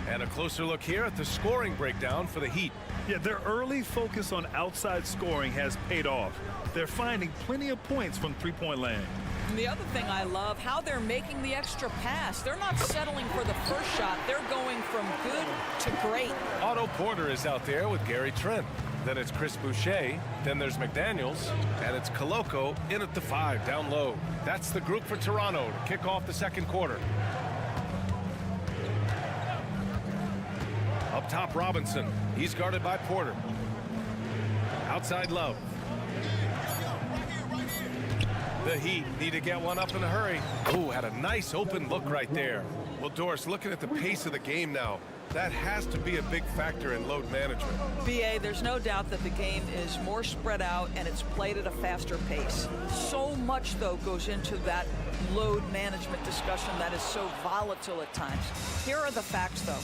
And a closer look here at the scoring breakdown for the Heat. Yeah, their early focus on outside scoring has paid off. They're finding plenty of points from three-point land. And the other thing I love, how they're making the extra pass. They're not settling for the first shot. They're going from good to great. Otto Porter is out there with Gary Trent. Then it's Chris Boucher. Then there's McDaniels. And it's Koloko in at the 5 down low. That's the group for Toronto to kick off the second quarter. Up top, Robinson. He's guarded by Porter. Outside, Love. The Heat need to get one up in a hurry. Ooh, had a nice open look right there. Well, Doris, looking at the pace of the game now, that has to be a big factor in load management. BA, there's no doubt that the game is more spread out and it's played at a faster pace. So much, though, goes into that load management discussion that is so volatile at times. Here are the facts, though.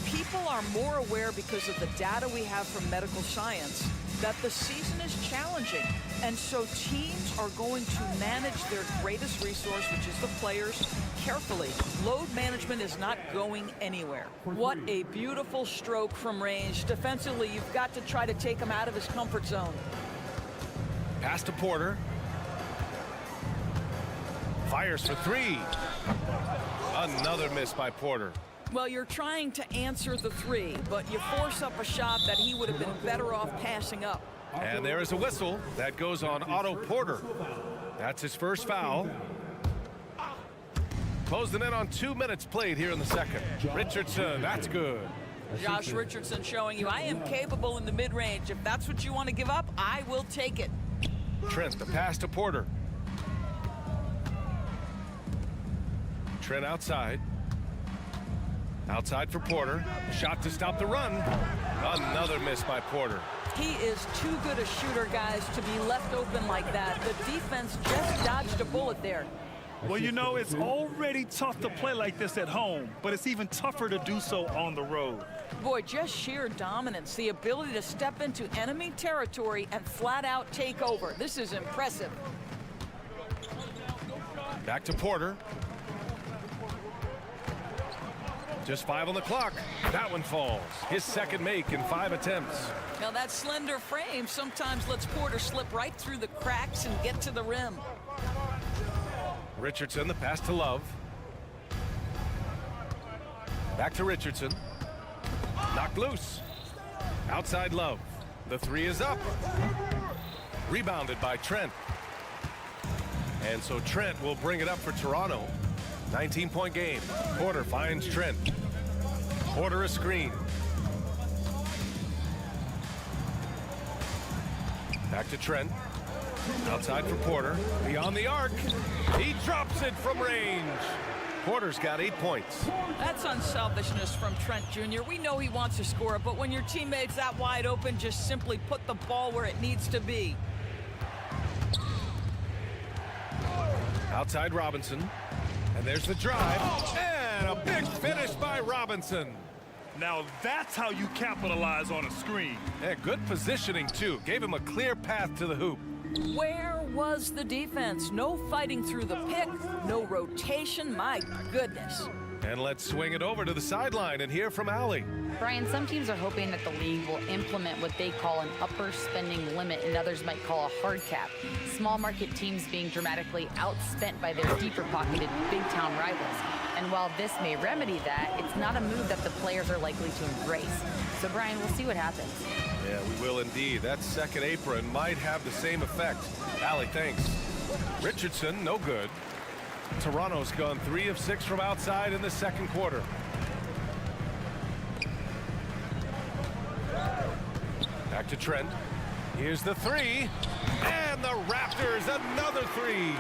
People are more aware because of the data we have from medical science that the season is challenging. And so teams are going to manage their greatest resource, which is the players, carefully. Load management is not going anywhere. What a beautiful stroke from range. Defensively, you've got to try to take him out of his comfort zone. Pass to Porter. Fires for 3. Another miss by Porter. Well, you're trying to answer the 3, but you force up a shot that he would have been better off passing up. And there is a whistle that goes on Otto Porter. That's his first foul. Closing in on 2 minutes played here in the second. Richardson, that's good. Josh Richardson showing you I am capable in the mid-range. If that's what you want to give up, I will take it. Trent, the pass to Porter. Trent outside. Outside for Porter. Shot to stop the run. Another miss by Porter. He is too good a shooter, guys, to be left open like that. The defense just dodged a bullet there. Well, you know, it's already tough to play like this at home, but it's even tougher to do so on the road. Boy, just sheer dominance, the ability to step into enemy territory and flat out take over. This is impressive. Back to Porter. Just 5 on the clock. That one falls. His second make in 5 attempts. Now that slender frame sometimes lets Porter slip right through the cracks and get to the rim. Richardson, the pass to Love. Back to Richardson. Knocked loose. Outside Love. The 3 is up. Rebounded by Trent. And so Trent will bring it up for Toronto. 19-point game. Porter finds Trent. Porter a screen. Back to Trent. Outside for Porter. Beyond the arc. He drops it from range. Porter's got 8 points. That's unselfishness from Trent Jr. We know he wants to score, but when your teammate's that wide open, just simply put the ball where it needs to be. Outside Robinson. And there's the drive. And a big finish by Robinson. Now that's how you capitalize on a screen. Yeah, good positioning, too. Gave him a clear path to the hoop. Where was the defense? No fighting through the pick, no rotation. My goodness. And let's swing it over to the sideline and hear from Allie. Brian, some teams are hoping that the league will implement what they call an upper spending limit and others might call a hard cap. Small market teams being dramatically outspent by their deeper pocketed big town rivals. And while this may remedy that, it's not a move that the players are likely to embrace. So Brian, we'll see what happens. Yeah, we will indeed. That second apron might have the same effect. Allie, thanks. Richardson, no good. Toronto's gone 3 of 6 from outside in the second quarter. to Trent. Here's the three. And the Raptors, another three.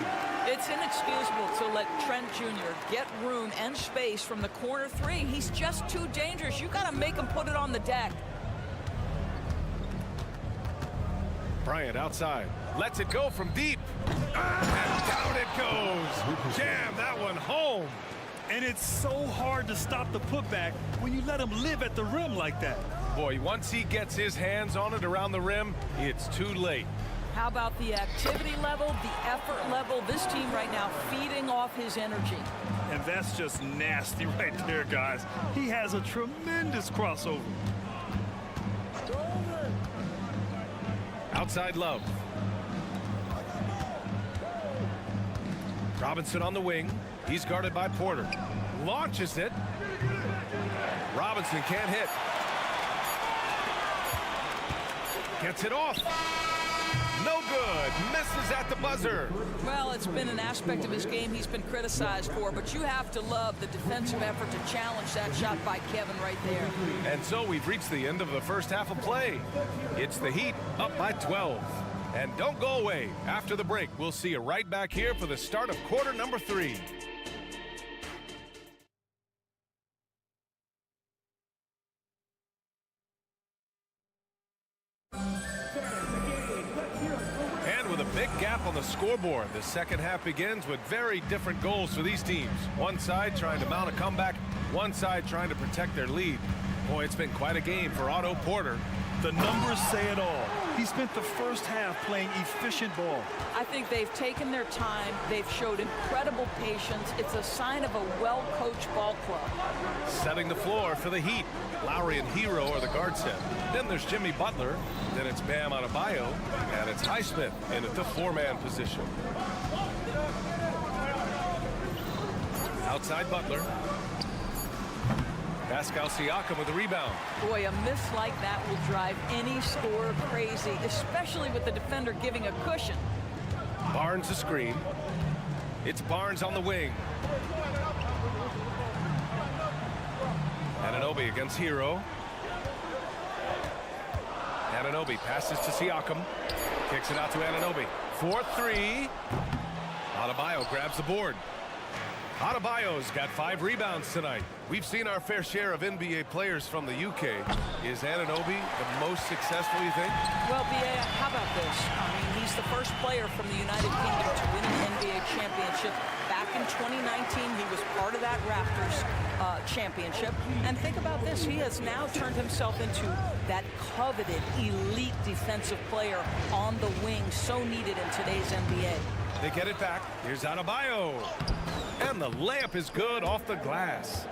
It's inexcusable to let Trent Jr. get room and space from the corner three. He's just too dangerous. You got to make him put it on the deck. Bryant outside. Lets it go from deep. And down it goes. Jam that one home. And it's so hard to stop the putback when you let him live at the rim like that. Boy, once he gets his hands on it around the rim, it's too late. How about the activity level, the effort level? This team right now feeding off his energy. And that's just nasty right there, guys. He has a tremendous crossover. Outside Love. Robinson on the wing. He's guarded by Porter. Launches it. Robinson can't hit. Gets it off. No good. Misses at the buzzer. Well, it's been an aspect of his game he's been criticized for, but you have to love the defensive effort to challenge that shot by Kevin right there. And so we've reached the end of the first half of play. It's the Heat up by 12. And don't go away. After the break, we'll see you right back here for the start of quarter number 3. With a big gap on the scoreboard, the second half begins with very different goals for these teams. One side trying to mount a comeback, one side trying to protect their lead. Boy, it's been quite a game for Otto Porter. The numbers say it all. He spent the first half playing efficient ball. I think they've taken their time. They've showed incredible patience. It's a sign of a well-coached ball club. Setting the floor for the Heat. Lowry and Hero are the guard set. Then there's Jimmy Butler. Then it's Bam Adebayo. And it's Highsmith in at the 4-man position. Outside Butler. Pascal Siakam with the rebound. Boy, a miss like that will drive any scorer crazy, especially with the defender giving a cushion. Barnes a screen. It's Barnes on the wing. Anunoby against Hero. Anunoby passes to Siakam. Kicks it out to Anunoby. 4-3. Adebayo grabs the board. Adebayo's got 5 rebounds tonight. We've seen our fair share of NBA players from the UK. Is Anunoby the most successful, you think? Well, B.A., how about this? I mean, he's the first player from the United Kingdom to win an NBA championship. Back in 2019, he was part of that Raptors championship. And think about this. He has now turned himself into that coveted elite defensive player on the wing, so needed in today's NBA. They get it back. Here's Adebayo. And the layup is good off the glass.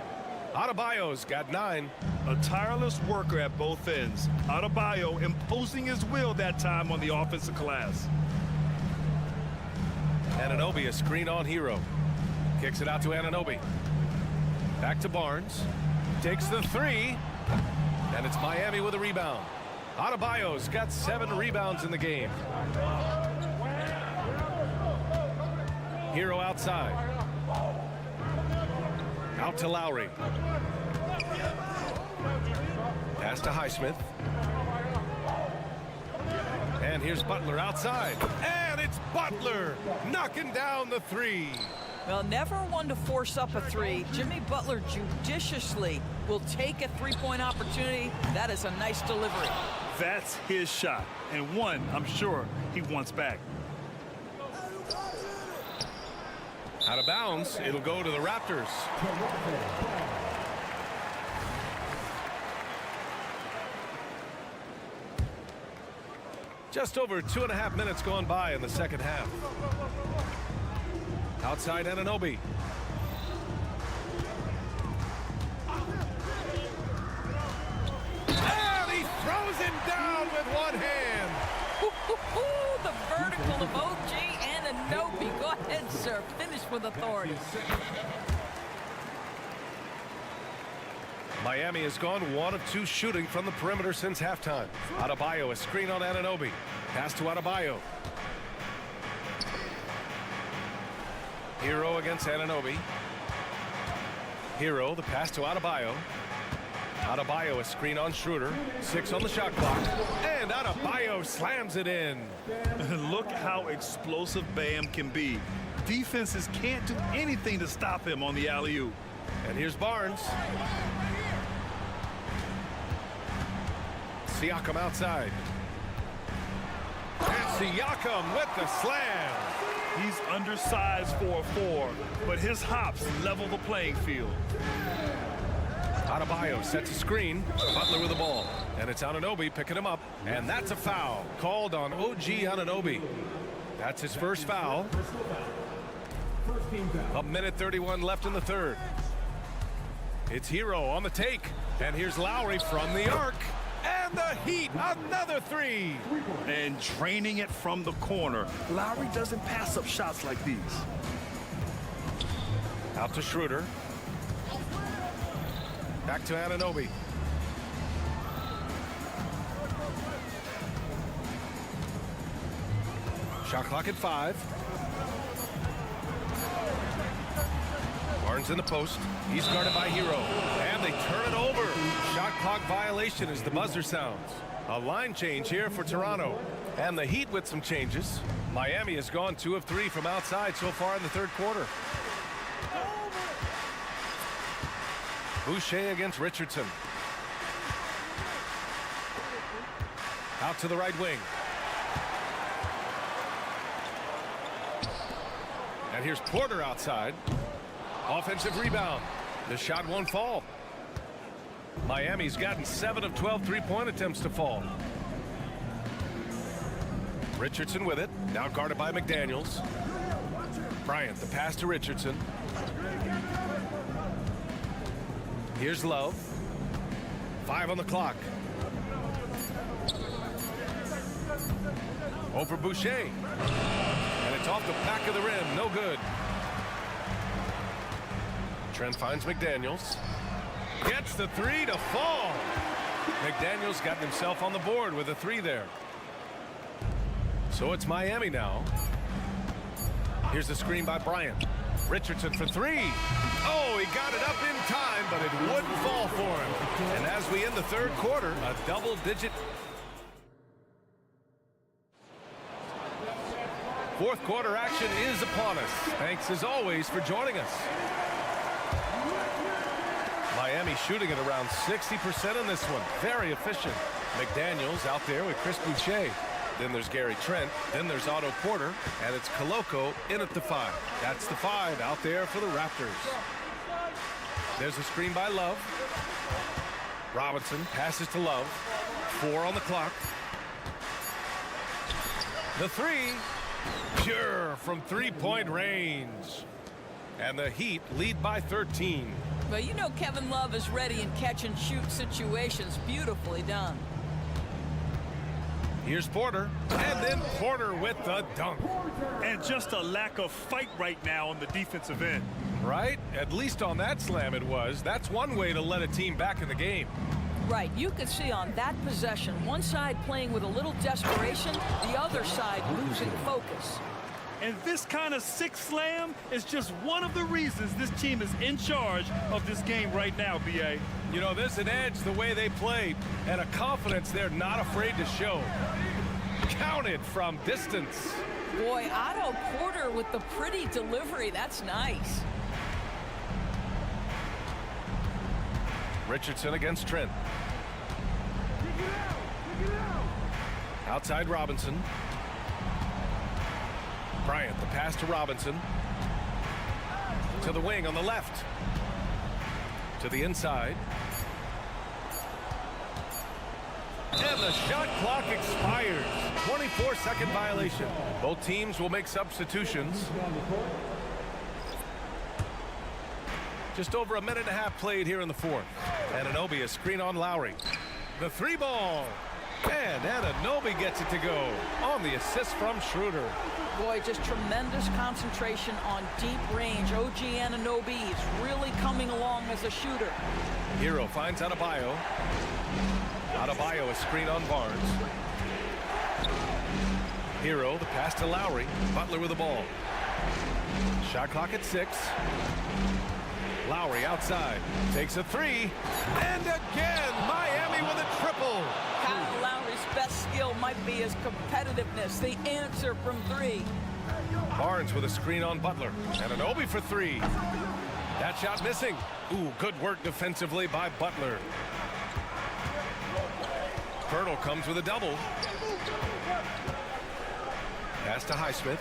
Adebayo's got 9. A tireless worker at both ends. Adebayo imposing his will that time on the offensive glass. Anunoby a screen on Hero. Kicks it out to Anunoby. Back to Barnes. Takes the 3. And it's Miami with a rebound. Adebayo's got 7 rebounds in the game. Hero outside. Out to Lowry. Pass to Highsmith. And here's Butler outside. And it's Butler knocking down the 3. Well, never one to force up a 3. Jimmy Butler judiciously will take a 3-point opportunity. That is a nice delivery. That's his shot, and one I'm sure he wants back. Out of bounds, it'll go to the Raptors. Just over 2.5 minutes gone by in the second half. Outside Anunoby. And he throws it down with one hand. The vertical of OG Anunoby. Go ahead, sir. Finish with authority. Miami has gone 1 of 2 shooting from the perimeter since halftime. Adebayo, a screen on Anunoby. Pass to Adebayo. Hero against Anunoby. Hero, the pass to Adebayo. Adebayo, a screen on Schroeder. 6 on the shot clock. And Adebayo slams it in. Look how explosive Bam can be. Defenses can't do anything to stop him on the alley-oop. And here's Barnes. Siakam outside. And Siakam with the slam. He's undersized for a 4, but his hops level the playing field. Adebayo sets a screen. Butler with the ball. And it's Anunoby picking him up. And that's a foul called on OG Anunoby. That's his first foul. A minute 31 left in the third. It's Hero on the take. And here's Lowry from the arc. And the Heat, another 3. And draining it from the corner. Lowry doesn't pass up shots like these. Out to Schroeder. Back to Anunoby. Shot clock at 5. Barnes in the post. He's guarded by Hero. And they turn it over. Shot clock violation as the buzzer sounds. A line change here for Toronto. And the Heat with some changes. Miami has gone 2 of 3 from outside so far in the third quarter. Boucher against Richardson. Out to the right wing. And here's Porter outside. Offensive rebound. The shot won't fall. Miami's gotten 7 of 12 three-point attempts to fall. Richardson with it. Now guarded by McDaniels. Bryant, the pass to Richardson. Here's Love. 5 on the clock. Over Boucher. And it's off the back of the rim. No good. Trent finds McDaniels. Gets the 3 to fall. McDaniels got himself on the board with a 3 there. So it's Miami now. Here's the screen by Bryant. Richardson for 3. Oh, he got it up in time, but it wouldn't fall for him. And as we end the third quarter, a double-digit. Fourth quarter action is upon us. Thanks as always for joining us. Miami shooting at around 60% in this one. Very efficient. McDaniels out there with Chris Boucher. Then there's Gary Trent. Then there's Otto Porter. And it's Koloko in at the 5. That's the 5 out there for the Raptors. There's a screen by Love. Robinson passes to Love. 4 on the clock. The 3. Pure from three-point range. And the Heat lead by 13. Well, you know Kevin Love is ready in catch-and-shoot situations. Beautifully done. Here's Porter. And then Porter with the dunk. And just a lack of fight right now on the defensive end. Right? At least on that slam it was. That's one way to let a team back in the game. Right. You could see on that possession, one side playing with a little desperation, the other side losing focus. And this kind of sick slam is just one of the reasons this team is in charge of this game right now, B.A. You know, there's an edge the way they play and a confidence they're not afraid to show. Counted from distance. Boy, Otto Porter with the pretty delivery. That's nice. Richardson against Trent. Outside Robinson. Bryant, the pass to Robinson. To the wing on the left. To the inside. And the shot clock expires. 24-second violation. Both teams will make substitutions. Just over a minute and a half played here in the fourth. Anunoby, a screen on Lowry. The 3 ball. And Anunoby gets it to go on the assist from Schroeder. Boy, just tremendous concentration on deep range. OG Anunoby is really coming along as a shooter. Hero finds Adebayo. Adebayo, a screen on Barnes. Hero, the pass to Lowry. Butler with the ball. Shot clock at 6. Lowry outside. Takes a three. And again, Miami with a triple. Kyle Lowry's best skill might be his competitiveness, the answer from three. Barnes with a screen on Butler. And Anunoby for three. That shot missing. Ooh, good work defensively by Butler. Pirtle comes with a double. Pass to Highsmith.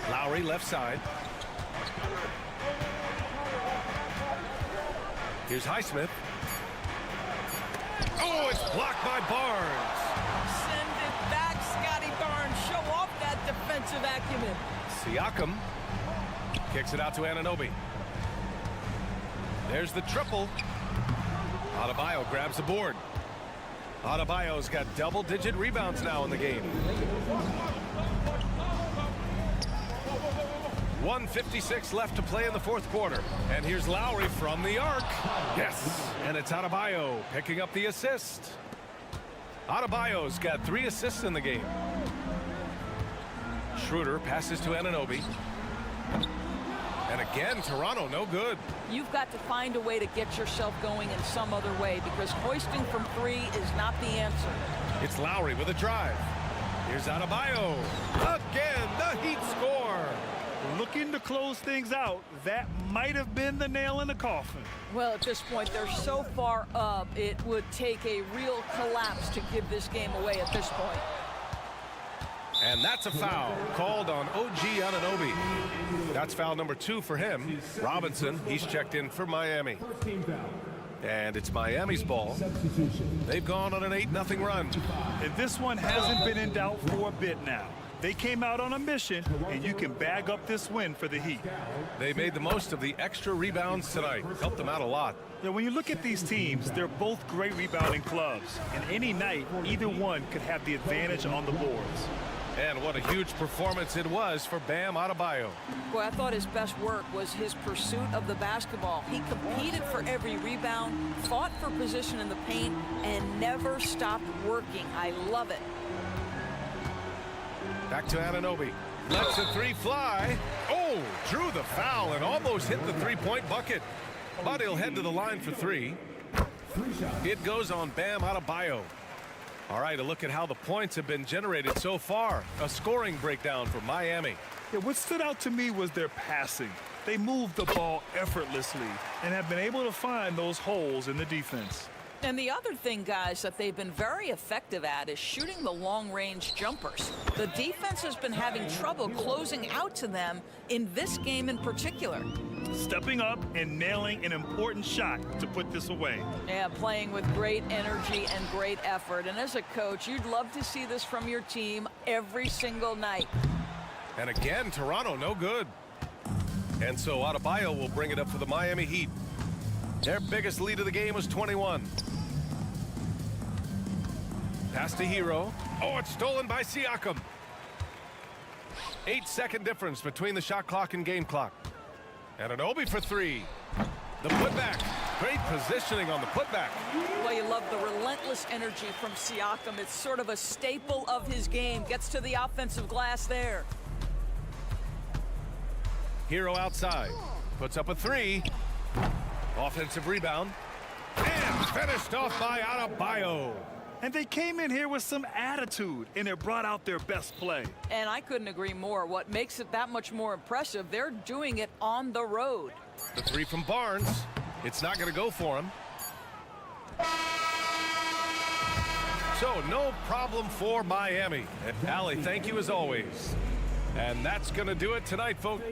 Lowry left side. Here's Highsmith. Oh, it's blocked by Barnes. Send it back, Scotty Barnes. Show off that defensive acumen. Siakam kicks it out to Anunoby. There's the triple. Adebayo grabs the board. Adebayo's got double-digit rebounds now in the game. 1:56 left to play in the fourth quarter. And here's Lowry from the arc. Yes, and it's Adebayo picking up the assist. Adebayo's got 3 assists in the game. Schroeder passes to Anunoby. And again, Toronto no good. You've got to find a way to get yourself going in some other way, because hoisting from three is not the answer. It's Lowry with a drive. Here's Adebayo. Again, the Heat score. Looking to close things out. That might have been the nail in the coffin. Well, at this point, they're so far up, it would take a real collapse to give this game away at this point. And that's a foul called on OG Anunoby. That's foul number 2 for him. Robinson, he's checked in for Miami. And it's Miami's ball. They've gone on an 8-0 run. And this one hasn't been in doubt for a bit now. They came out on a mission, and you can bag up this win for the Heat. They made the most of the extra rebounds tonight. Helped them out a lot. Now, when you look at these teams, they're both great rebounding clubs. And any night, either one could have the advantage on the boards. And what a huge performance it was for Bam Adebayo. Boy, I thought his best work was his pursuit of the basketball. He competed for every rebound, fought for position in the paint, and never stopped working. I love it. Back to Anunoby. Lets the three fly. Oh, drew the foul and almost hit the three-point bucket. But he'll head to the line for three. It goes on Bam Adebayo. All right, a look at how the points have been generated so far. A scoring breakdown for Miami. Yeah, what stood out to me was their passing. They moved the ball effortlessly and have been able to find those holes in the defense. And the other thing, guys, that they've been very effective at is shooting the long-range jumpers. The defense has been having trouble closing out to them in this game in particular. Stepping up and nailing an important shot to put this away. Yeah, playing with great energy and great effort. And as a coach, you'd love to see this from your team every single night. And again, Toronto no good. And so Adebayo will bring it up for the Miami Heat. Their biggest lead of the game was 21. Pass to Hero. Oh, it's stolen by Siakam. 8-second difference between the shot clock and game clock. And Anunoby for three. The putback. Great positioning on the putback. Well, you love the relentless energy from Siakam. It's sort of a staple of his game. Gets to the offensive glass there. Hero outside. Puts up a three. Offensive rebound. And finished off by Adebayo. And they came in here with some attitude, and it brought out their best play. And I couldn't agree more. What makes it that much more impressive, they're doing it on the road. The three from Barnes. It's not going to go for him. So no problem for Miami. And Allie, thank you as always. And that's going to do it tonight, folks.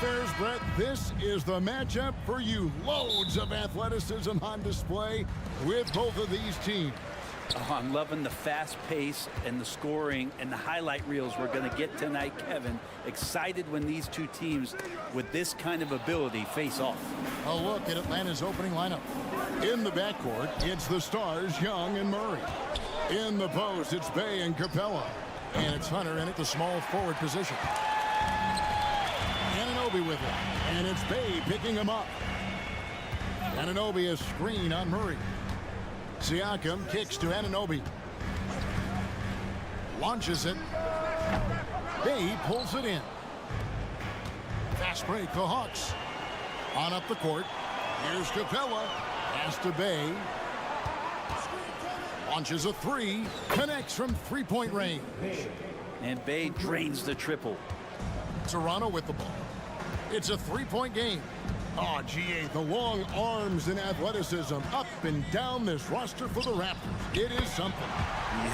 affairs, Brett, this is the matchup for you. Loads of athleticism on display with both of these teams. Oh, I'm loving the fast pace and the scoring and the highlight reels we're going to get tonight, Kevin. Excited when these two teams with this kind of ability face off. A look at Atlanta's opening lineup. In the backcourt, it's the stars, Young and Murray. In the post, it's Bay and Capella. And it's Hunter in at the small forward position. Anunoby with it. And it's Bay picking him up. Anunoby a screen on Murray. Siakam kicks to Anunoby. Launches it. Bay pulls it in. Fast break, the Hawks. On up the court. Here's Capella. Pass to Bay. Launches a three. Connects from three-point range. And Bay drains the triple. Toronto with the ball. It's a three-point game. Oh, GA, the long arms and athleticism up and down this roster for the Raptors. It is something.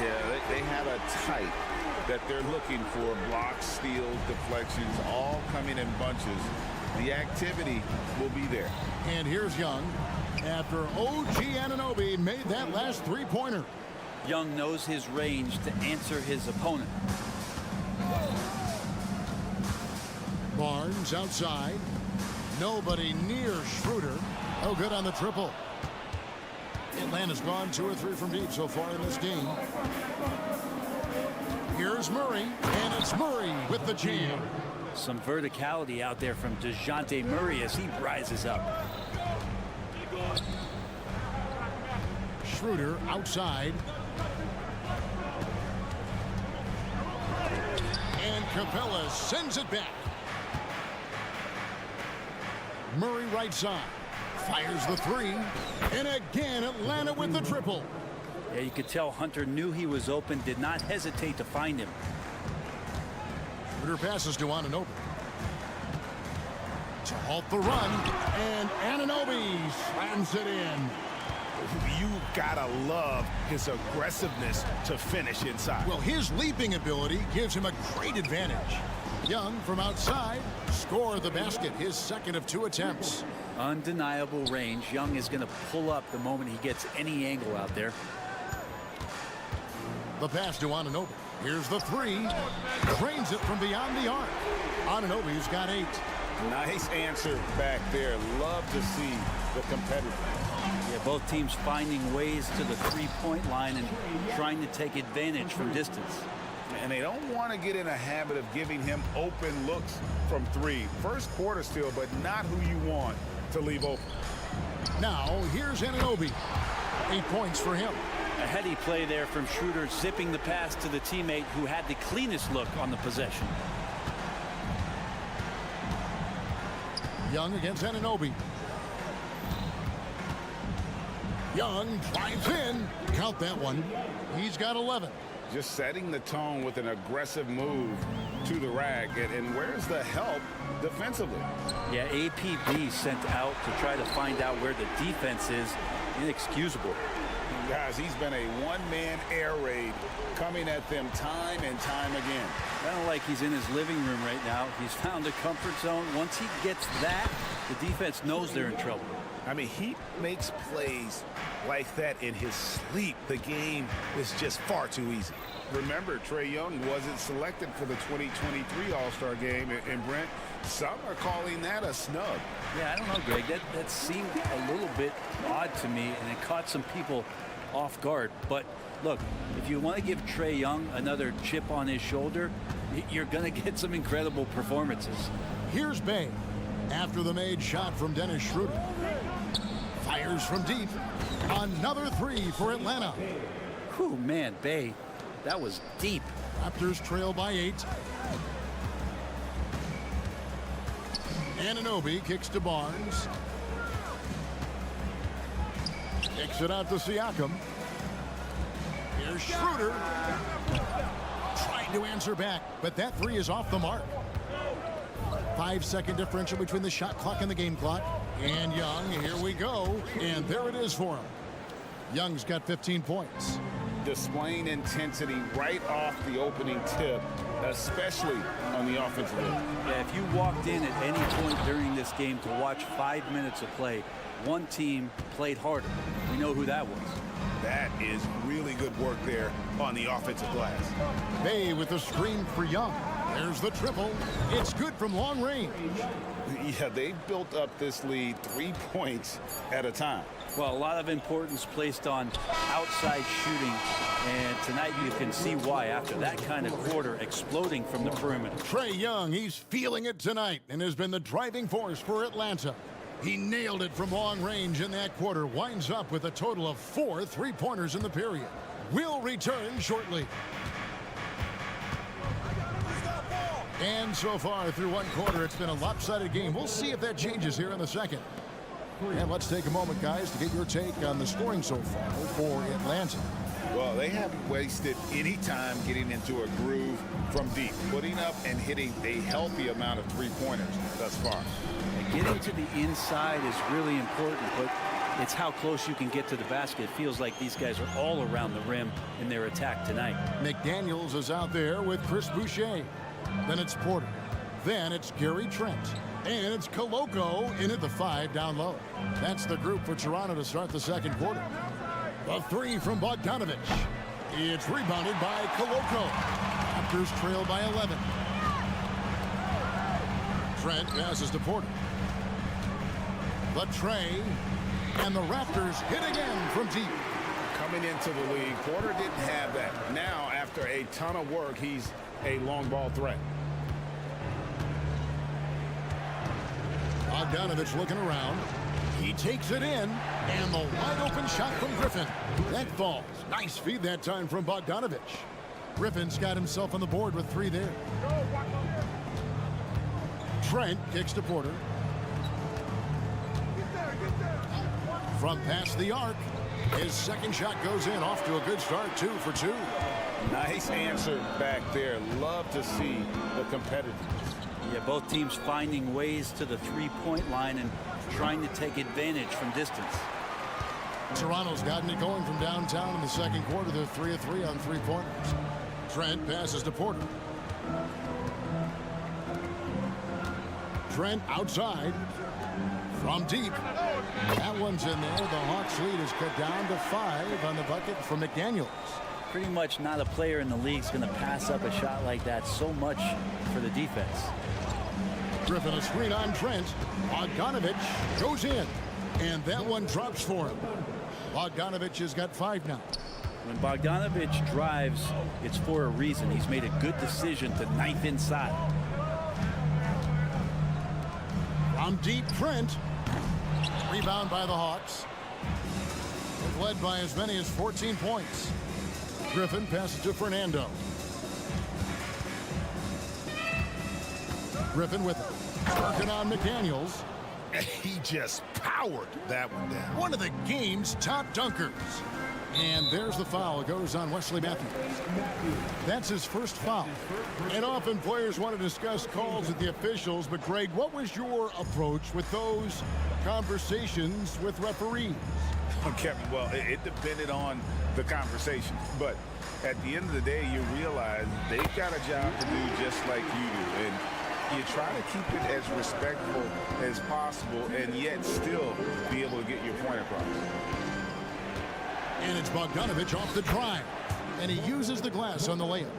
Yeah, they have a type that they're looking for. Blocks, steals, deflections, all coming in bunches. The activity will be there. And here's Young after OG Anunoby made that last three-pointer. Young knows his range to answer his opponent. Barnes outside. Nobody near Schroeder. No good on the triple. Atlanta's gone 2 or 3 from deep so far in this game. Here's Murray, and it's Murray with the jam. Some verticality out there from DeJounte Murray as he rises up. Schroeder outside. And Capella sends it back. Murray right side. Fires the three. And again, Atlanta with the triple. Yeah, you could tell Hunter knew he was open, did not hesitate to find him. Schroeder passes to Anunoby. To halt the run. And Anunoby slams it in. You gotta love his aggressiveness to finish inside. Well, his leaping ability gives him a great advantage. Young from outside, score the basket, his second of 2 attempts. Undeniable range. Young is going to pull up the moment he gets any angle out there. The pass to Anunoby. Here's the three. Drains it from beyond the arc. Anunoby's got 8. Nice answer back there. Love to see the competitor. Yeah, both teams finding ways to the three-point line and trying to take advantage from distance. And they don't want to get in a habit of giving him open looks from 3. First quarter still, but not who you want to leave open. Now, here's Anunoby. 8 points for him. A heady play there from Schroeder, zipping the pass to the teammate who had the cleanest look on the possession. Young against Anunoby. Young drives in. Count that one. He's got 11. Just setting the tone with an aggressive move to the rack. And where's the help defensively? Yeah, APB sent out to try to find out where the defense is. Inexcusable. Guys, he's been a one-man air raid coming at them time and time again. Kind of like he's in his living room right now. He's found a comfort zone. Once he gets that, the defense knows they're in trouble. I mean, he makes plays like that in his sleep. The game is just far too easy. Remember, Trae Young wasn't selected for the 2023 All-Star game. And Brent, some are calling that a snub. Yeah, I don't know, Greg. That seemed a little bit odd to me, and it caught some people off guard. But look, if you want to give Trae Young another chip on his shoulder, you're going to get some incredible performances. Here's Bay. After the made shot from Dennis Schroeder. Fires from deep. Another three for Atlanta. Whew, man, Bay, that was deep. Raptors trail by 8. Anunoby kicks to Barnes. Kicks it out to Siakam. Here's Schroeder. Trying to answer back, but that three is off the mark. 5-second differential between the shot clock and the game clock. And Young, here we go. And there it is for him. Young's got 15 points. Displaying intensity right off the opening tip, especially on the offensive end. Yeah, if you walked in at any point during this game to watch 5 minutes of play, one team played harder. We know who that was. That is really good work there on the offensive glass. Bay with the screen for Young. There's the triple. It's good from long range. Yeah, they built up this lead 3 points at a time. Well, a lot of importance placed on outside shooting, and tonight you can see why after that kind of quarter exploding from the perimeter. Trae Young, he's feeling it tonight and has been the driving force for Atlanta. He nailed it from long range in that quarter, winds up with a total of 4 three-pointers in the period. We'll return shortly. And so far through one quarter, it's been a lopsided game. We'll see if that changes here in the second. And let's take a moment, guys, to get your take on the scoring so far for Atlanta. Well, they haven't wasted any time getting into a groove from deep, putting up and hitting a healthy amount of three-pointers thus far. Getting to the inside is really important, but it's how close you can get to the basket. It feels like these guys are all around the rim in their attack tonight. McDaniels is out there with Chris Boucher. Then it's Porter. Then it's Gary Trent. And it's Koloko in at the 5 down low. That's the group for Toronto to start the second quarter. The 3 from Bogdanovich. It's rebounded by Koloko. Raptors trail by 11. Trent passes to Porter. The tray. And the Raptors hit again from deep. Coming into the league, Porter didn't have that. Now, after a ton of work, he's a long ball threat. Bogdanovich looking around. He takes it in, and the wide open shot from Griffin. That falls. Nice feed that time from Bogdanovich. Griffin's got himself on the board with 3 there. Trent kicks to Porter. From past the arc, his second shot goes in, off to a good start, 2 for 2. Nice answer back there. Love to see the competitiveness. Yeah, both teams finding ways to the three-point line and trying to take advantage from distance. Toronto's gotten it going from downtown in the second quarter. They're 3 of 3 on three-pointers. Trent passes to Porter. Trent outside. From deep. That one's in there. The Hawks lead is cut down to 5 on the bucket from McDaniels. Pretty much not a player in the league is going to pass up a shot like that so much for the defense. Griffin a screen on Trent. Bogdanovich goes in. And that one drops for him. Bogdanovich has got 5 now. When Bogdanovich drives, it's for a reason. He's made a good decision to knife inside. From deep, Trent. Rebound by the Hawks. They've led by as many as 14 points. Griffin passes to Fernando. Griffin with it. Working on McDaniels. He just powered that one down. One of the game's top dunkers. And there's the foul. It goes on Wesley Matthews. That's his first foul. And often players want to discuss calls at the officials, but Greg, what was your approach with those conversations with referees? Kevin, well, it depended on the conversation. But at the end of the day, you realize they've got a job to do just like you do. And you try to keep it as respectful as possible and yet still be able to get your point across. And it's Bogdanovich off the drive. And he uses the glass on the layup.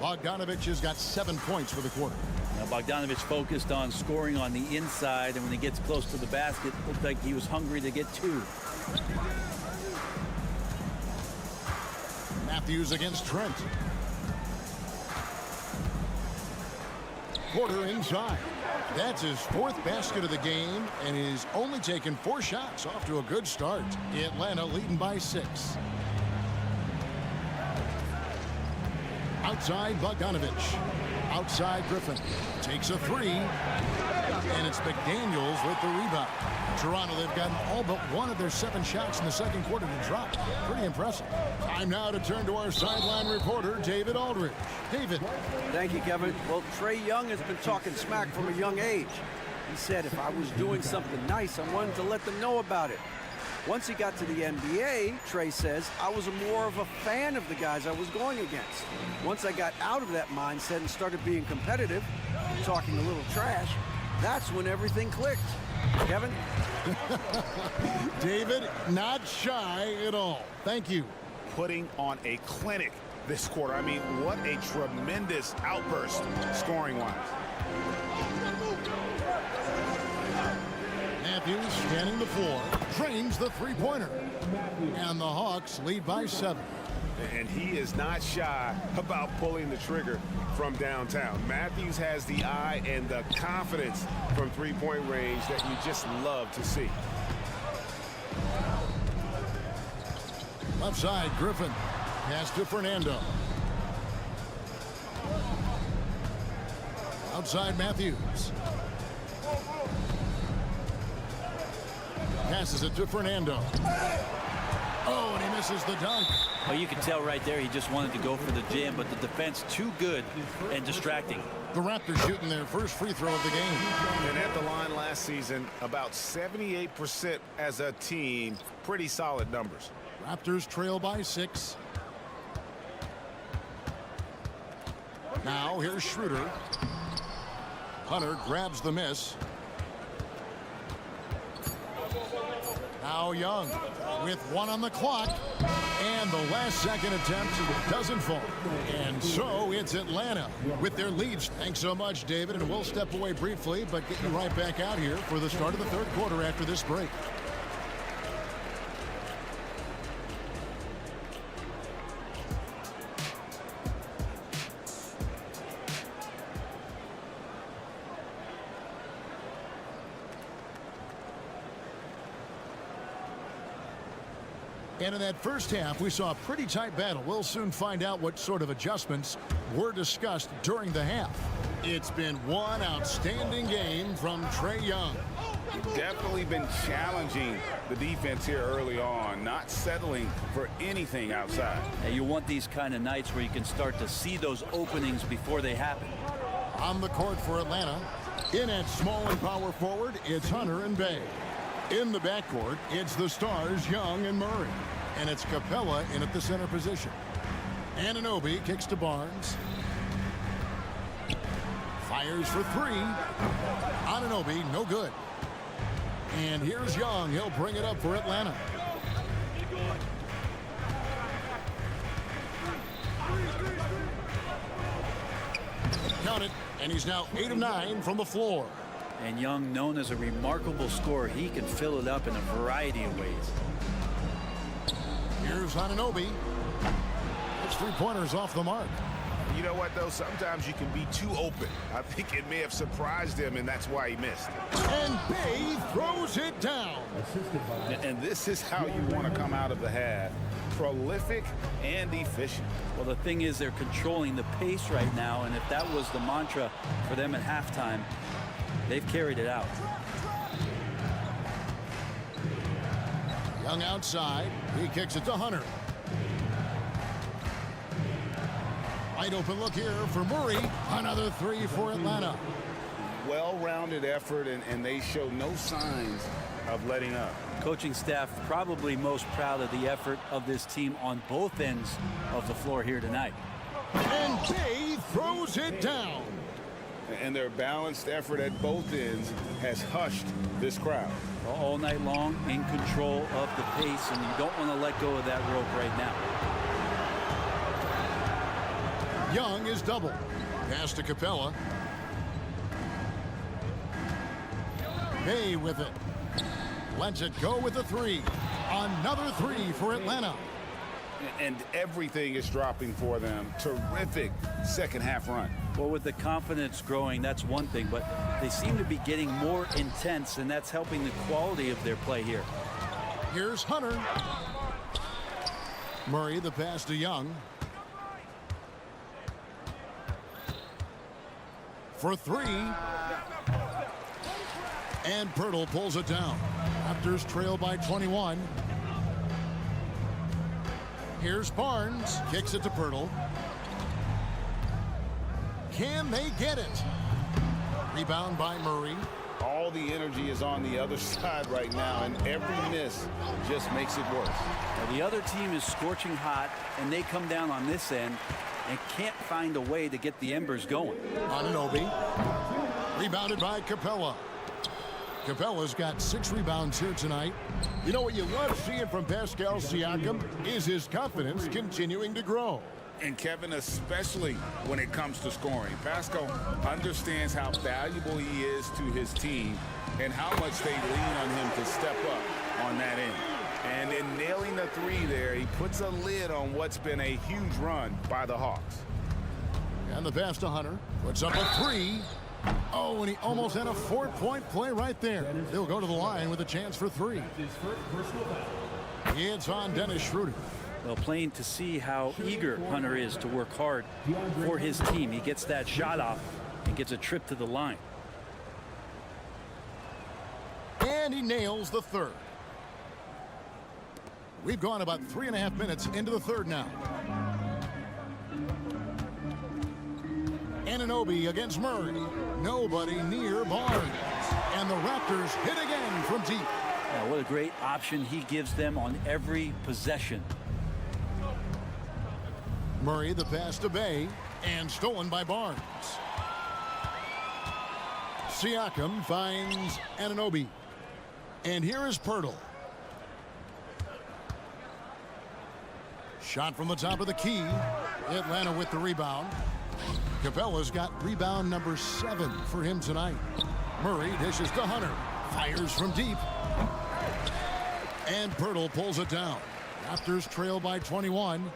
Bogdanovich has got 7 points for the quarter. Now Bogdanovich focused on scoring on the inside, and when he gets close to the basket, it looked like he was hungry to get 2. Matthews against Trent. Porter inside. That's his 4th basket of the game, and he's only taken 4 shots. Off to a good start. Atlanta leading by 6. Outside Bogdanovich. Outside Griffin. Takes a 3. And it's McDaniels with the rebound. Toronto, they've gotten all but 1 of their 7 shots in the second quarter to drop. Pretty impressive. Time now to turn to our sideline reporter, David Aldridge. David. Thank you, Kevin. Well, Trae Young has been talking smack from a young age. He said if I was doing something nice, I wanted to let them know about it. Once he got to the NBA, Trae says, I was more of a fan of the guys I was going against. Once I got out of that mindset and started being competitive, talking a little trash, that's when everything clicked. Kevin? David, not shy at all. Thank you. Putting on a clinic this quarter. I mean, what a tremendous outburst scoring-wise. Matthews scanning the floor, drains the three-pointer. And the Hawks lead by 7. And he is not shy about pulling the trigger from downtown. Matthews has the eye and the confidence from three-point range that you just love to see. Left side, Griffin. Pass to Fernando. Outside Matthews. Passes it to Fernando. Oh, and he misses the dunk. Well, you can tell right there he just wanted to go for the jam, but the defense too good and distracting. The Raptors shooting their first free throw of the game. And at the line last season, about 78% as a team. Pretty solid numbers. Raptors trail by 6. Now here's Schroeder. Hunter grabs the miss. Now Young with 1 on the clock. And the last second attempt doesn't fall. And so it's Atlanta with their leads. Thanks so much, David. And we'll step away briefly, but get you right back out here for the start of the third quarter after this break. And in that first half, we saw a pretty tight battle. We'll soon find out what sort of adjustments were discussed during the half. It's been one outstanding game from Trae Young. Definitely been challenging the defense here early on, not settling for anything outside. And you want these kind of nights where you can start to see those openings before they happen. On the court for Atlanta, in at small and power forward, it's Hunter and Bay. In the backcourt, it's the stars Young and Murray. And it's Capella in at the center position. Anunoby kicks to Barnes. Fires for 3. Anunoby, no good. And here's Young. He'll bring it up for Atlanta. Count it. And he's now 8 of 9 from the floor. And Young, known as a remarkable scorer, he can fill it up in a variety of ways. Here's Anunoby. His 3-pointers off the mark. You know what, though? Sometimes you can be too open. I think it may have surprised him, and that's why he missed. And Bay throws it down. And this is how you want to come out of the half. Prolific and efficient. Well, the thing is, they're controlling the pace right now, and if that was the mantra for them at halftime, they've carried it out. Young outside. He kicks it to Hunter. Wide open look here for Murray. Another 3 for Atlanta. Well-rounded effort, and they show no signs of letting up. Coaching staff probably most proud of the effort of this team on both ends of the floor here tonight. And Bay throws it down. And their balanced effort at both ends has hushed this crowd. All night long, in control of the pace, and you don't want to let go of that rope right now. Young is double. Pass to Capella. Bay with it. Lets it go with a 3. Another 3 for Atlanta. And everything is dropping for them. Terrific second half run. Well, with the confidence growing, that's one thing, but they seem to be getting more intense, and that's helping the quality of their play here. Here's Hunter. Murray, the pass to Young. For 3. And Pirtle pulls it down. Raptors trail by 21. Here's Barnes. Kicks it to Pirtle. Can they get it? Rebound by Murray. All the energy is on the other side right now, and every miss just makes it worse. Now, the other team is scorching hot, and they come down on this end and can't find a way to get the embers going. Anunoby. Rebounded by Capella. Capella's got 6 rebounds here tonight. You know what you love seeing from Pascal Siakam is his confidence continuing to grow. And Kevin, especially when it comes to scoring. Pascal understands how valuable he is to his team and how much they lean on him to step up on that end. And in nailing the 3 there, he puts a lid on what's been a huge run by the Hawks. And the pass to Hunter. Puts up a 3. Oh, and he almost had a 4-point play right there. He'll go to the line with a chance for 3. It's on Dennis Schroeder. Well, plain to see how eager Hunter is to work hard for his team. He gets that shot off, and gets a trip to the line. And he nails the third. We've gone about 3.5 minutes into the third now. Anunoby against Murray. Nobody near Barnes. And the Raptors hit again from deep. Yeah, what a great option he gives them on every possession. Murray the pass to Bay, and stolen by Barnes. Siakam finds Anunoby. And here is Pirtle. Shot from the top of the key. Atlanta with the rebound. Capella's got rebound number 7 for him tonight. Murray dishes to Hunter. Fires from deep. And Pirtle pulls it down. Raptors trail by 21.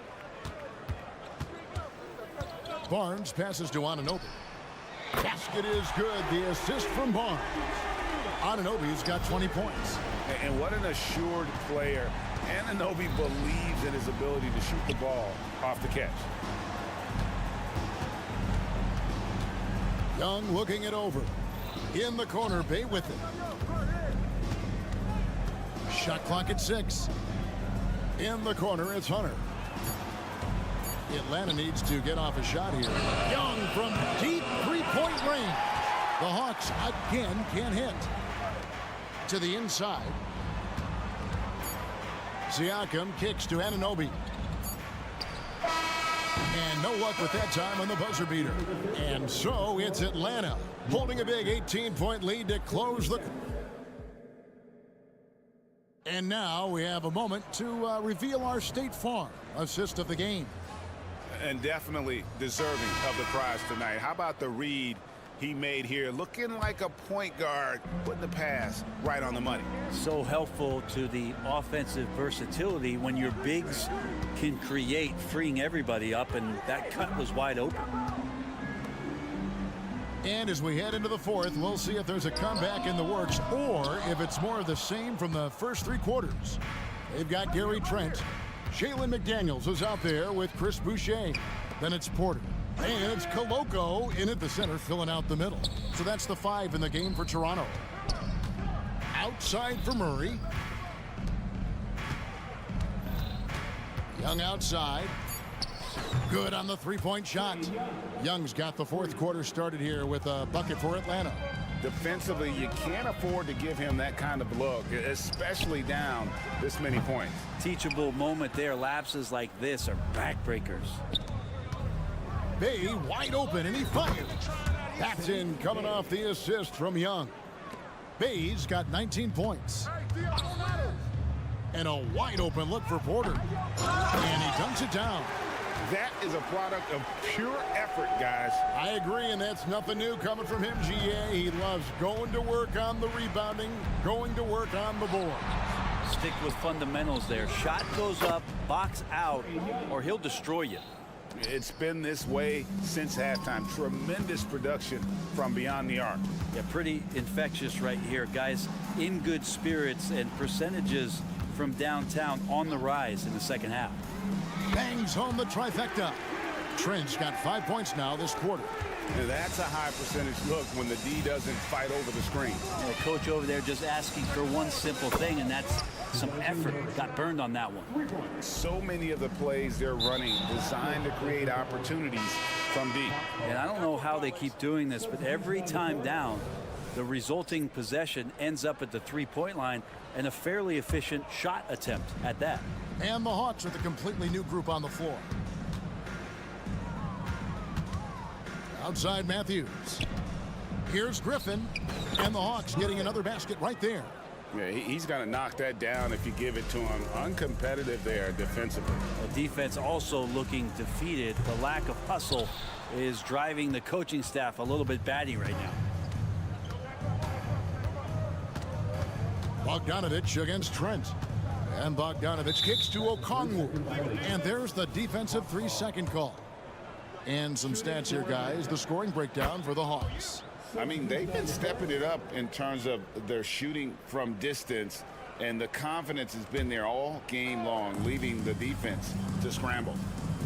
Barnes passes to Anunoby. Basket is good. The assist from Barnes. Anunoby's got 20 points. And what an assured player. Anunoby believes in his ability to shoot the ball off the catch. Young looking it over. In the corner, Bay with it. Shot clock at 6. In the corner, it's Hunter. Atlanta needs to get off a shot here. Young from deep three-point range. The Hawks again can't hit. To the inside. Siakam kicks to Anunoby. And no luck with that time on the buzzer beater. And so it's Atlanta holding a big 18-point lead to close the... And now we have a moment to reveal our State Farm assist of the game. And definitely deserving of the prize tonight. How about the read he made here? Looking like a point guard, putting the pass right on the money. So helpful to the offensive versatility when your bigs can create, freeing everybody up, and that cut was wide open. And as we head into the fourth, we'll see if there's a comeback in the works or if it's more of the same from the first 3 quarters. They've got Gary Trent. Jalen McDaniels is out there with Chris Boucher. Then it's Porter. And it's Koloko in at the center, filling out the middle. So that's the 5 in the game for Toronto. Outside for Murray. Young outside. Good on the 3-point shot. Young's got the fourth quarter started here with a bucket for Atlanta. Defensively, you can't afford to give him that kind of look, especially down this many points. Teachable moment there. Lapses like this are backbreakers. Bay wide open, and he fires. That's in, coming off the assist from Young. Bay's got 19 points. And a wide open look for Porter. And he dunks it down. That is a product of pure effort, guys. I agree, and that's nothing new coming from him, GA. He loves going to work on the rebounding, going to work on the board. Stick with fundamentals there. Shot goes up, box out, or he'll destroy you. It's been this way since halftime. Tremendous production from beyond the arc. Yeah, pretty infectious right here. Guys in good spirits, and percentages from downtown on the rise in the second half. Bangs home the trifecta. Trent's got 5 points now this quarter. Now that's a high percentage look when the D doesn't fight over the screen. Yeah, coach over there just asking for one simple thing, and that's some effort. Got burned on that one. So many of the plays they're running designed to create opportunities from deep. And I don't know how they keep doing this, but every time down, the resulting possession ends up at the 3-point line, and a fairly efficient shot attempt at that. And the Hawks with a completely new group on the floor. Outside Matthews. Here's Griffin. And the Hawks getting another basket right there. Yeah, he's going to knock that down if you give it to him. Uncompetitive there defensively. The defense also looking defeated. The lack of hustle is driving the coaching staff a little bit batty right now. Bogdanovich against Trent. And Bogdanovich kicks to Okongwu. And there's the defensive 3-second call. And some stats here, guys. The scoring breakdown for the Hawks. I mean, they've been stepping it up in terms of their shooting from distance, and the confidence has been there all game long, leaving the defense to scramble.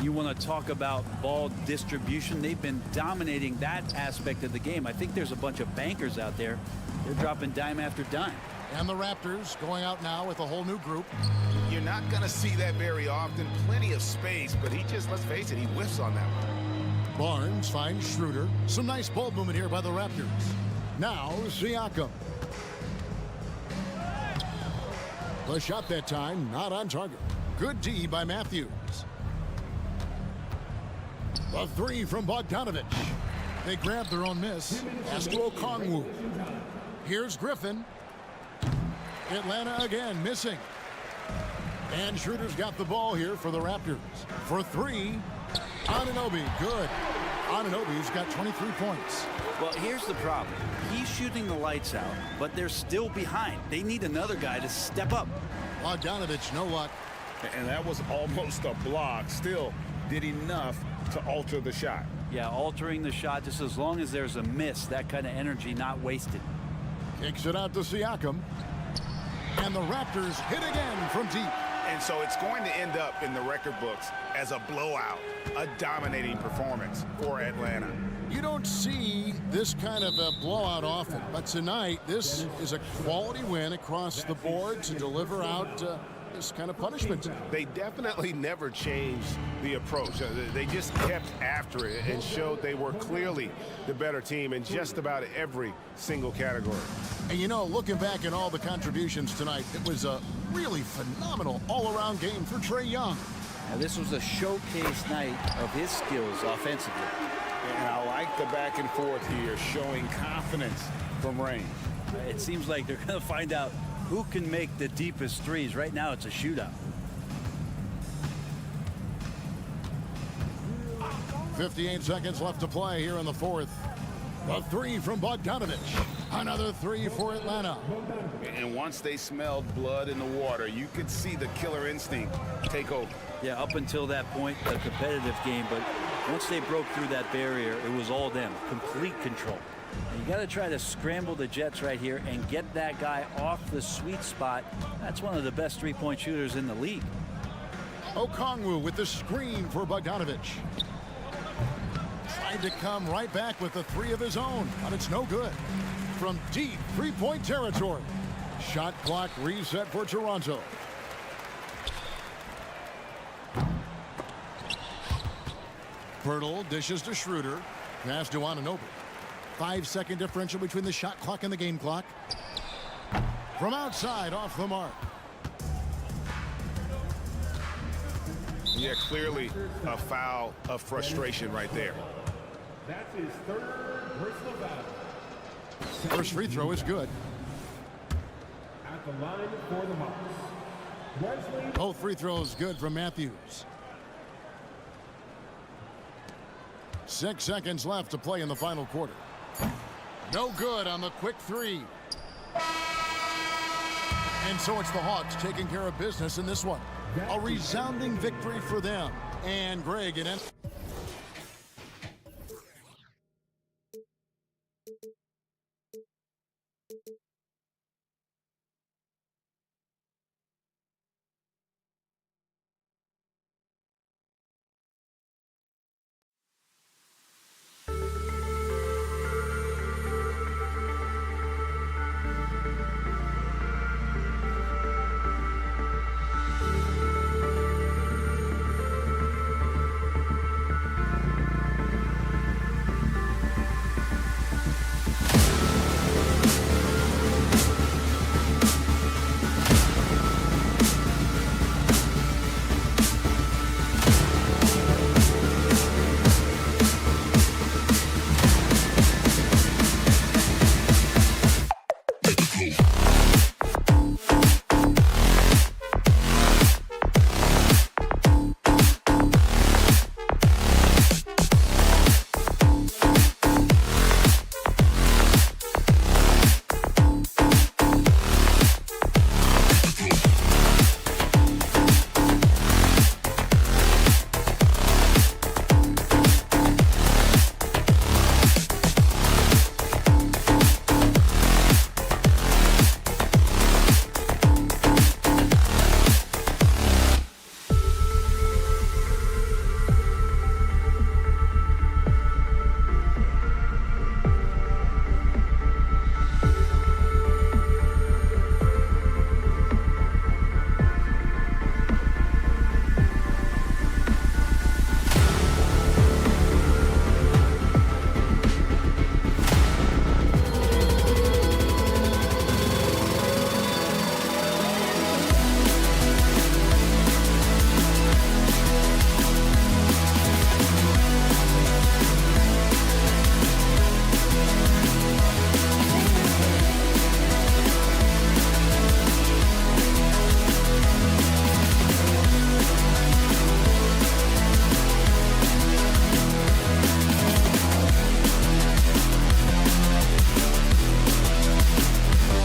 You want to talk about ball distribution. They've been dominating that aspect of the game. I think there's a bunch of bankers out there. They're dropping dime after dime. And the Raptors going out now with a whole new group. You're not going to see that very often. Plenty of space, but he just, let's face it, he whiffs on that one. Barnes finds Schroeder. Some nice ball movement here by the Raptors. Now Siakam. The shot that time not on target. Good D by Matthews. The three from Bogdanovich. They grab their own miss. Pass to Okongwu. Here's Griffin. Atlanta again missing. And Schroeder's got the ball here for the Raptors. For three, Anunoby, good. Anunoby's got 23 points. Well, here's the problem. He's shooting the lights out, but they're still behind. They need another guy to step up. Bogdanovich, no luck. And that was almost a block. Still did enough to alter the shot. Yeah, altering the shot just as long as there's a miss, that kind of energy not wasted. Kicks it out to Siakam. And the Raptors hit again from deep. And so it's going to end up in the record books as a blowout, a dominating performance for Atlanta. You don't see this kind of a blowout often, but tonight this is a quality win across the board to deliver out this kind of punishment. They definitely never changed the approach. They just kept after it and showed they were clearly the better team in just about every single category. And you know, looking back at all the contributions tonight, it was a really phenomenal all-around game for Trae Young. Now, this was a showcase night of his skills offensively. And I like the back and forth here, showing confidence from range. It seems like they're going to find out who can make the deepest threes. Right now, it's a shootout. 58 seconds left to play here in the fourth. The three from Bogdanovich. Another three for Atlanta. And once they smelled blood in the water, you could see the killer instinct take over. Yeah, up until that point, a competitive game, but once they broke through that barrier, it was all them, complete control. And you got to try to scramble the Jets right here and get that guy off the sweet spot. That's one of the best three-point shooters in the league. Okongwu with the screen for Bogdanovich. Tried to come right back with the three of his own, but it's no good. From deep three-point territory. Shot clock reset for Toronto. Pirtle dishes to Schroeder. Pass to Anunoby. 5-second differential between the shot clock and the game clock. From outside, off the mark. Yeah, clearly a foul of frustration right there. That's his third personal foul. First free throw is good. At the line for the Hawks, Wesley. Both free throws good from Matthews. 6 seconds left to play in the final quarter. No good on the quick three. And so it's the Hawks taking care of business in this one. A resounding victory for them. And Greg, it ends.